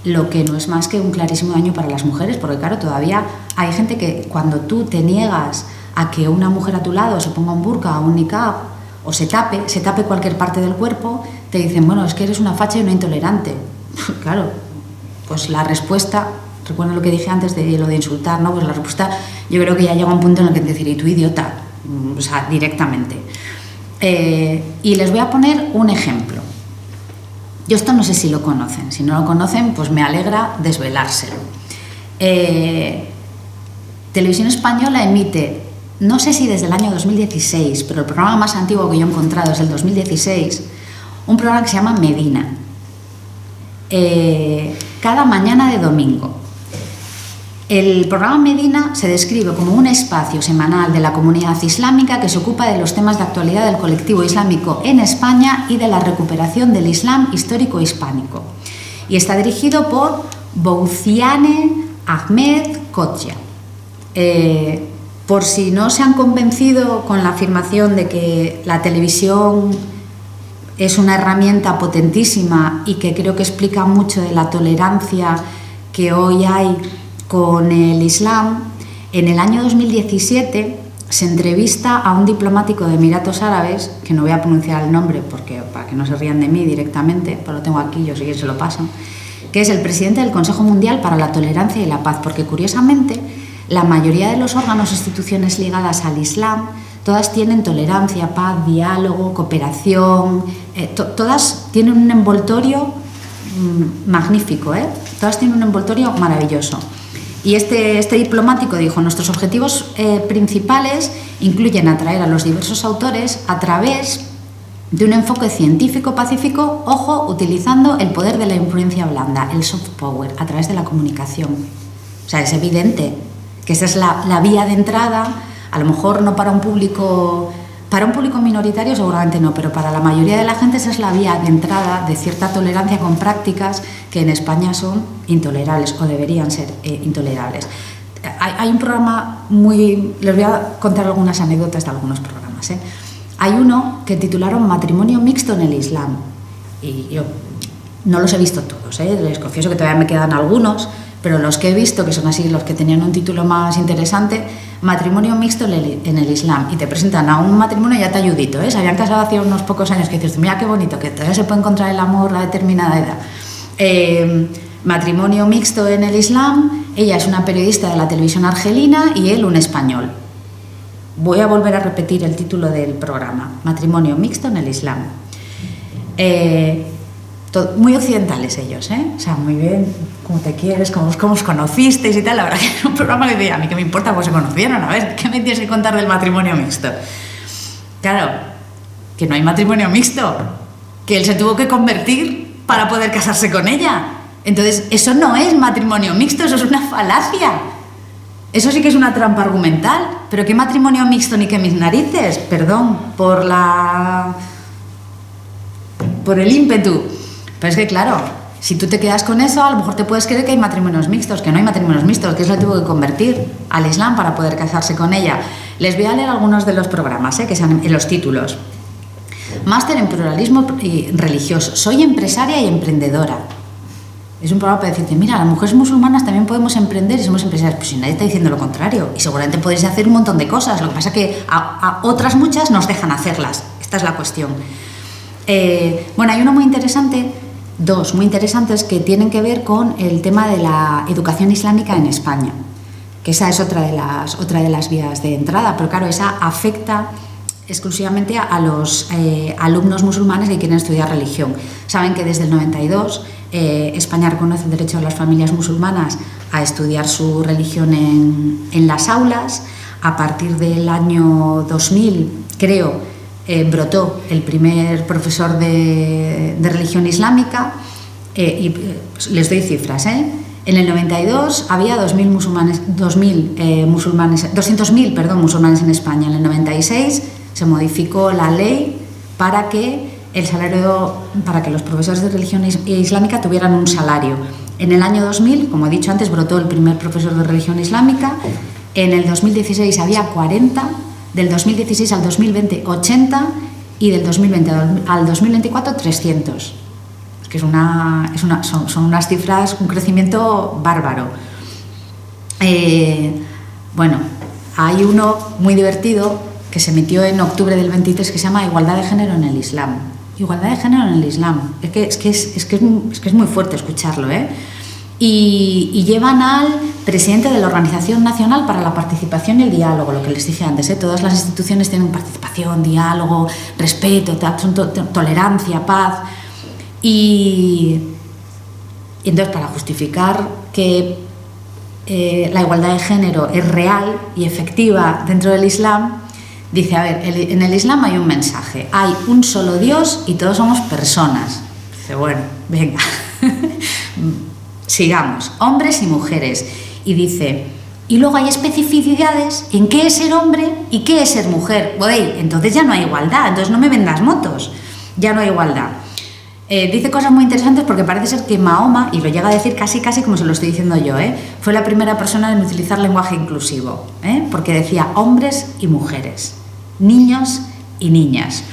lo que no es más que un clarísimo daño para las mujeres, porque claro, todavía hay gente que cuando tú te niegas a que una mujer a tu lado se ponga un burka o un niqab o se tape cualquier parte del cuerpo, te dicen, bueno, es que eres una facha y una intolerante. Claro, pues la respuesta, recuerda lo que dije antes de lo de insultar, ¿no? Pues la respuesta yo creo que ya llega a un punto en el que decir, y tú idiota, o sea, directamente. Y les voy a poner un ejemplo. Yo esto no sé si lo conocen, si no lo conocen, pues me alegra desvelárselo. Televisión Española emite, no sé si desde el año 2016, pero el programa más antiguo que yo he encontrado es el 2016, un programa que se llama Medina, cada mañana de domingo. El programa Medina se describe como un espacio semanal de la comunidad islámica que se ocupa de los temas de actualidad del colectivo islámico en España y de la recuperación del Islam histórico hispánico. Y está dirigido por Bouziane Ahmed Kotja. Por si no se han convencido con la afirmación de que la televisión es una herramienta potentísima y que creo que explica mucho de la tolerancia que hoy hay con el Islam, en el año 2017 se entrevista a un diplomático de Emiratos Árabes, que no voy a pronunciar el nombre porque para que no se rían de mí directamente, pero lo tengo aquí, yo sí que se lo paso, que es el presidente del Consejo Mundial para la Tolerancia y la Paz, porque curiosamente la mayoría de los órganos e instituciones ligadas al Islam, todas tienen tolerancia, paz, diálogo, cooperación, todas tienen un envoltorio magnífico, todas tienen un envoltorio maravilloso. Y este diplomático dijo, nuestros objetivos principales incluyen atraer a los diversos autores a través de un enfoque científico-pacífico, ojo, utilizando el poder de la influencia blanda, el soft power, a través de la comunicación. O sea, es evidente que esa es la vía de entrada, a lo mejor no para un público minoritario seguramente no, pero para la mayoría de la gente esa es la vía de entrada de cierta tolerancia con prácticas que en España son intolerables o deberían ser intolerables. Hay un programa les voy a contar algunas anécdotas de algunos programas. Hay uno que titularon Matrimonio mixto en el Islam, y yo no los he visto todos, les confieso que todavía me quedan algunos, pero los que he visto, que son así los que tenían un título más interesante, matrimonio mixto en el Islam, y te presentan a un matrimonio ya talludito, se habían casado hace unos pocos años, que dices, mira qué bonito, que todavía se puede encontrar el amor a determinada edad. Matrimonio mixto en el Islam, ella es una periodista de la televisión argelina y él un español. Voy a volver a repetir el título del programa, matrimonio mixto en el Islam. Muy occidentales ellos, o sea, muy bien, cómo te quieres, cómo os conocisteis y tal. La verdad que es un programa que decía, a mí que me importa cómo se conocieron, a ver, ¿qué me tienes que contar del matrimonio mixto? Claro, que no hay matrimonio mixto, que él se tuvo que convertir para poder casarse con ella. Entonces, eso no es matrimonio mixto, eso es una falacia. Eso sí que es una trampa argumental. Pero ¿qué matrimonio mixto ni qué mis narices? Perdón por el ímpetu. Pero es que claro, si tú te quedas con eso, a lo mejor te puedes creer que hay matrimonios mixtos, que no hay matrimonios mixtos, que él se tuvo que convertir al Islam para poder casarse con ella. Les voy a leer algunos de los programas, que sean en los títulos. Máster en pluralismo religioso. Soy empresaria y emprendedora. Es un programa para decirte, mira, las mujeres musulmanas también podemos emprender y somos empresarias. Pues si nadie está diciendo lo contrario. Y seguramente podéis hacer un montón de cosas. Lo que pasa es que a otras muchas nos dejan hacerlas. Esta es la cuestión. Bueno, hay uno muy interesante, dos muy interesantes que tienen que ver con el tema de la educación islámica en España. Que esa es otra de las vías de entrada. Pero claro, esa afecta exclusivamente a los alumnos musulmanes que quieren estudiar religión. Saben que desde el 92 España reconoce el derecho de las familias musulmanas a estudiar su religión en las aulas. A partir del año 2000, creo, brotó el primer profesor de religión islámica. Y les doy cifras, En el 92 había 200.000 musulmanes en España. En el 96 se modificó la ley para que los profesores de religión islámica tuvieran un salario. En el año 2000, como he dicho antes, brotó el primer profesor de religión islámica. En el 2016 había 40, del 2016 al 2020 80 y del 2020 al 2024 300. Es que son unas cifras, un crecimiento bárbaro. Bueno, hay uno muy divertido que se emitió en octubre del 23 que se llama Igualdad de género en el Islam. Igualdad de género en el Islam. Es que es muy fuerte escucharlo, Y llevan al presidente de la Organización Nacional para la Participación y el Diálogo, lo que les dije antes, Todas las instituciones tienen participación, diálogo, respeto, tolerancia, paz. Y entonces, para justificar que la igualdad de género es real y efectiva dentro del Islam, dice, a ver, en el Islam hay un mensaje, hay un solo Dios y todos somos personas. Dice, bueno, venga, sigamos, hombres y mujeres. Y dice, y luego hay especificidades en qué es ser hombre y qué es ser mujer. Oye, entonces ya no hay igualdad, entonces no me vendas motos, ya no hay igualdad. Dice cosas muy interesantes porque parece ser que Mahoma, y lo llega a decir casi como se lo estoy diciendo yo, fue la primera persona en utilizar lenguaje inclusivo, porque decía hombres y mujeres, niños y niñas.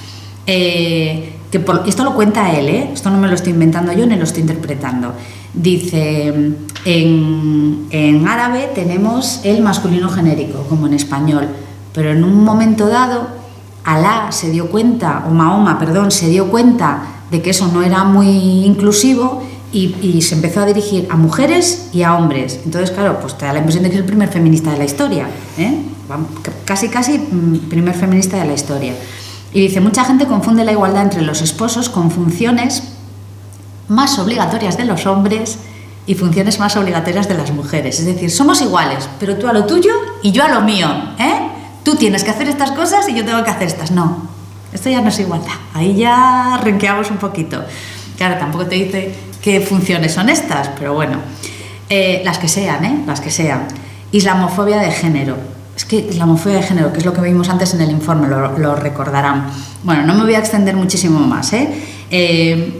Esto lo cuenta él, esto no me lo estoy inventando yo ni lo estoy interpretando. Dice, en árabe tenemos el masculino genérico, como en español, pero en un momento dado Mahoma se dio cuenta de que eso no era muy inclusivo y se empezó a dirigir a mujeres y a hombres. Entonces, claro, pues te da la impresión de que es el primer feminista de la historia, casi primer feminista de la historia. Y dice, mucha gente confunde la igualdad entre los esposos con funciones más obligatorias de los hombres y funciones más obligatorias de las mujeres. Es decir, somos iguales, pero tú a lo tuyo y yo a lo mío, Tú tienes que hacer estas cosas y yo tengo que hacer estas. No, esto ya no es igualdad. Ahí ya renqueamos un poquito. Claro, tampoco te dice qué funciones son estas, pero bueno, las que sean, las que sean. Islamofobia de género. Es que islamofobia de género, que es lo que vimos antes en el informe, lo recordarán. Bueno, no me voy a extender muchísimo más,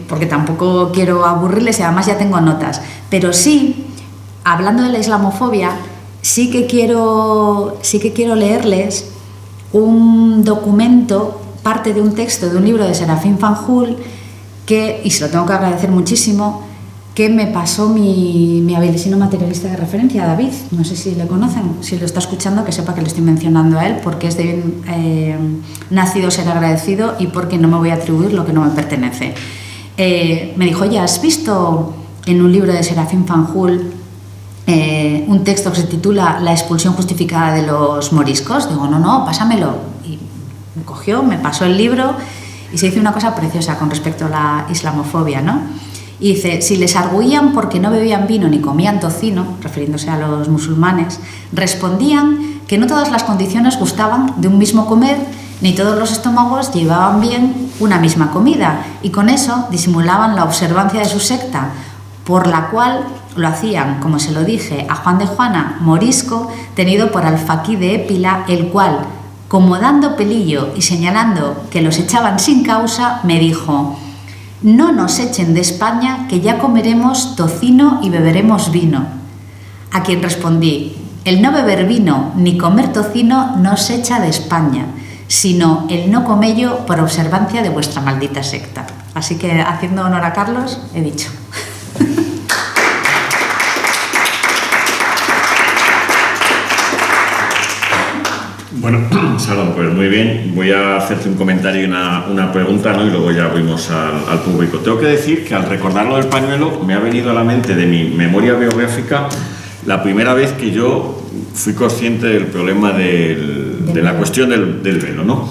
porque tampoco quiero aburrirles y además ya tengo notas. Pero sí, hablando de la islamofobia, sí que quiero leerles un documento, parte de un texto de un libro de Serafín Fanjul, y se lo tengo que agradecer muchísimo, que me pasó mi abelesino materialista de referencia, David. No sé si le conocen, si lo está escuchando, que sepa que le estoy mencionando a él, porque es de nacido ser agradecido y porque no me voy a atribuir lo que no me pertenece. Me dijo, oye, ¿has visto en un libro de Serafín Fanjul un texto que se titula La expulsión justificada de los moriscos? Digo, no, pásamelo. Y me cogió, me pasó el libro y se dice una cosa preciosa con respecto a la islamofobia, ¿no? Y dice, si les arguían porque no bebían vino ni comían tocino, refiriéndose a los musulmanes, respondían que no todas las condiciones gustaban de un mismo comer, ni todos los estómagos llevaban bien una misma comida, y con eso disimulaban la observancia de su secta, por la cual lo hacían, como se lo dije a Juan de Juana, morisco, tenido por alfaquí de Épila, el cual, como dando pelillo y señalando que los echaban sin causa, me dijo: no nos echen de España, que ya comeremos tocino y beberemos vino. A quien respondí: el no beber vino ni comer tocino no se echa de España, sino el no comello por observancia de vuestra maldita secta. Así que, haciendo honor a Carlos, he dicho. Bueno, Sharon, pues muy bien. Voy a hacerte un comentario y una pregunta, ¿no? Y luego ya abrimos al público. Tengo que decir que al recordar lo del pañuelo me ha venido a la mente de mi memoria biográfica la primera vez que yo fui consciente del problema de la cuestión del velo, ¿no?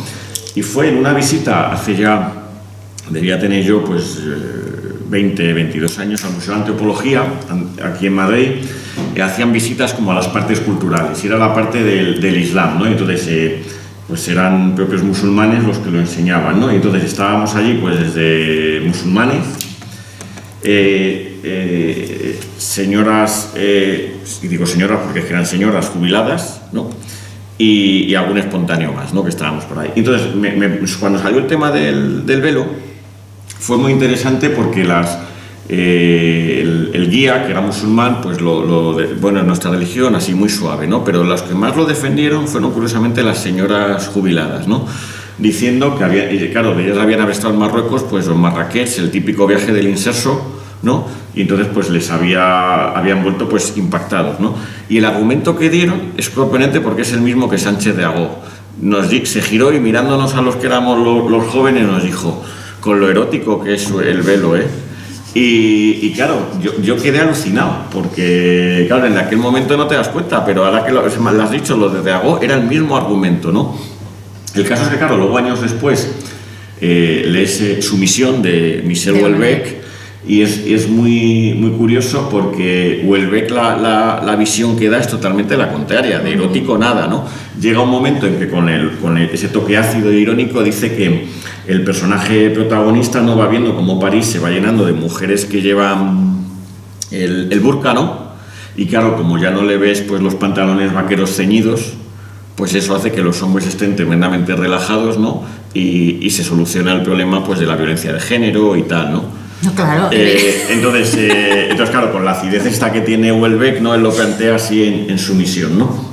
Y fue en una visita hace ya, debía tener yo pues 20, 22 años al Museo de Antropología, aquí en Madrid. Hacían visitas como a las partes culturales, y era la parte del Islam, ¿no? Entonces, pues eran propios musulmanes los que lo enseñaban, ¿no? Y entonces estábamos allí, pues desde musulmanes, señoras, y digo señoras porque eran señoras jubiladas, ¿no? Y algún espontáneo más, ¿no? Que estábamos por ahí. Entonces, cuando salió el tema del velo, fue muy interesante porque el guía, que era musulmán, pues bueno, en nuestra religión así muy suave, ¿no? Pero las que más lo defendieron fueron curiosamente las señoras jubiladas, ¿no? Diciendo que claro, ellas habían estado en Marruecos, pues en Marrakech, el típico viaje del inserso, ¿no? Y entonces pues habían vuelto pues impactados, ¿no? Y el argumento que dieron es sorprendente porque es el mismo que Sánchez de Agó. Se giró y mirándonos a los que éramos los jóvenes nos dijo: con lo erótico que es el velo, ¿eh? Y claro, yo quedé alucinado, porque claro, en aquel momento no te das cuenta, pero ahora que lo has dicho, lo de Agó era el mismo argumento, ¿no? El caso es que, claro, luego años después lees Sumisión de Michel Houellebecq, y es muy, muy curioso porque Houellebecq la visión que da es totalmente la contraria, de erótico nada, ¿no? Llega un momento en que con ese toque ácido e irónico dice que el personaje protagonista no va viendo cómo París se va llenando de mujeres que llevan el burka, ¿no? Y claro, como ya no le ves pues los pantalones vaqueros ceñidos, pues eso hace que los hombres estén tremendamente relajados, ¿no? Y se soluciona el problema pues de la violencia de género y tal, ¿no? No, claro. Entonces, claro, con la acidez esta que tiene Houellebecq, ¿no? Él lo plantea así en Sumisión, ¿no?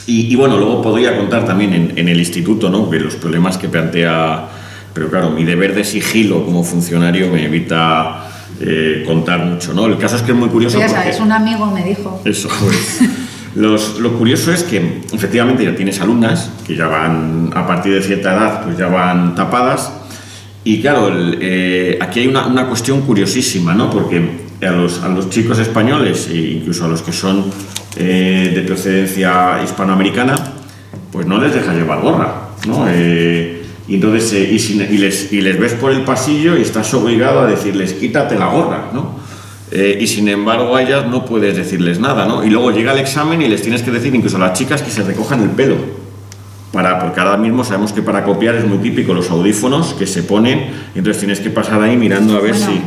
Y bueno, luego podría contar también en el instituto, ¿no? De los problemas que plantea, pero claro, mi deber de sigilo como funcionario me evita contar mucho, ¿no? El caso es que es muy curioso. Ya sabes, un amigo me dijo. Eso, pues. Lo curioso es que efectivamente ya tienes alumnas que ya van, a partir de cierta edad, pues ya van tapadas. Y claro, aquí hay una cuestión curiosísima, ¿no? Porque a los chicos españoles, e incluso a los que son de procedencia hispanoamericana, pues no les deja llevar gorra, ¿no? Y entonces y les ves por el pasillo y estás obligado a decirles: quítate la gorra, ¿no? Y sin embargo a ellas no puedes decirles nada, ¿no? Y luego llega el examen y les tienes que decir, incluso a las chicas, que se recojan el pelo. Porque ahora mismo sabemos que para copiar es muy típico los audífonos que se ponen, y entonces tienes que pasar ahí mirando a ver si...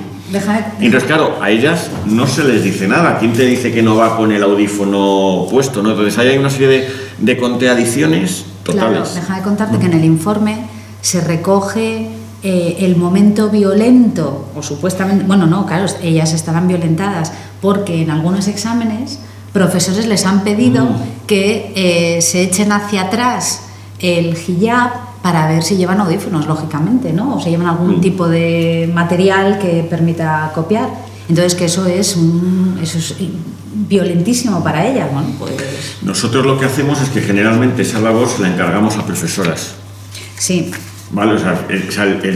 Y entonces, claro, a ellas no se les dice nada. ¿Quién te dice que no va con el audífono puesto, ¿no? Entonces ahí hay una serie de contradicciones totales. Claro, deja de contarte que en el informe se recoge el momento violento, o supuestamente... Bueno, no, claro, ellas estarán violentadas porque en algunos exámenes profesores les han pedido que se echen hacia atrás el hijab para ver si llevan audífonos, lógicamente, ¿no? O si llevan algún tipo de material que permita copiar. Entonces, que eso es violentísimo para ellas, bueno, pues... Nosotros lo que hacemos es que generalmente esa labor se la encargamos a profesoras. Sí. Vale,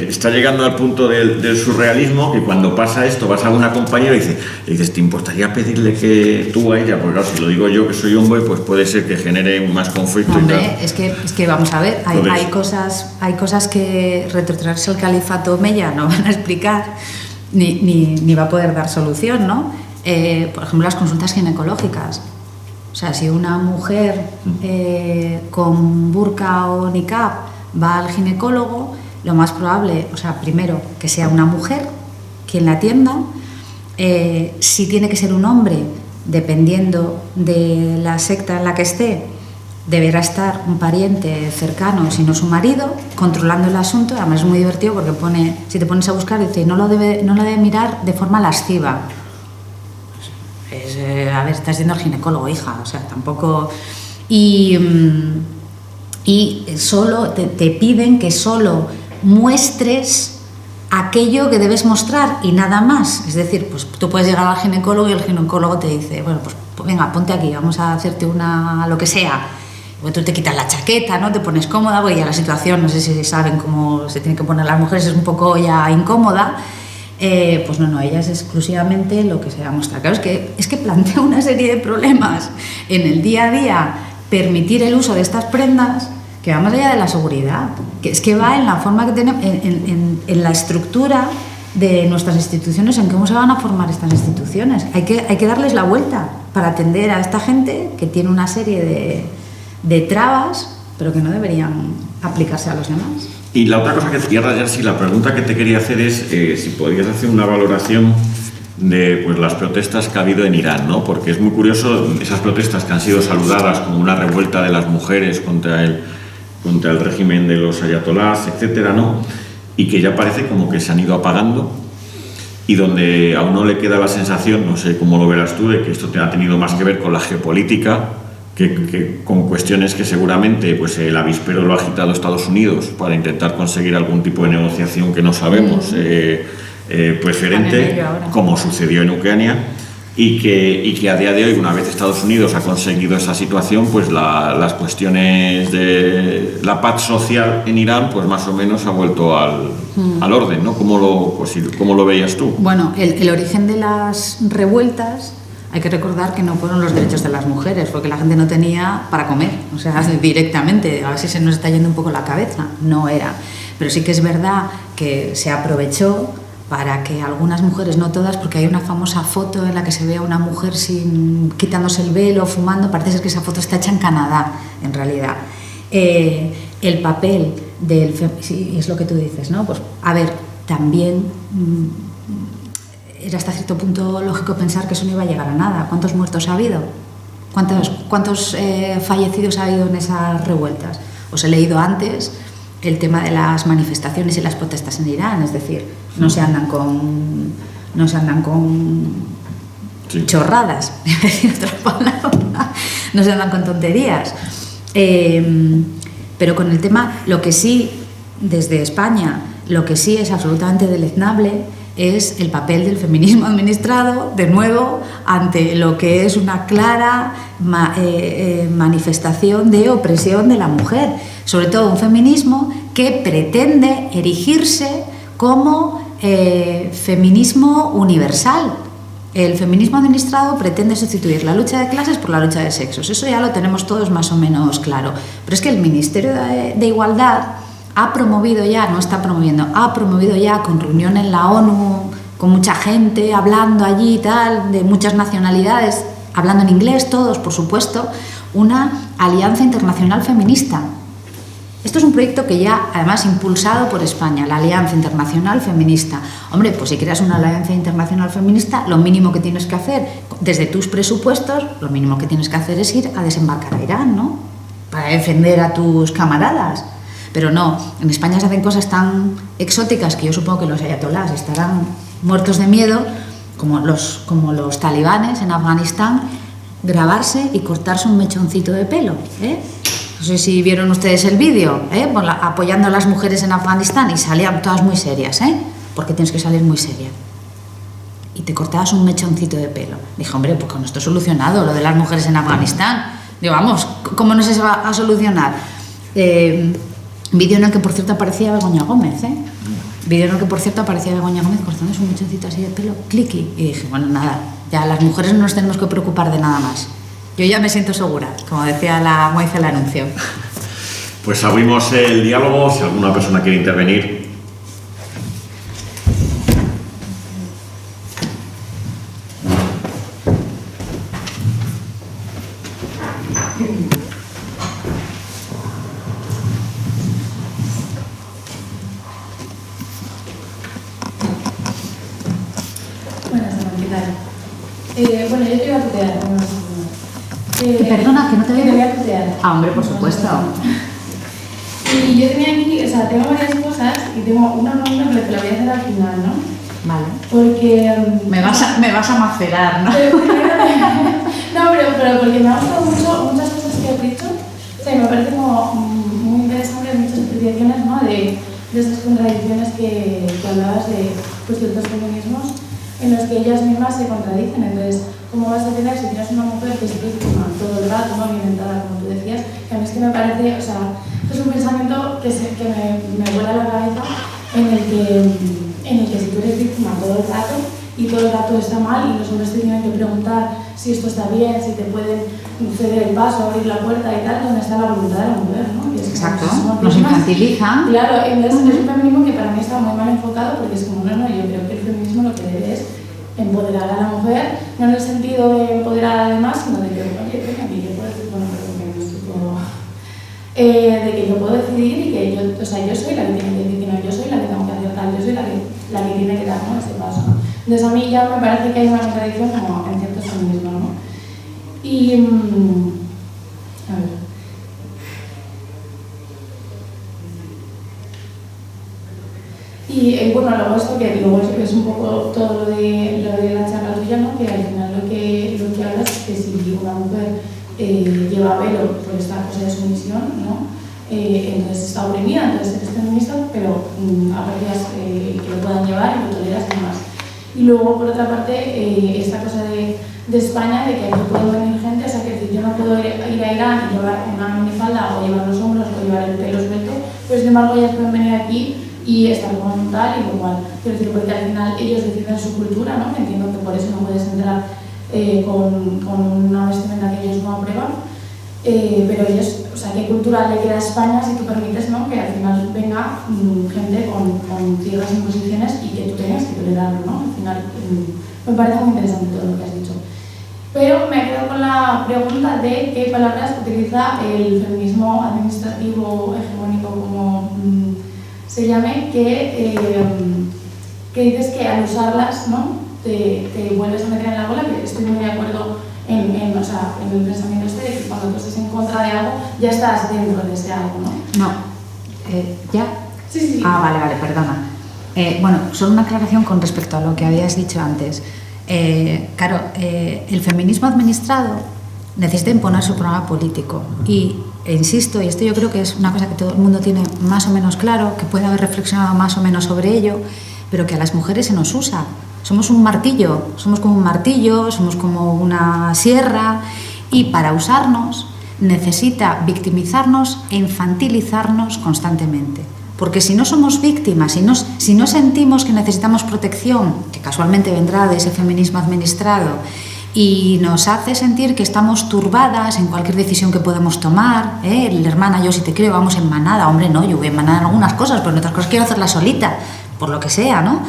está llegando al punto del surrealismo que cuando pasa esto vas a una compañera y dices, ¿te importaría pedirle que tú a ella? Porque claro, si lo digo yo que soy hombre, pues puede ser que genere más conflicto. Hombre, y tal. es que vamos a ver, hay cosas que retrotraerse al califato omeya no van a explicar ni va a poder dar solución, ¿no? Por ejemplo, las consultas ginecológicas. O sea, si una mujer con burka o niqab va al ginecólogo, lo más probable, o sea, primero, que sea una mujer quien la atienda. Si tiene que ser un hombre, dependiendo de la secta en la que esté, deberá estar un pariente cercano, si no su marido, controlando el asunto. Además es muy divertido porque si te pones a buscar, dice, no la debe mirar de forma lasciva. A ver, estás yendo al ginecólogo, hija, o sea, tampoco... Y solo te piden que solo muestres aquello que debes mostrar y nada más. Es decir, pues tú puedes llegar al ginecólogo y el ginecólogo te dice, bueno, pues venga, ponte aquí, vamos a hacerte lo que sea. Pues tú te quitas la chaqueta, ¿no? Te pones cómoda, porque ya la situación, no sé si saben cómo se tienen que poner las mujeres, es un poco ya incómoda. Pues no, ellas exclusivamente lo que se va a mostrar. Claro, es que plantea una serie de problemas en el día a día permitir el uso de estas prendas que va más allá de la seguridad, que es que va en la forma que tenemos, en la estructura de nuestras instituciones, en cómo se van a formar estas instituciones. Hay que darles la vuelta para atender a esta gente que tiene una serie de trabas, pero que no deberían aplicarse a los demás. Y la otra cosa que te quería rayar, la pregunta que te quería hacer es si podrías hacer una valoración de pues, las protestas que ha habido en Irán, ¿no? Porque es muy curioso esas protestas que han sido saludadas como una revuelta de las mujeres contra el régimen de los ayatolás, etcétera, ¿no? Y que ya parece como que se han ido apagando y donde a uno le queda la sensación, no sé cómo lo verás tú, de que esto ha tenido más que ver con la geopolítica que con cuestiones que seguramente pues, el avispero lo ha agitado Estados Unidos para intentar conseguir algún tipo de negociación que no sabemos preferente, como sucedió en Ucrania, y que a día de hoy, una vez Estados Unidos ha conseguido esa situación, pues las cuestiones de la paz social en Irán, pues más o menos ha vuelto al orden, ¿no? ¿Cómo lo veías tú? Bueno, el origen de las revueltas, hay que recordar que no fueron los derechos de las mujeres, porque la gente no tenía para comer, o sea, directamente, a ver si se nos está yendo un poco la cabeza, no era. Pero sí que es verdad que se aprovechó para que algunas mujeres, no todas, porque hay una famosa foto en la que se ve a una mujer quitándose el velo, fumando, parece ser que esa foto está hecha en Canadá, en realidad. El papel sí, es lo que tú dices, ¿no? Pues, a ver, también era hasta cierto punto lógico pensar que eso no iba a llegar a nada. ¿Cuántos muertos ha habido? ¿Cuántos fallecidos ha habido en esas revueltas? Os he leído antes el tema de las manifestaciones y las protestas en Irán, es decir, no se andan con sí, chorradas, otra palabra, no se andan con tonterías. Pero con el tema, lo que sí, desde España, lo que sí es absolutamente deleznable es el papel del feminismo administrado, de nuevo, ante lo que es una clara manifestación de opresión de la mujer, sobre todo un feminismo que pretende erigirse como feminismo universal. El feminismo administrado pretende sustituir la lucha de clases por la lucha de sexos, eso ya lo tenemos todos más o menos claro, pero es que el Ministerio de Igualdad ha promovido ya, no está promoviendo, ha promovido ya con reunión en la ONU, con mucha gente hablando allí y tal, de muchas nacionalidades, hablando en inglés todos, por supuesto, una alianza internacional feminista. Esto es un proyecto que ya, además, impulsado por España, la Alianza Internacional Feminista. Hombre, pues si creas una Alianza Internacional Feminista, lo mínimo que tienes que hacer, desde tus presupuestos, lo mínimo que tienes que hacer es ir a desembarcar a Irán, ¿no? Para defender a tus camaradas. Pero no, en España se hacen cosas tan exóticas que yo supongo que los ayatolás estarán muertos de miedo, como los talibanes en Afganistán, grabarse y cortarse un mechoncito de pelo, ¿eh? No sé si vieron ustedes el vídeo, apoyando a las mujeres en Afganistán, y salían todas muy serias, porque tienes que salir muy seria. Y te cortabas un mechoncito de pelo. Dije, hombre, pues con esto solucionado, lo de las mujeres en Afganistán. Digo, vamos, ¿cómo no se va a solucionar? Vídeo en el que, por cierto, aparecía Begoña Gómez, Vídeo en el que, por cierto, aparecía Begoña Gómez cortándose un mechoncito así de pelo, cliqui. Y dije, bueno, nada, ya las mujeres no nos tenemos que preocupar de nada más. Yo ya me siento segura, como dice el anuncio. Pues abrimos el diálogo, si alguna persona quiere intervenir. Bueno, yo te iba a tutear. Perdona, que no te voy a tutear. Ah, hombre, por supuesto. Y yo tenía aquí, o sea, tengo varias cosas y tengo una pregunta que la voy a hacer al final, ¿no? Vale. Porque... Me vas a macerar, ¿no? No, pero porque me ha gustado mucho muchas cosas que has dicho. O sea, me parece como muy interesante muchas apreciaciones, ¿no? De esas contradicciones que hablabas de ciertos feminismos en los que ellas mismas se contradicen. Entonces, ¿cómo vas a tener si tienes una mujer que es víctima todo el rato, no alimentada, como tú decías? Que a mí es que me parece, o sea, es un pensamiento que me vuela la cabeza en el que si tú eres víctima todo el rato y todo el rato está mal y los hombres te tienen que preguntar si esto está bien, si te pueden ceder el paso, abrir la puerta y tal, ¿dónde está la voluntad de la mujer, ¿no? Y es exacto, nos infantilizan. Claro, entonces es un feminismo que para mí está muy mal enfocado porque es como, no, yo creo que el feminismo lo que debe es empoderar a la mujer, no en el sentido de empoderar a demás, sino de que, oye, venga, que yo puedo decir, bueno, perdón, que no estoy todo... de que yo puedo decidir y que yo, o sea, yo soy la que tiene que decir que no, yo soy la que tengo que hacer tal, yo soy la que tiene que dar, ¿no?, ese paso, ¿no? Entonces a mí ya me parece que hay una contradicción como en ciertos feminismos, ¿no? Y... a ver... Y bueno, luego esto que luego es un poco todo lo de la charla tuya, ¿no? Que al final lo que hablas es que si una mujer lleva velo por esta cosa de sumisión, ¿no? Entonces está oprimida, entonces eres feminista, pero aprecias que lo puedan llevar y lo toleras y demás. Y luego, por otra parte, esta cosa de España, de que aquí pueden venir gente, o sea, que yo no puedo ir a Irán y llevar una minifalda o llevar los hombros o llevar el pelo suelto, pues sin embargo ellas pueden venir aquí y estar con tal y igual. Quiero decir, porque al final ellos deciden su cultura, ¿no? Entiendo que por eso no puedes entrar con una vestimenta que ellos no aprueban, pero ellos, o sea, ¿qué cultura le queda a España si tú permites, ¿no?, que al final venga gente con ciertas imposiciones y que tú tengas que tolerarlo, ¿no? Al final me parece muy interesante todo lo que has dicho. Pero me quedo con la pregunta de qué palabras utiliza el feminismo administrativo hegemónico, como se llame, que dices que al usarlas, ¿no?, te vuelves a meter en la bola, que estoy muy de acuerdo en el pensamiento este de que cuando tú estás en contra de algo, ya estás dentro de ese algo, ¿no? No. ¿Ya? Sí. Ah, vale, perdona. Bueno, solo una aclaración con respecto a lo que habías dicho antes. Claro, el feminismo administrado necesita imponer su programa político y insisto, y esto yo creo que es una cosa que todo el mundo tiene más o menos claro, que puede haber reflexionado más o menos sobre ello, pero que a las mujeres se nos usa. Somos un martillo, somos como un martillo, somos como una sierra, y para usarnos necesita victimizarnos e infantilizarnos constantemente. Porque si no somos víctimas, si no sentimos que necesitamos protección, que casualmente vendrá de ese feminismo administrado, y nos hace sentir que estamos turbadas en cualquier decisión que podemos tomar, hermana, yo sí te creo, vamos en manada, hombre, no, yo voy en manada en algunas cosas, pero en otras cosas quiero hacerla solita, por lo que sea, ¿no?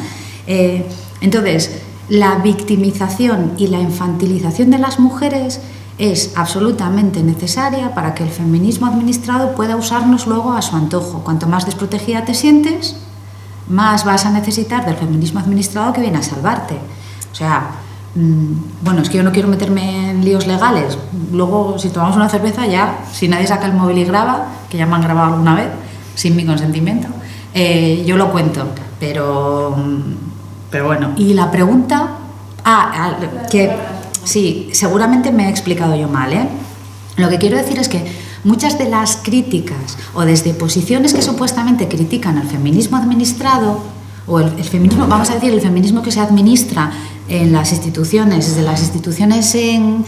Entonces, la victimización y la infantilización de las mujeres es absolutamente necesaria para que el feminismo administrado pueda usarnos luego a su antojo. Cuanto más desprotegida te sientes, más vas a necesitar del feminismo administrado que viene a salvarte. O sea, bueno, es que yo no quiero meterme en líos legales. Luego, si tomamos una cerveza, ya, si nadie saca el móvil y graba, que ya me han grabado alguna vez, sin mi consentimiento, yo lo cuento. Pero bueno, y la pregunta... que sí, seguramente me he explicado yo mal, ¿eh? Lo que quiero decir es que muchas de las críticas o desde posiciones que supuestamente critican al feminismo administrado o el feminismo, vamos a decir, el feminismo que se administra en las instituciones, desde las instituciones en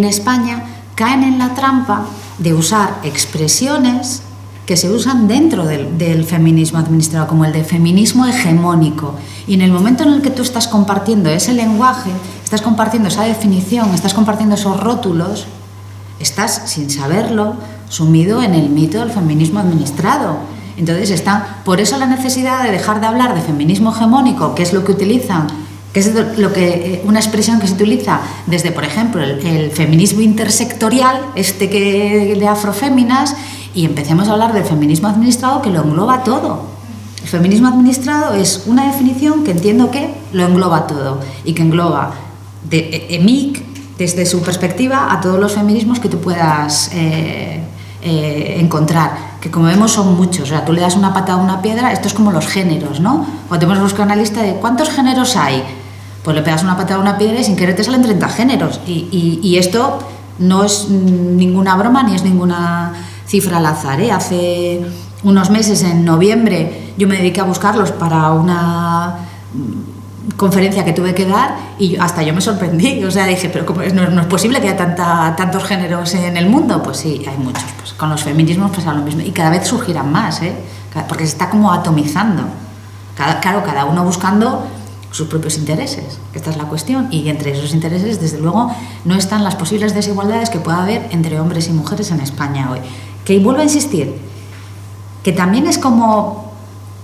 España, caen en la trampa de usar expresiones que se usan dentro del feminismo administrado, como el de feminismo hegemónico. Y en el momento en el que tú estás compartiendo ese lenguaje, estás compartiendo esa definición, estás compartiendo esos rótulos, estás, sin saberlo, sumido en el mito del feminismo administrado. Entonces por eso la necesidad de dejar de hablar de feminismo hegemónico, que es lo que utilizan, que es una expresión que se utiliza desde, por ejemplo, el feminismo intersectorial, que de afroféminas, y empecemos a hablar del feminismo administrado, que lo engloba todo. El feminismo administrado es una definición que entiendo que lo engloba todo y que engloba de EMIC, desde su perspectiva, a todos los feminismos que tú puedas encontrar, que como vemos son muchos. O sea, tú le das una patada a una piedra, esto es como los géneros, ¿no? Cuando te hemos buscado una lista de ¿cuántos géneros hay? Pues le pegas una patada a una piedra y sin querer te salen 30 géneros. Y esto no es ninguna broma ni es ninguna cifra al azar, ¿eh? Hace unos meses, en noviembre, yo me dediqué a buscarlos para una conferencia que tuve que dar y hasta yo me sorprendí. O sea, dije, pero ¿cómo no es posible que haya tantos géneros en el mundo? Pues sí, hay muchos. Pues con los feminismos pasa lo mismo. Y cada vez surgirán más, ¿eh? Porque se está como atomizando. Cada uno buscando sus propios intereses, que esta es la cuestión. Y entre esos intereses, desde luego, no están las posibles desigualdades que pueda haber entre hombres y mujeres en España hoy. Que vuelvo a insistir, que también es como,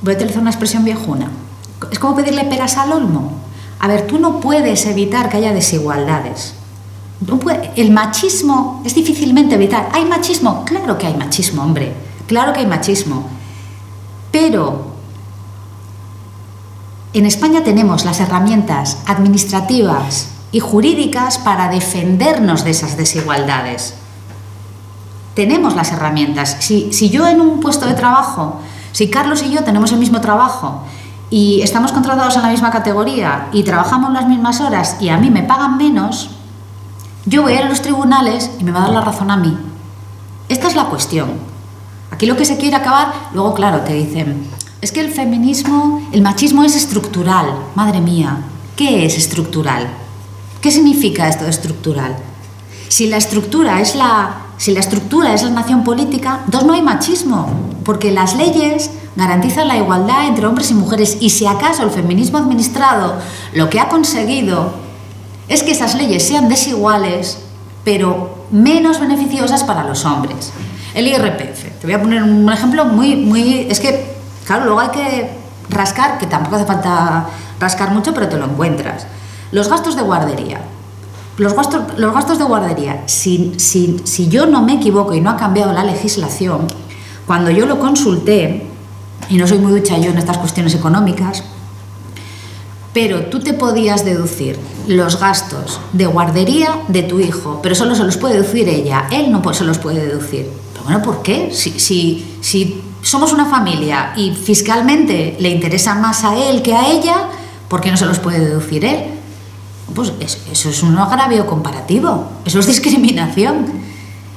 voy a utilizar una expresión viejuna, es como pedirle peras al olmo. A ver, tú no puedes evitar que haya desigualdades. El machismo es difícilmente evitar. ¿Hay machismo? Claro que hay machismo, hombre. Claro que hay machismo. Pero en España tenemos las herramientas administrativas y jurídicas para defendernos de esas desigualdades. Tenemos las herramientas. Si yo en un puesto de trabajo, si Carlos y yo tenemos el mismo trabajo y estamos contratados en la misma categoría y trabajamos las mismas horas y a mí me pagan menos, yo voy a ir a los tribunales y me va a dar la razón a mí. Esta es la cuestión. Aquí lo que se quiere acabar, luego claro, te dicen, es que el feminismo, el machismo es estructural. Madre mía, ¿qué es estructural? ¿Qué significa esto de estructural? Si la estructura es la nación política, entonces no hay machismo, porque las leyes garantizan la igualdad entre hombres y mujeres, y si acaso el feminismo administrado lo que ha conseguido es que esas leyes sean desiguales, pero menos beneficiosas para los hombres. El IRPF, te voy a poner un ejemplo muy... Es que, claro, luego hay que rascar, que tampoco hace falta rascar mucho, pero te lo encuentras. Los gastos de guardería. Los gastos de guardería, si yo no me equivoco y no ha cambiado la legislación, cuando yo lo consulté, y no soy muy ducha yo en estas cuestiones económicas, pero tú te podías deducir los gastos de guardería de tu hijo, pero solo se los puede deducir ella, él no se los puede deducir. Pero bueno, ¿por qué? Si somos una familia y fiscalmente le interesa más a él que a ella, ¿por qué no se los puede deducir él? Pues eso es un agravio comparativo, eso es discriminación.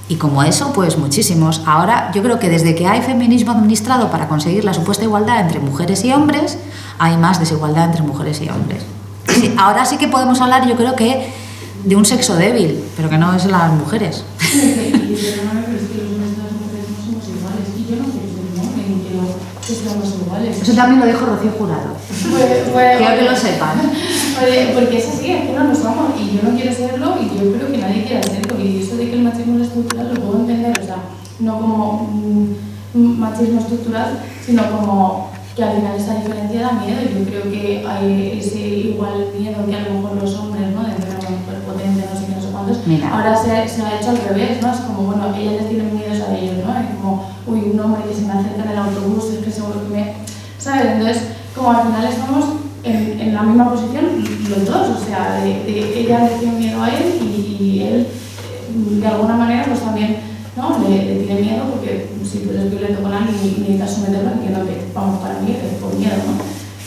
Y como eso, pues muchísimos. Ahora, yo creo que desde que hay feminismo administrado para conseguir la supuesta igualdad entre mujeres y hombres, hay más desigualdad entre mujeres y hombres. Sí, ahora sí que podemos hablar, yo creo que, de un sexo débil, pero que no es las mujeres. Eso también lo dijo Rocío Jurado. Quiero que lo sepan. Porque es así, es que no lo somos y yo no quiero serlo y yo creo que nadie quiere serlo. Y eso de que el machismo es estructural lo puedo entender, o sea, no como machismo estructural, sino como que al final esa diferencia da miedo. Yo creo que hay ese igual miedo que a lo mejor los hombres, ¿no? De tener una mujer potente, no sé qué, no sé cuántos. Mira. Ahora se ha hecho al revés, ¿no? Es como, bueno, ellas les tienen miedos a ellos, ¿no? Es como, uy, un hombre que se me acerca en el autobús, es que seguro que me... ¿Sabes? Entonces, como al final estamos en la misma posición los dos, o sea, ella le tiene miedo a él y él, de alguna manera, pues también, ¿no? Le tiene miedo porque si tú eres violento con alguien y necesitas someterlo, entiendo que vamos para mí, es por miedo, ¿no?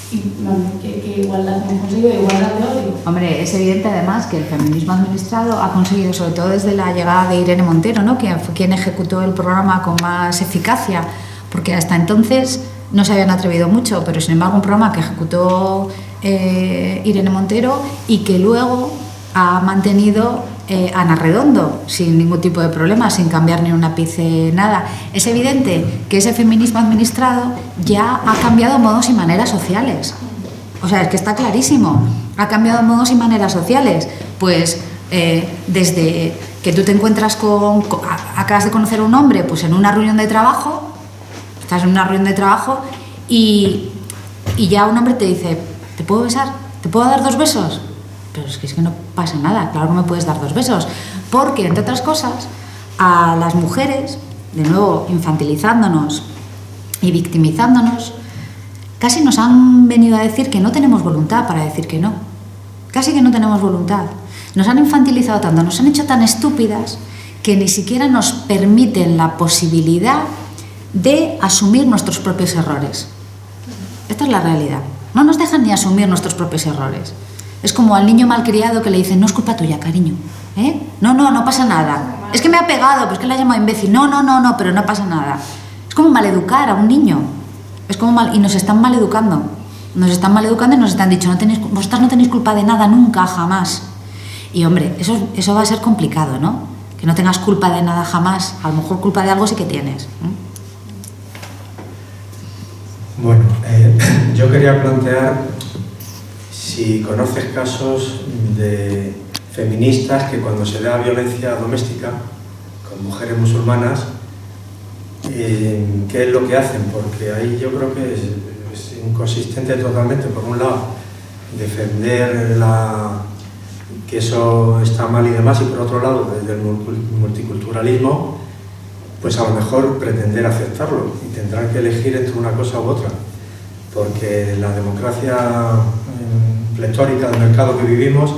que igualdad hemos conseguido, igualdad de odio. Hombre, es evidente además que el feminismo administrado ha conseguido, sobre todo desde la llegada de Irene Montero, ¿no?, que fue quien ejecutó el programa con más eficacia, porque hasta entonces no se habían atrevido mucho, pero sin embargo un programa que ejecutó Irene Montero y que luego ha mantenido Ana Redondo sin ningún tipo de problema, sin cambiar ni un ápice, nada. Es evidente que ese feminismo administrado ya ha cambiado modos y maneras sociales. O sea, es que está clarísimo. Ha cambiado modos y maneras sociales. Pues desde que tú te encuentras acabas de conocer a un hombre, pues en una reunión de trabajo, estás en una reunión de trabajo y ya un hombre te dice: ¿te puedo besar? ¿Te puedo dar 2 besos? Pero es que no pasa nada, claro que me puedes dar 2 besos. Porque, entre otras cosas, a las mujeres, de nuevo infantilizándonos y victimizándonos, casi nos han venido a decir que no tenemos voluntad para decir que no. Casi que no tenemos voluntad. Nos han infantilizado tanto, nos han hecho tan estúpidas que ni siquiera nos permiten la posibilidad de asumir nuestros propios errores. Esta es la realidad. No nos dejan ni asumir nuestros propios errores. Es como al niño malcriado que le dicen: no es culpa tuya, cariño, ¿eh? No pasa nada. Es que me ha pegado, pues que la ha llamado imbécil. No, pero no pasa nada. Es como maleducar a un niño. Es como y nos están maleducando. Nos están maleducando y nos están dicho: vosotras no tenéis culpa de nada nunca, jamás. Y hombre, eso va a ser complicado, ¿no? Que no tengas culpa de nada jamás. A lo mejor culpa de algo sí que tienes, ¿eh? Bueno, yo quería plantear si conoces casos de feministas que cuando se da violencia doméstica con mujeres musulmanas, ¿qué es lo que hacen? Porque ahí yo creo que es inconsistente totalmente. Por un lado, defender que eso está mal y demás, y por otro lado, desde el multiculturalismo, pues a lo mejor pretender aceptarlo y tendrán que elegir entre una cosa u otra, porque la democracia pletórica del mercado que vivimos,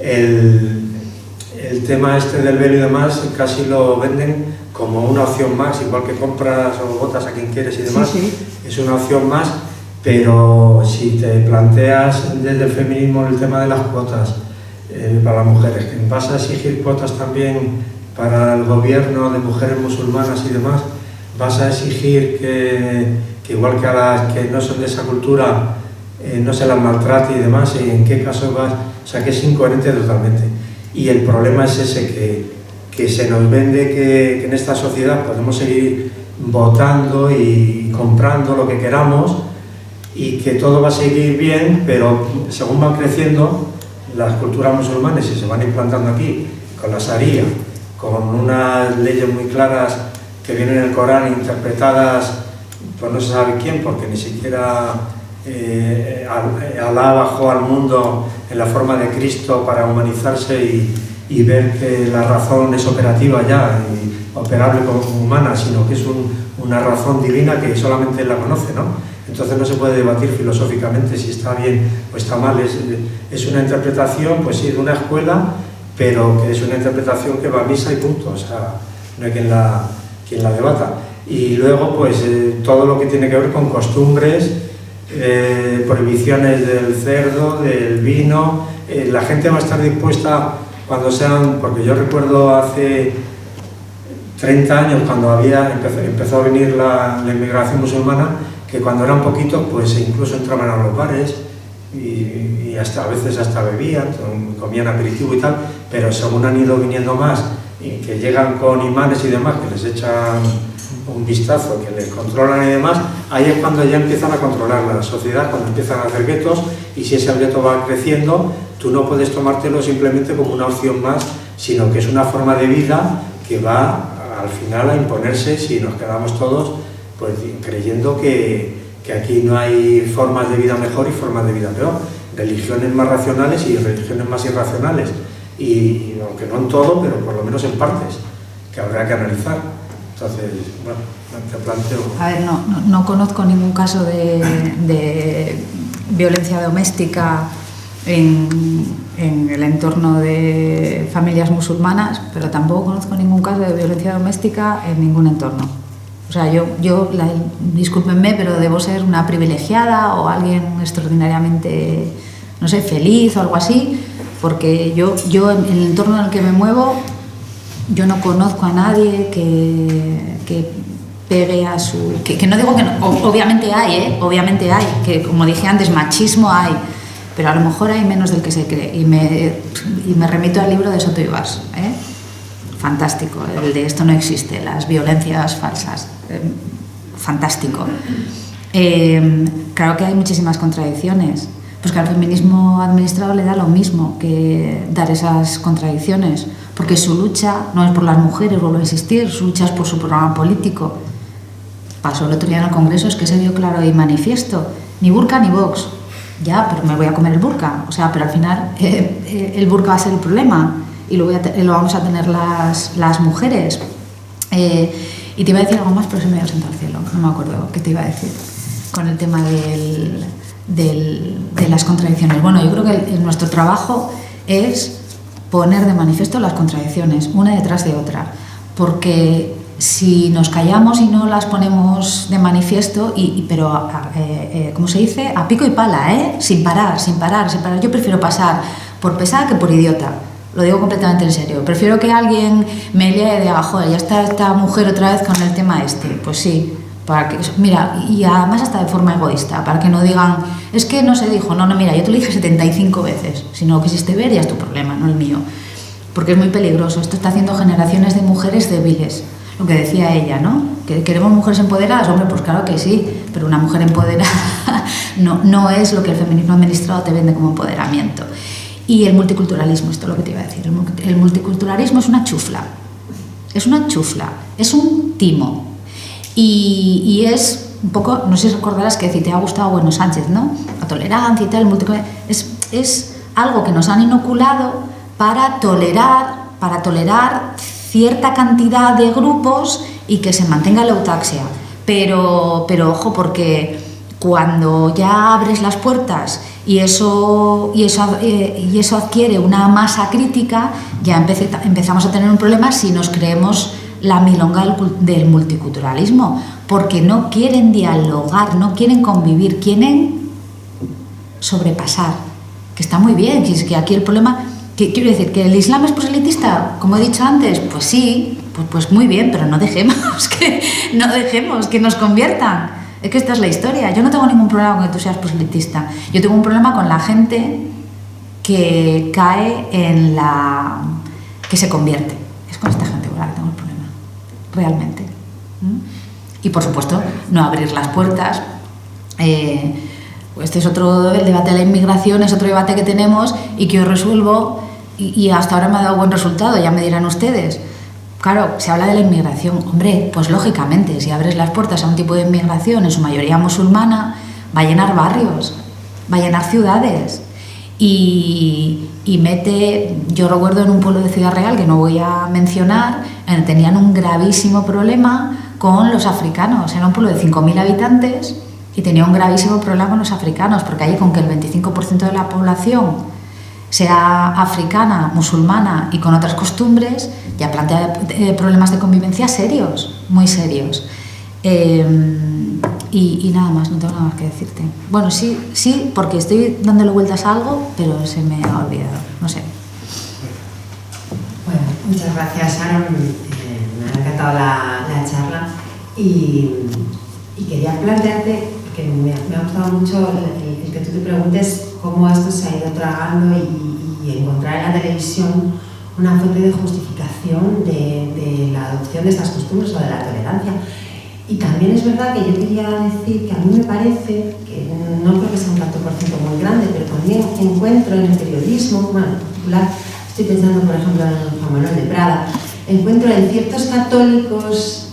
el tema este del velo y demás casi lo venden como una opción más, igual que compras o votas a quien quieres y demás, sí. Es una opción más, pero si te planteas desde el feminismo el tema de las cuotas para las mujeres, que vas a exigir cuotas también para el gobierno de mujeres musulmanas y demás, vas a exigir que igual que a las que no son de esa cultura no se las maltrate y demás, y en qué caso vas, o sea, que es incoherente totalmente. Y el problema es ese, que se nos vende que en esta sociedad podemos seguir votando y comprando lo que queramos y que todo va a seguir bien, pero según van creciendo las culturas musulmanas y se van implantando aquí, con la Sharia, con unas leyes muy claras que vienen en el Corán interpretadas por no se sabe quién, porque ni siquiera Alá bajó al mundo en la forma de Cristo para humanizarse y ver que la razón es operativa ya y operable como humana, sino que es una razón divina que solamente él la conoce, ¿no? Entonces no se puede debatir filosóficamente si está bien o está mal, es una interpretación, pues sí, de una escuela, pero que es una interpretación que va a misa y punto, o sea, no hay quien la debata. Y luego, pues, todo lo que tiene que ver con costumbres, prohibiciones del cerdo, del vino, la gente va a estar dispuesta cuando sean, porque yo recuerdo hace 30 años cuando empezó a venir la inmigración musulmana, que cuando eran poquitos, pues incluso entraban a los bares y hasta a veces hasta bebían, comían aperitivo y tal, pero según han ido viniendo más y que llegan con imanes y demás, que les echan un vistazo, que les controlan y demás, ahí es cuando ya empiezan a controlar la sociedad, cuando empiezan a hacer guetos, y si ese gueto va creciendo, tú no puedes tomártelo simplemente como una opción más, sino que es una forma de vida que va al final a imponerse si nos quedamos todos pues creyendo que aquí no hay formas de vida mejor y formas de vida peor, religiones más racionales y religiones más irracionales, y aunque no en todo, pero por lo menos en partes, que habrá que analizar. Entonces, bueno, te planteo... A ver, no conozco ningún caso de violencia doméstica en el entorno de familias musulmanas, pero tampoco conozco ningún caso de violencia doméstica en ningún entorno. O sea, discúlpenme, pero debo ser una privilegiada o alguien extraordinariamente, no sé, feliz o algo así, porque yo en el entorno en el que me muevo, yo no conozco a nadie que pegue a su... Que no digo que no, obviamente hay, obviamente hay, que como dije antes, machismo hay, pero a lo mejor hay menos del que se cree. Y me remito al libro de Soto Ibars, fantástico, el de Esto no existe, las violencias falsas, fantástico. Claro que hay muchísimas contradicciones, pues que al feminismo administrado le da lo mismo que dar esas contradicciones, porque su lucha no es por las mujeres, vuelvo a insistir, su lucha es por su programa político. Pasó el otro día en el Congreso, es que se vio claro y manifiesto, ni burka ni Vox, ya, pero me voy a comer el burka, o sea, pero al final el burka va a ser el problema y lo vamos a tener las mujeres. Y te iba a decir algo más, pero se me ha sentado al cielo, no me acuerdo qué te iba a decir con el tema de las contradicciones. Bueno, yo creo que nuestro trabajo es poner de manifiesto las contradicciones, una detrás de otra, porque si nos callamos y no las ponemos de manifiesto, pero ¿cómo se dice? A pico y pala, sin parar. Yo prefiero pasar por pesada que por idiota. Lo digo completamente en serio. Prefiero que alguien me lea y diga, joder, ya está esta mujer otra vez con el tema este. Pues sí, para que, mira, y además hasta de forma egoísta, para que no digan, es que no se dijo, no, mira, yo te lo dije 75 veces. Si no lo quisiste ver, ya es tu problema, no el mío. Porque es muy peligroso. Esto está haciendo generaciones de mujeres débiles. Lo que decía ella, ¿no? ¿Que queremos mujeres empoderadas? Hombre, pues claro que sí, pero una mujer empoderada no es lo que el feminismo administrado te vende como empoderamiento. Y el multiculturalismo, esto es lo que te iba a decir. El multiculturalismo es una chufla, es un timo. Y es un poco, no sé si recordarás que si te ha gustado Bueno Sánchez, ¿no? La tolerancia y tal, es algo que nos han inoculado para tolerar cierta cantidad de grupos y que se mantenga la eutaxia. Pero ojo, porque cuando ya abres las puertas y eso adquiere una masa crítica, ya empezamos a tener un problema si nos creemos la milonga del multiculturalismo, porque no quieren dialogar, no quieren convivir, quieren sobrepasar, que está muy bien, que es que aquí el problema... Quiero decir, ¿que el Islam es proselitista? Como he dicho antes, pues sí, pues muy bien, pero no dejemos que nos conviertan. Es que esta es la historia. Yo no tengo ningún problema con que tú seas proselitista. Yo tengo un problema con la gente que cae que se convierte. Es con esta gente con la que tengo el problema, realmente. Y por supuesto, no abrir las puertas. Este es el debate de la inmigración, es otro debate que tenemos y que yo resuelvo y hasta ahora me ha dado buen resultado, ya me dirán ustedes. Claro, se habla de la inmigración. Hombre, pues lógicamente, si abres las puertas a un tipo de inmigración, en su mayoría musulmana, va a llenar barrios, va a llenar ciudades. Y yo recuerdo en un pueblo de Ciudad Real, que no voy a mencionar, tenían un gravísimo problema con los africanos. Era un pueblo de 5.000 habitantes y tenía un gravísimo problema con los africanos, porque allí con que el 25% de la población sea africana, musulmana y con otras costumbres, ya plantea problemas de convivencia serios, muy serios. Y nada más, no tengo nada más que decirte. Bueno, sí, porque estoy dándole vueltas a algo, pero se me ha olvidado, no sé. Bueno, muchas gracias, Sharon. Me ha encantado la charla y quería plantearte, que me ha gustado mucho el que tú te preguntes cómo esto se ha ido tragando y encontrar en la televisión una fuente de justificación de la adopción de estas costumbres o de la tolerancia. Y también es verdad que yo quería decir que a mí me parece, que no creo que sea un tanto por ciento muy grande, pero también encuentro en el periodismo, bueno, en particular, estoy pensando por ejemplo en Juan Manuel de Prada, encuentro en ciertos católicos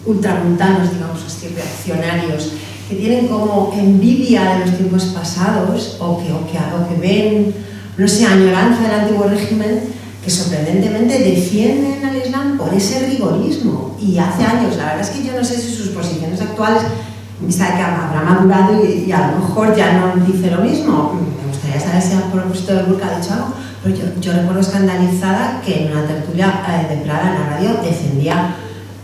ultramontanos, digamos así, reaccionarios, que tienen como envidia de los tiempos pasados o que ven, no sé, añoranza del antiguo régimen, que sorprendentemente defienden al Islam por ese rigorismo. Y hace años, la verdad es que yo no sé si sus posiciones actuales, en vista de que habrá madurado y a lo mejor ya no dice lo mismo. Me gustaría saber si a propósito del burka ha dicho algo, pero yo recuerdo escandalizada que en una tertulia de Prada en la radio defendía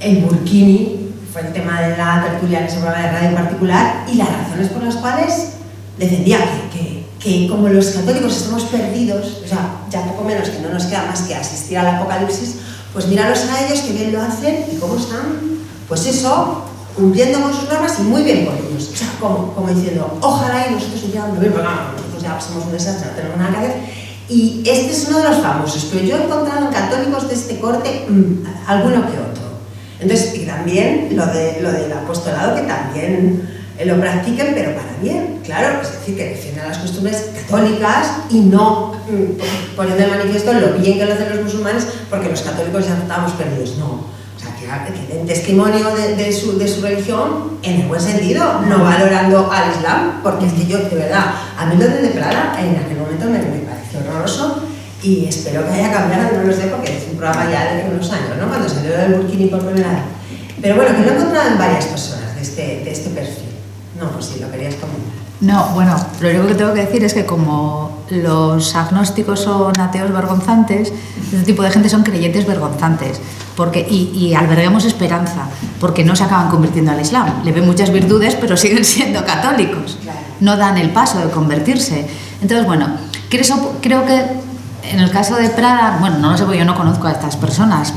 el burkini fue el tema de la tertulia en ese programa de radio en particular, y las razones por las cuales defendía que como los católicos estamos perdidos, o sea, ya poco menos que no nos queda más que asistir al apocalipsis, pues míralos a ellos que bien lo hacen y cómo están, pues eso, cumpliendo con sus normas y muy bien por ellos. O sea, como diciendo, ojalá y nosotros ya nosotros ya somos un desastre, no tenemos nada que hacer. Y este es uno de los famosos, pero yo he encontrado en católicos de este corte alguno que otro. Entonces, y también lo del apostolado, que también lo practiquen, pero para bien, claro, es decir, que defiendan las costumbres católicas y no poniendo de manifiesto lo bien que lo hacen los musulmanes, porque los católicos ya estamos perdidos, no. O sea, que den testimonio de su religión en el buen sentido, no valorando al Islam, porque es que yo, de verdad, a mí lo de Prada en aquel momento me pareció horroroso y espero que haya cambiado, no lo sé, porque es un programa ya de unos años, ¿no? Cuando salió el burkini por primera vez. Pero bueno, que lo he encontrado en varias personas de este perfil. No, pues sí, lo querías comentar. No, bueno, lo único que tengo que decir es que como los agnósticos son ateos vergonzantes, este tipo de gente son creyentes vergonzantes, y alberguemos esperanza, porque no se acaban convirtiendo al Islam. Le ven muchas virtudes, pero siguen siendo católicos. Claro. No dan el paso de convertirse. Entonces, bueno, creo que en el caso de Prada, bueno, no lo sé porque yo no conozco a estas personas,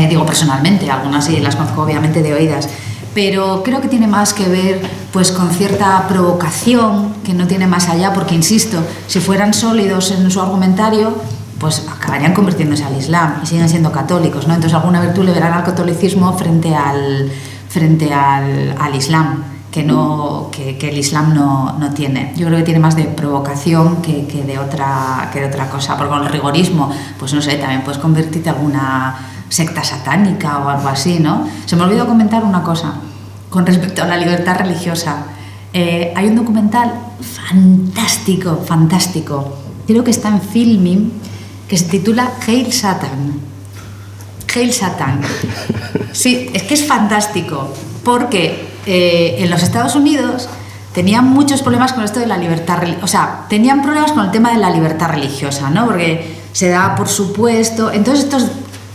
digo personalmente, algunas sí las conozco obviamente de oídas, pero creo que tiene más que ver pues con cierta provocación que no tiene más allá, porque insisto, si fueran sólidos en su argumentario, pues acabarían convirtiéndose al Islam y siguen siendo católicos, ¿no? Entonces alguna virtud le verán al catolicismo frente al Islam, que el Islam no tiene. Yo creo que tiene más de provocación que de otra cosa, porque con el rigorismo, pues no sé, también puedes convertirte a alguna secta satánica o algo así, ¿no? Se me olvidó comentar una cosa con respecto a la libertad religiosa. Hay un documental fantástico, creo que está en Filmin, que se titula Hail Satan. Hail Satan. Sí, es que es fantástico, porque en los Estados Unidos tenían muchos problemas con esto de la libertad religiosa, o sea, tenían problemas con el tema de la libertad religiosa, ¿no? Porque se da por supuesto. Entonces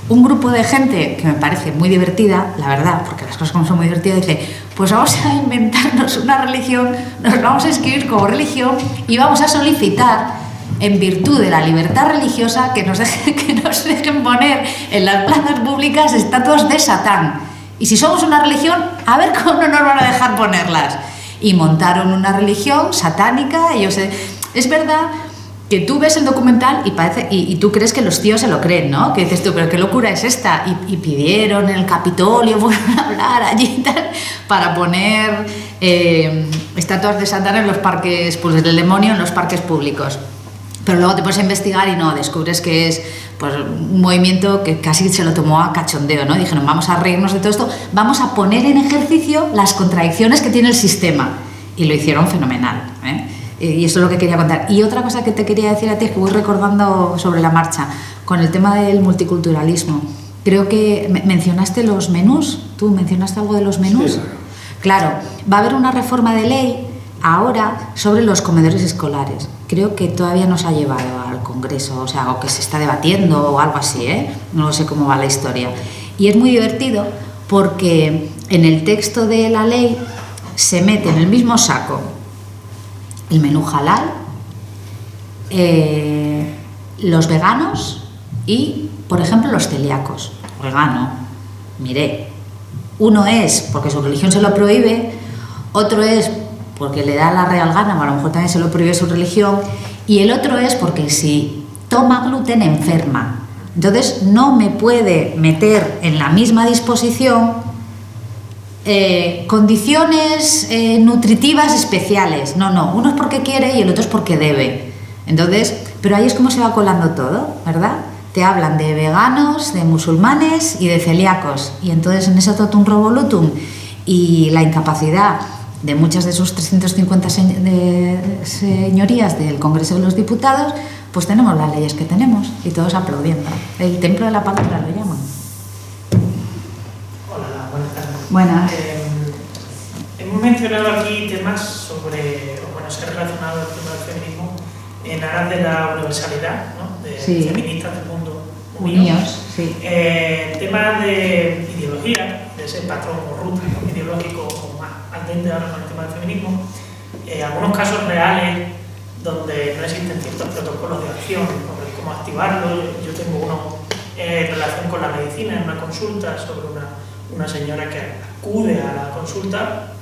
un grupo de gente que me parece muy divertida, la verdad, porque las cosas como son muy divertidas, dice, pues vamos a inventarnos una religión, nos vamos a inscribir como religión y vamos a solicitar, en virtud de la libertad religiosa, que nos dejen poner en las plazas públicas estatuas de Satán. Y si somos una religión, a ver cómo no nos van a dejar ponerlas. Y montaron una religión satánica, es verdad que tú ves el documental y tú crees que los tíos se lo creen, ¿no? Que dices tú, pero qué locura es esta. Y pidieron en el Capitolio, fueron a hablar allí y tal, para poner estatuas de Satán en los parques, pues del demonio en los parques públicos. Pero luego te pones a investigar y no, descubres que es pues, un movimiento que casi se lo tomó a cachondeo, ¿no? Dijeron, vamos a reírnos de todo esto, vamos a poner en ejercicio las contradicciones que tiene el sistema. Y lo hicieron fenomenal, ¿eh? Y eso es lo que quería contar. Y otra cosa que te quería decir a ti es que voy recordando sobre la marcha, con el tema del multiculturalismo. Creo que mencionaste los menús, ¿tú mencionaste algo de los menús? Sí. Claro, va a haber una reforma de ley ahora sobre los comedores escolares. Creo que todavía no se ha llevado al Congreso, o que se está debatiendo o algo así, ¿eh? No sé cómo va la historia. Y es muy divertido porque en el texto de la ley se mete en el mismo saco el menú halal, los veganos y, por ejemplo, los celíacos. Vegano, mire, uno es porque su religión se lo prohíbe, otro es porque le da la real gana, o a lo mejor también se lo prohíbe su religión, y el otro es porque si toma gluten enferma. Entonces no me puede meter en la misma disposición condiciones nutritivas especiales. No, uno es porque quiere y el otro es porque debe. Entonces, pero ahí es como se va colando todo, ¿verdad? Te hablan de veganos, de musulmanes y de celíacos, y entonces en eso totum revolutum, y la incapacidad de muchas de sus 350 señorías del Congreso de los Diputados, pues tenemos las leyes que tenemos y todos aplaudiendo. El templo de la palabra lo llaman. Hola, buenas tardes. Buenas. Hemos mencionado aquí temas se ha relacionado el tema del feminismo en aras de la universalidad, ¿no? De feministas del mundo unidos. Sí. Temas de ideología, ese patrón o ruta, ¿no?, ideológico como más ardente ahora con el tema del feminismo, algunos casos reales donde no existen ciertos protocolos de acción sobre cómo activarlo. Yo tengo uno en relación con la medicina, en una consulta sobre una señora que acude a la consulta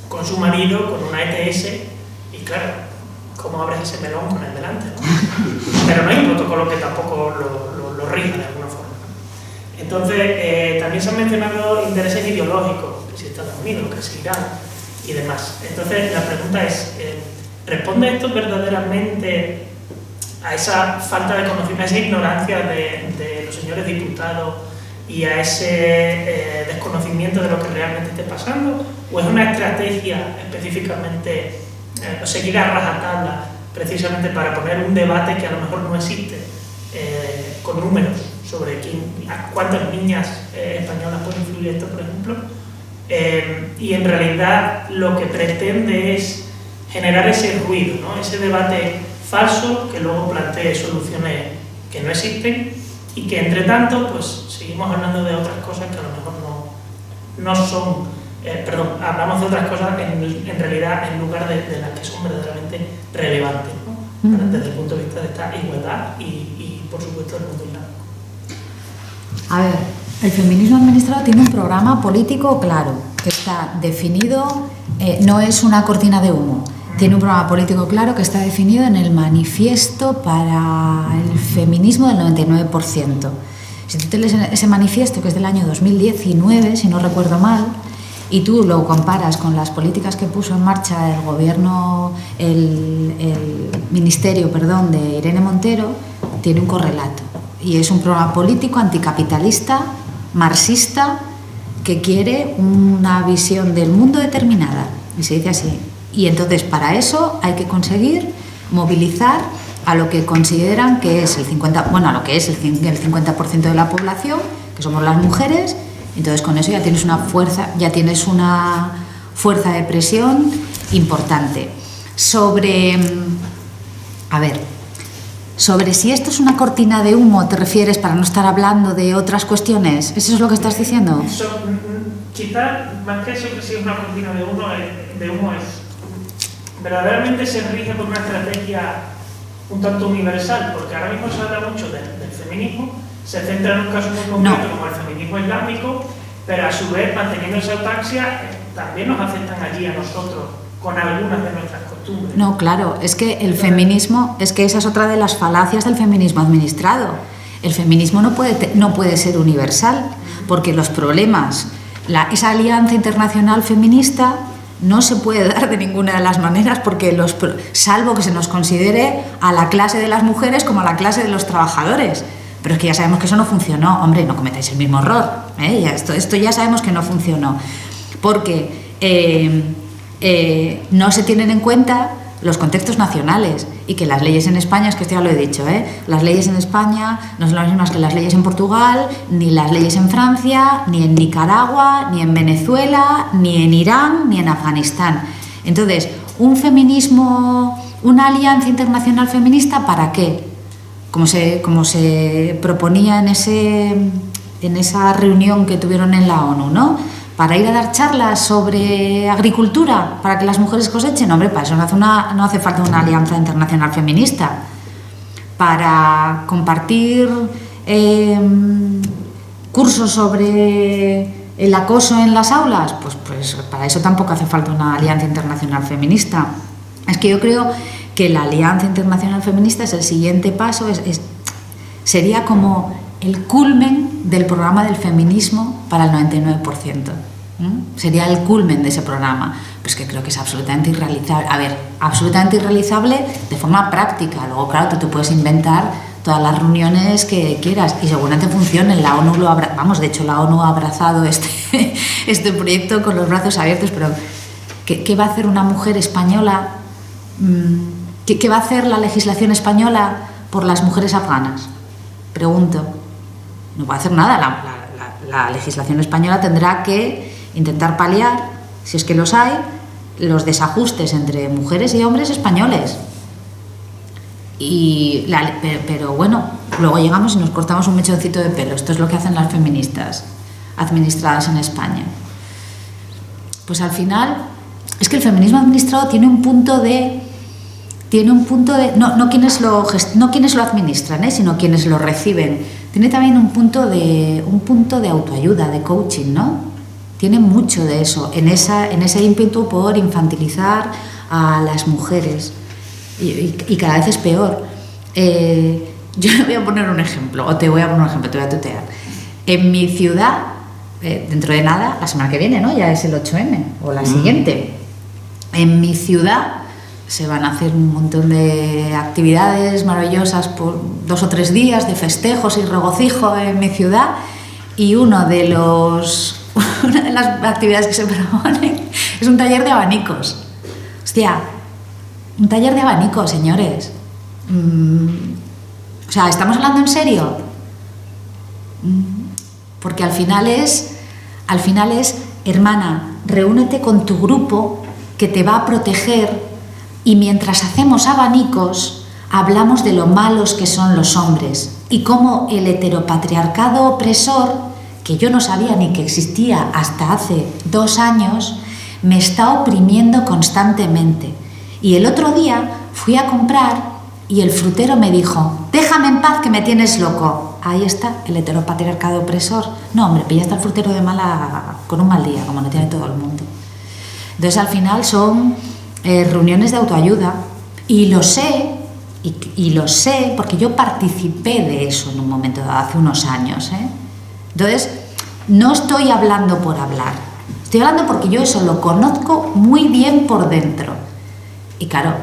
con su marido, con una ETS, y claro, ¿cómo abres ese melón con el delante, ¿no? Pero no hay un protocolo que tampoco lo rija de alguna forma. Entonces, también se han mencionado intereses ideológicos, que si Estados Unidos, que si Irán y demás. Entonces, la pregunta es, ¿responde esto verdaderamente a esa falta de conocimiento, a esa ignorancia de los señores diputados y a ese desconocimiento de lo que realmente esté pasando? ¿O es una estrategia específicamente seguida a rajatabla precisamente para poner un debate que a lo mejor no existe, con números sobre cuántas niñas españolas puede influir esto, por ejemplo? Y en realidad lo que pretende es generar ese ruido, ¿no?, ese debate falso que luego plantee soluciones que no existen y que entre tanto pues seguimos hablando de otras cosas que a lo mejor no son, hablamos de otras cosas en realidad en lugar de las que son verdaderamente relevantes, ¿no?, desde el punto de vista de esta igualdad y por supuesto del mundo islámico. A ver, el feminismo administrado tiene un programa político claro, que está definido, no es una cortina de humo. Tiene un programa político claro que está definido en el manifiesto para el feminismo del 99%. Si tú te lees ese manifiesto, que es del año 2019, si no recuerdo mal, y tú lo comparas con las políticas que puso en marcha el gobierno, el ministerio, de Irene Montero, tiene un correlato. Y es un programa político anticapitalista, marxista, que quiere una visión del mundo determinada. Y se dice así. Y entonces para eso hay que conseguir movilizar a lo que consideran que es el 50% de la población, que somos las mujeres. Entonces con eso ya tienes una fuerza de presión importante. Sobre si esto es una cortina de humo, ¿te refieres, para no estar hablando de otras cuestiones? ¿Eso es lo que estás diciendo? Quizás más que eso, que si es una cortina de humo es verdaderamente se rige por una estrategia un tanto universal, porque ahora mismo se habla mucho del feminismo, se centra en un caso muy concreto como el feminismo islámico, pero a su vez, manteniendo esa autarquía, también nos aceptan allí a nosotros con algunas de nuestras costumbres. No, claro, es que el feminismo, es que esa es otra de las falacias del feminismo administrado. El feminismo no puede ser universal, porque los problemas, esa alianza internacional feminista no se puede dar de ninguna de las maneras, porque salvo que se nos considere a la clase de las mujeres como a la clase de los trabajadores. Pero es que ya sabemos que eso no funcionó. Hombre, no cometáis el mismo error, ¿eh? Esto ya sabemos que no funcionó, porque no se tienen en cuenta los contextos nacionales, y que las leyes en España, es que esto ya lo he dicho, las leyes en España no son las mismas que las leyes en Portugal, ni las leyes en Francia, ni en Nicaragua, ni en Venezuela, ni en Irán, ni en Afganistán. Entonces, una alianza internacional feminista, ¿para qué? Como se proponía en esa reunión que tuvieron en la ONU, ¿no? Para ir a dar charlas sobre agricultura, para que las mujeres cosechen. Hombre, para eso no hace falta una alianza internacional feminista. Para compartir cursos sobre el acoso en las aulas, pues para eso tampoco hace falta una alianza internacional feminista. Es que yo creo que la alianza internacional feminista es el siguiente paso, sería como el culmen del programa del feminismo para el 99%. Sería el culmen de ese programa. Pues que creo que es absolutamente irrealizable. A ver, absolutamente irrealizable de forma práctica. Luego, claro, tú te puedes inventar todas las reuniones que quieras y seguramente funcionen. La ONU de hecho la ONU ha abrazado este proyecto con los brazos abiertos, pero ¿qué va a hacer una mujer española? ¿Qué va a hacer la legislación española por las mujeres afganas? Pregunto. No va a hacer nada. La legislación española tendrá que intentar paliar, si es que los hay, los desajustes entre mujeres y hombres españoles. Pero bueno, luego llegamos y nos cortamos un mechoncito de pelo. Esto es lo que hacen las feministas. administradas en España. Pues al final, es que el feminismo administrado tiene un punto de no quienes lo administran, sino quienes lo reciben. Tiene también un punto de autoayuda, de coaching, ¿no? Tiene mucho de eso, en ese ímpetu por infantilizar a las mujeres. Y cada vez es peor. Yo le voy a poner un ejemplo, te voy a tutear. En mi ciudad, dentro de nada, la semana que viene, ¿no? Ya es el 8M, o la siguiente. En mi ciudad se van a hacer un montón de actividades maravillosas por 2 o 3 días de festejos y regocijo en mi ciudad, y una de las actividades que se proponen es un taller de abanicos. Hostia, un taller de abanicos, señores. O sea, ¿estamos hablando en serio? Porque al final es, hermana, reúnete con tu grupo que te va a proteger, y mientras hacemos abanicos hablamos de lo malos que son los hombres y cómo el heteropatriarcado opresor, que yo no sabía ni que existía hasta hace 2 años, me está oprimiendo constantemente. Y el otro día fui a comprar y el frutero me dijo: déjame en paz que me tienes loco. Ahí está el heteropatriarcado opresor. No, hombre, pillaste al frutero con un mal día, como lo tiene todo el mundo. Entonces al final son reuniones de autoayuda, y lo sé porque yo participé de eso en un momento dado, hace unos años, ¿eh? Entonces no estoy hablando por hablar, estoy hablando porque yo eso lo conozco muy bien por dentro. Y claro,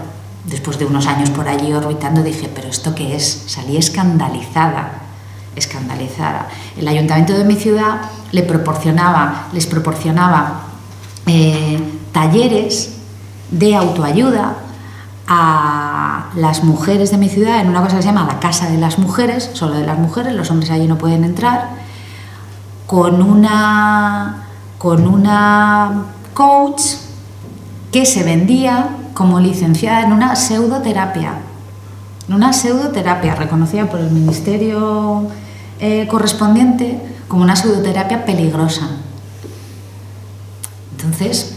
después de unos años por allí orbitando dije: ¿pero esto qué es? Salí escandalizada. El ayuntamiento de mi ciudad les proporcionaba talleres de autoayuda a las mujeres de mi ciudad en una cosa que se llama la Casa de las Mujeres, solo de las mujeres, los hombres allí no pueden entrar, con una coach que se vendía como licenciada en una pseudoterapia reconocida por el ministerio correspondiente como una pseudoterapia peligrosa. Entonces,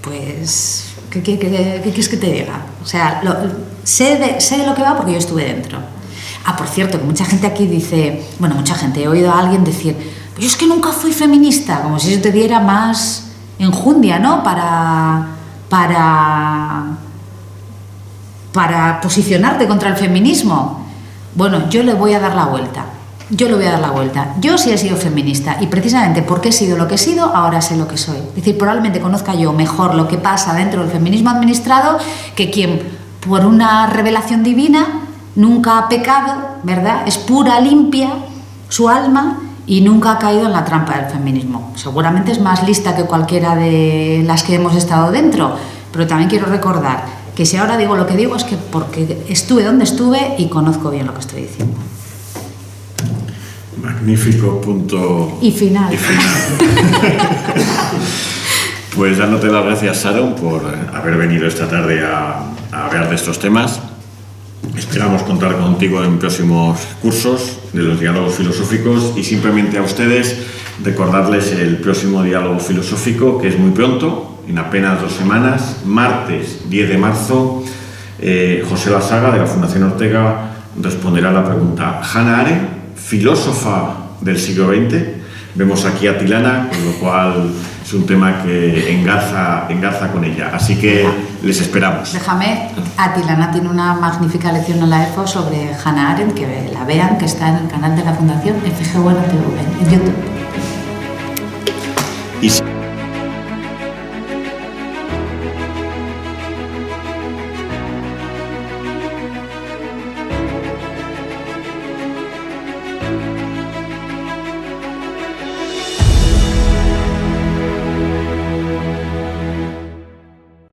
pues, ¿qué quieres que te diga? O sea, sé de lo que va porque yo estuve dentro. Por cierto, que mucha gente aquí dice, he oído a alguien decir: pero yo es que nunca fui feminista, como si eso te diera más enjundia, ¿no? Para posicionarte contra el feminismo. Bueno, yo le voy a dar la vuelta. Yo sí he sido feminista, y precisamente porque he sido lo que he sido, ahora sé lo que soy. Es decir, probablemente conozca yo mejor lo que pasa dentro del feminismo administrado que quien, por una revelación divina, nunca ha pecado, ¿verdad? Es pura, limpia su alma y nunca ha caído en la trampa del feminismo. Seguramente es más lista que cualquiera de las que hemos estado dentro, pero también quiero recordar que si ahora digo lo que digo es que porque estuve donde estuve y conozco bien lo que estoy diciendo. Magnífico punto y final. Pues dándote las gracias, Sharon, por haber venido esta tarde a hablar de estos temas. Esperamos contar contigo en próximos cursos de los diálogos filosóficos, y simplemente a ustedes recordarles el próximo diálogo filosófico, que es muy pronto, en apenas 2 semanas, martes 10 de marzo. José Lasaga, de la Fundación Ortega, responderá a la pregunta: Hannah Arendt, filósofa del siglo XX. Vemos aquí a Tilana, con lo cual es un tema que engarza con ella. Así que les esperamos. Déjame, Tilana tiene una magnífica lección en la EFO sobre Hannah Arendt, que la vean, que está en el canal de la Fundación FG Bueno TV, en YouTube. Y